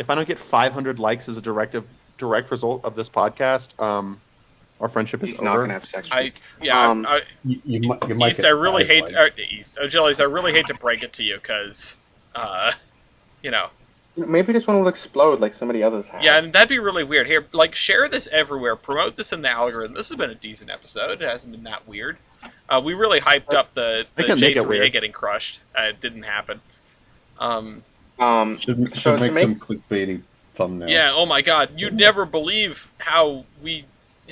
if I don't get 500 likes as a direct result of this podcast, our friendship is He's over. not gonna have sex. You might East, get I really hate like- Jellies. I really hate to break it to you, because, Maybe this one will explode like some of the others have. yeah, and that'd be really weird. Here, like, share this everywhere. Promote this in the algorithm. This has been a decent episode. It hasn't been that weird. We really hyped up the I can make it J3A weird. getting crushed. It didn't happen. Should So to make make- some clickbaity thumbnail. Yeah. Oh my God. You'd never believe how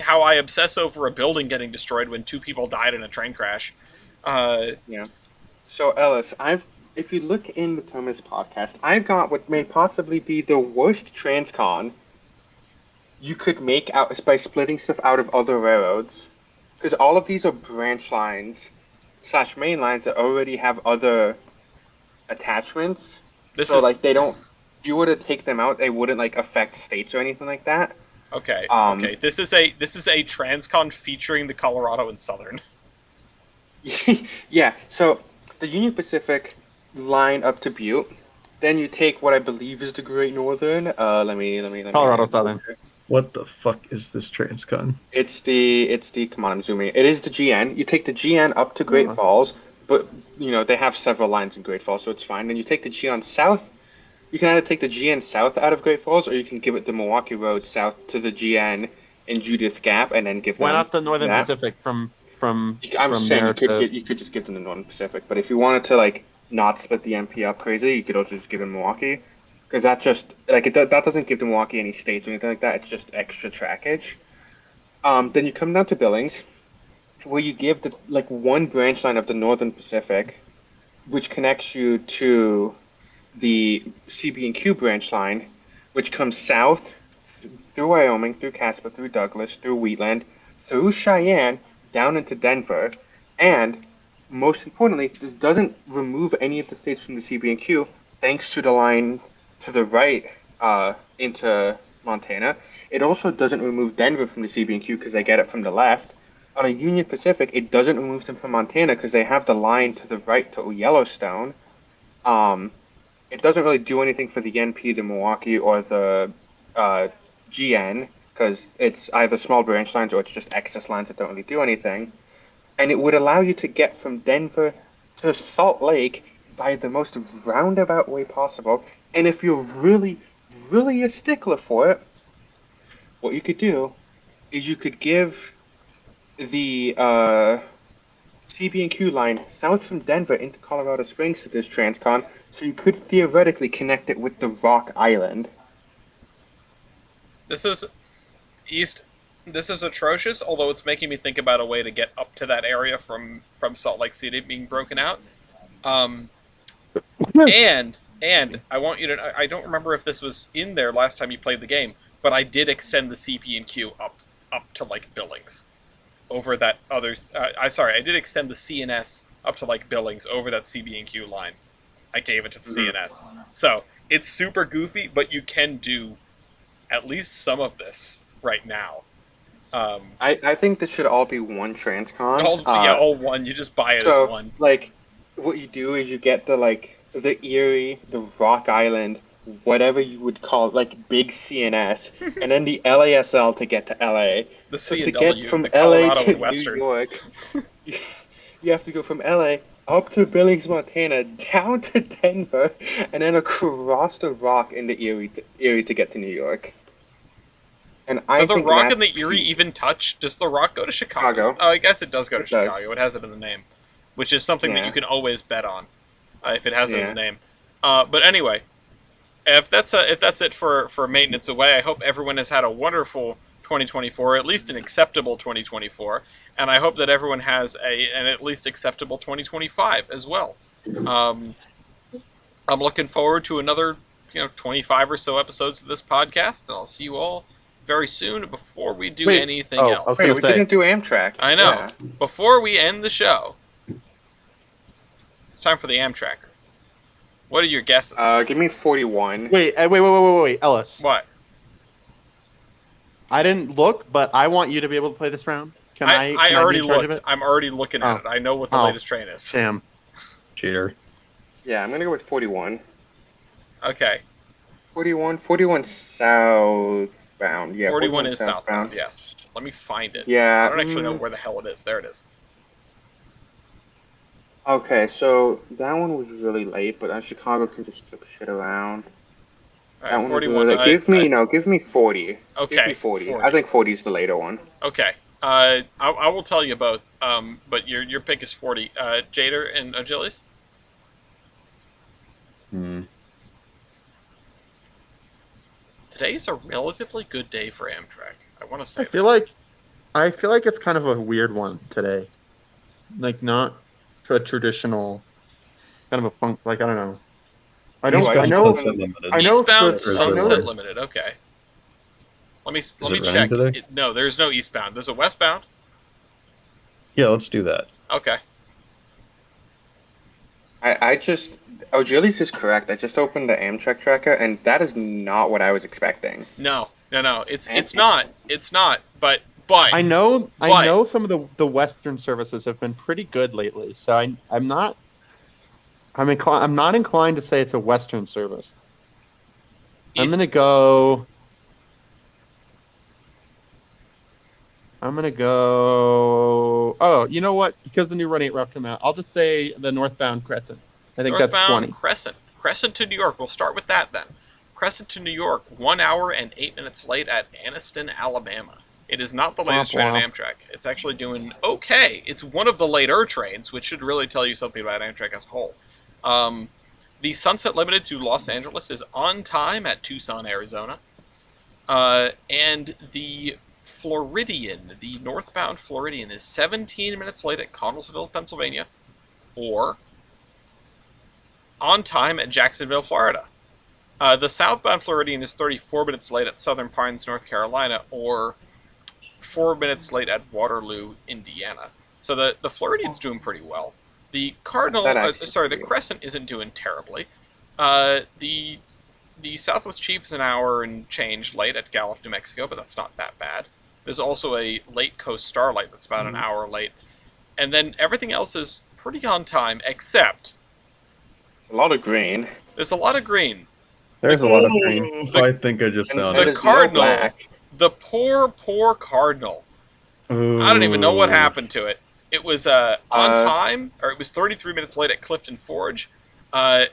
I obsess over a building getting destroyed when 2 people died in a train crash. So Ellis, if you look in the Terminus podcast, I've got what may possibly be the worst transcon you could make out by splitting stuff out of other railroads, because all of these are branch lines / main lines that already have other attachments. They don't. If you were to take them out, they wouldn't like affect states or anything like that. Okay. Okay. This is a transcon featuring the Colorado and Southern. Yeah. So the Union Pacific line up to Butte. Then you take what I believe is the Great Northern. Let me. Colorado Southern. What the fuck is this transcon? It's the. Come on, I'm zooming. It is the GN. You take the GN up to Great Falls, but they have several lines in Great Falls, so it's fine. Then you take the GN south. You can either take the GN south out of Great Falls, or you can give it the Milwaukee Road south to the GN in Judith Gap, and then give. Why them not the Northern that. Pacific from I'm from saying there you could just give them the Northern Pacific, but if you wanted to like not split the MP up crazy, you could also just give them Milwaukee, because that just that doesn't give the Milwaukee any states or anything like that. It's just extra trackage. Then you come down to Billings, where you give the one branch line of the Northern Pacific, which connects you to the CB&Q branch line, which comes south through Wyoming, through Casper, through Douglas, through Wheatland, through Cheyenne, down into Denver, and most importantly, this doesn't remove any of the states from the CB&Q, thanks to the line to the right into Montana. It also doesn't remove Denver from the CB&Q because they get it from the left. On a Union Pacific, it doesn't remove them from Montana because they have the line to the right to Yellowstone. It doesn't really do anything for the NP, the Milwaukee, or the GN, because it's either small branch lines or it's just excess lines that don't really do anything. And it would allow you to get from Denver to Salt Lake by the most roundabout way possible. And if you're really, really a stickler for it, what you could do is you could give the CB&Q line south from Denver into Colorado Springs to this transcon, so you could theoretically connect it with the Rock Island. This is east. This is atrocious. Although it's making me think about a way to get up to that area from Salt Lake City being broken out. And I want you to. I don't remember if this was in there last time you played the game, but I did extend the CP&Q up to like Billings, over that other. I did extend the CNS up to like Billings over that CB&Q line. I gave it to the CNS, so it's super goofy, but you can do at least some of this right now. I think this should all be one transcon. All one. You just buy it So, as one. like, what you do is you get the Erie, the Rock Island, whatever you would call it, like big CNS, and then the LASL to get to LA. The So C to and W, get from the LA Colorado to and Western. New York, you have to go from LA up to Billings, Montana, down to Denver, and then across the Rock into Erie to get to New York. And I Do the think Rock that's and the Erie peak. even touch? Does the Rock go to Chicago? Chicago. Oh, I guess it does go to It does. Chicago. It has it in the name, which is something that Yeah. you can always bet on if it has it in Yeah. the name. But anyway, if that's it for maintenance away, I hope everyone has had a wonderful 2024, at least an acceptable 2024, and I hope that everyone has an at least acceptable 2025 as well. I'm looking forward to another 25 or so episodes of this podcast, and I'll see you all very soon. Before we do Wait. anything Oh, else, okay. Wait, gonna we say. didn't do Amtrak. I know. Yeah. Before we end the show, it's time for the Amtracker. What are your guesses? Give me 41. Wait, wait, Ellis. What? I didn't look, but I want you to be able to play this round. Can I? I Can already be in charge looked. of it? I'm already looking at it. I know what the Oh. latest train is. Sam. Cheater. Yeah, I'm gonna go with 41. Okay. 41 southbound. Yeah, 41 is southbound. Yes. Let me find it. Yeah. I don't actually know where the hell it is. There it is. Okay, so that one was really late, but Chicago can just flip shit around. All That right, one was 41. really late. Give me 40. Okay. Give me 40. 40. I think 40 is the later one. Okay. I will tell you both. But your pick is 40. Jader and Agilis. Today is a relatively good day for Amtrak. I want to say. I feel like it's kind of a weird one today. Like not a traditional kind of a funk. Like I don't know. I know. Eastbound I know. Sunset Limited. I know. Eastbound Or is it Sunset raining? Limited. Okay. Let me it check. raining today? No, there's no eastbound. There's a westbound. Yeah, let's do that. Okay. Julius is correct. I just opened the Amtrak tracker, and that is not what I was expecting. No. It's not. It's not. But I know. But- I know some of the Western services have been pretty good lately. So I'm not. I'm not inclined to say it's a Western service. I'm East- gonna go. Oh, you know what? Because the new Run 8 route came out, I'll just say the northbound Crescent. I think that's northbound 20. Crescent. Crescent to New York. We'll start with that then. Crescent to New York, 1 hour and 8 minutes late at Anniston, Alabama. It is not the latest train on Amtrak. It's actually doing okay. It's one of the later trains, which should really tell you something about Amtrak as a whole. The Sunset Limited to Los Angeles is on time at Tucson, Arizona. And the Floridian, the northbound Floridian, is 17 minutes late at Connellsville, Pennsylvania, or on time at Jacksonville, Florida. The southbound Floridian is 34 minutes late at Southern Pines, North Carolina, or 4 minutes late at Waterloo, Indiana. So the Floridian's doing pretty well. The Cardinal, the Crescent isn't doing terribly. The Southwest Chief is an hour and change late at Gallup, New Mexico, but that's not that bad. There's also a late Coast Starlight that's about an hour late. And then everything else is pretty on time, except A lot of green. there's a lot of green. There's a lot of green. I think I just found The there's it. no Cardinal, black. the poor Cardinal. I don't even know what happened to it. It was on time, or it was 33 minutes late at Clifton Forge, A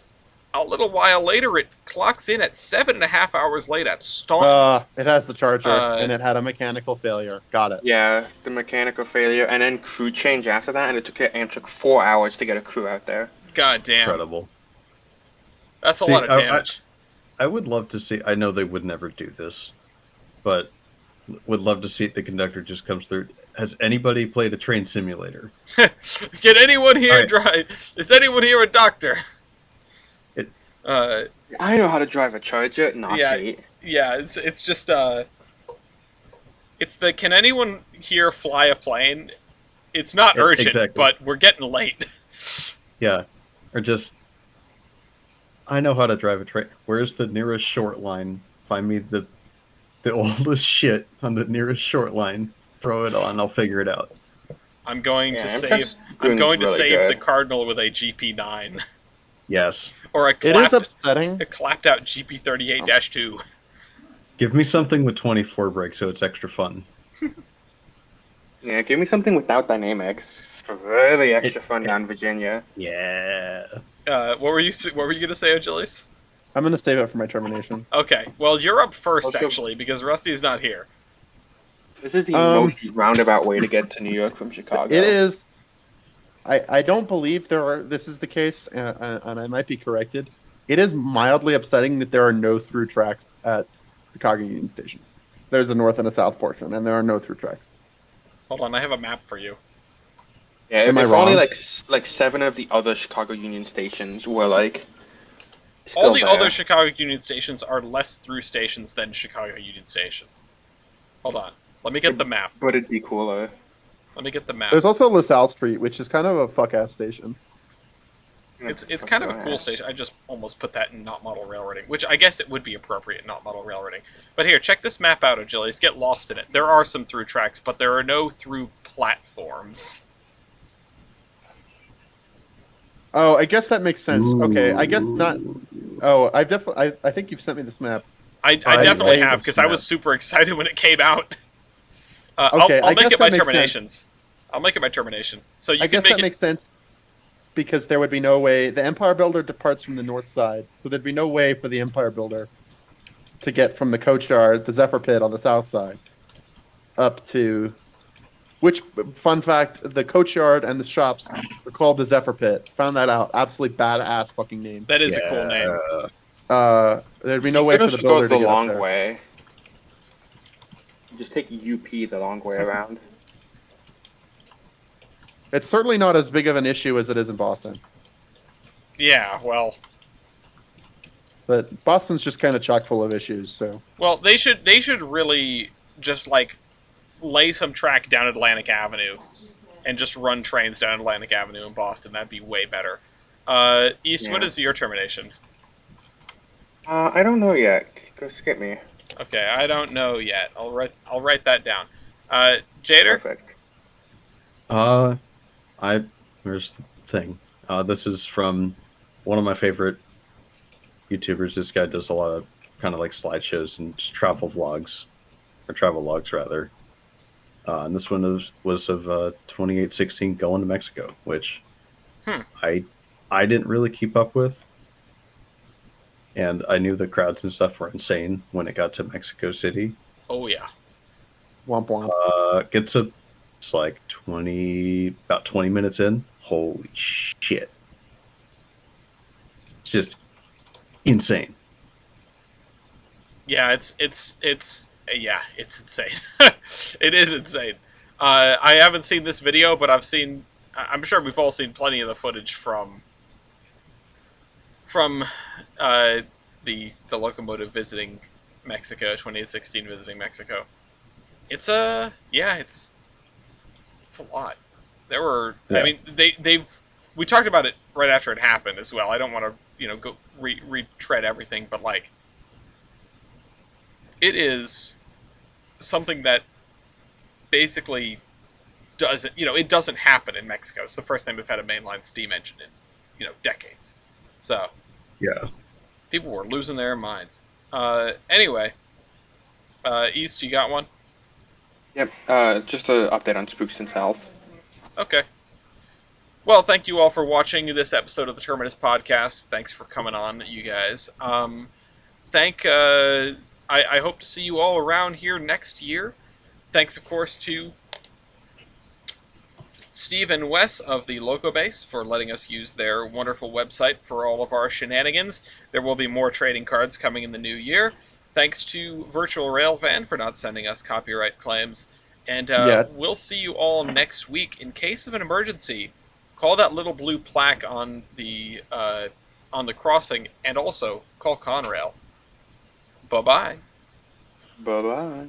little while later, it clocks in at 7.5 hours late at Staunton. It has the charger, Uh, and it had a mechanical failure. Got it. Yeah, the mechanical failure, and then crew change after that, and it took 4 hours to get a crew out there. God damn. Incredible. That's a See, lot of damage. I would love to see. I know they would never do this, but would love to see the conductor just comes through. Has anybody played a train simulator? Can anyone here Alright. drive? Is anyone here a doctor? It- I know how to drive a charger, not Yeah. cheat. Yeah, it's just it's the can anyone here fly a plane? It's not urgent, exactly. but we're getting late. Yeah, or just I know how to drive a train. Where's the nearest short line? Find me the oldest shit on the nearest short line. Throw it on. I'll figure it out. I'm going Yeah, to I'm save. just I'm doing going to really save good. the Cardinal with a GP9 Yes. or It is upsetting. a clapped out GP38-2. Give me something with 24 brakes so it's extra fun. Yeah, give me something without dynamics. For really extra fun down Virginia. Yeah. What were you gonna say, Achilles? I'm gonna save it for my termination. Okay, well you're up first Also- actually because Rusty's not here. This is the Um, most roundabout way to get to New York from Chicago. It is. I don't believe this is the case, and I might be corrected. It is mildly upsetting that there are no through tracks at Chicago Union Station. There's a north and a south portion, and there are no through tracks. Hold on, I have a map for you. Yeah, Am I if only wrong? like 7 of the other Chicago Union stations were like. All still the there. other Chicago Union stations are less through stations than Chicago Union Station. Hold on, let me get the map. But it'd be cooler. Let me get the map. There's also LaSalle Street, which is kind of a fuck ass station. It's kind of a cool station. I just almost put that in not model railroading, which I guess it would be appropriate in not model railroading. But here, check this map out, Achilles. Get lost in it. There are some through tracks, but there are no through platforms. Oh, I guess that makes sense. Okay, I guess not. Oh, I think you've sent me this map. I I definitely hate have this because I map. was super excited when it came out. Okay, I'll I make guess it my that makes terminations. I'll make it my termination. So you I can guess make that it. makes sense because there would be no way. The Empire Builder departs from the north side, so there'd be no way for the Empire Builder to get from the coach yard, the Zephyr Pit on the south side, up to. Which, fun fact, the coach yard and the shops are called the Zephyr Pit. Found that out. Absolutely badass fucking name. That is a cool name. There'd be no You way could for the just go builder the to get up long there. way. Just take UP the long way around. It's certainly not as big of an issue as it is in Boston. Yeah, well, But Boston's just kind of chock full of issues, so. they should really just like lay some track down Atlantic Avenue and just run trains down Atlantic Avenue in Boston. That'd be way better. East, what Yeah. is your termination? I don't know yet. Go skip me. Okay, I don't know yet. I'll write that down. Jader? Perfect. Here's the thing. This is from one of my favorite YouTubers. This guy does a lot of kind of like slideshows and just travel vlogs, or travel logs rather. And this one was of 2816 going to Mexico, which I didn't really keep up with, and I knew the crowds and stuff were insane when it got to Mexico City. Oh yeah. Womp womp. It's like about 20 minutes in. Holy shit. It's just insane. Yeah, it's insane. It is insane. I haven't seen this video, but I'm sure we've all seen plenty of the footage from the locomotive visiting Mexico, 2816 visiting Mexico. It's a lot. There were, Yeah. I mean, we talked about it right after it happened as well. I don't want to, go retread everything, but like, it is something that basically doesn't, it doesn't happen in Mexico. It's the first time we've had a mainline steam engine in, decades. So, Yeah. people were losing their minds. Anyway, East, you got one? Yep. Just an update on Spooks and Health. Okay. Well, thank you all for watching this episode of the Terminus podcast. Thanks for coming on, you guys. I hope to see you all around here next year. Thanks, of course, to Steve and Wes of the Loco Base for letting us use their wonderful website for all of our shenanigans. There will be more trading cards coming in the new year. Thanks to Virtual Railvan for not sending us copyright claims. And we'll see you all next week. In case of an emergency, call that little blue plaque on the crossing, and also call Conrail. Bye-bye. Bye bye.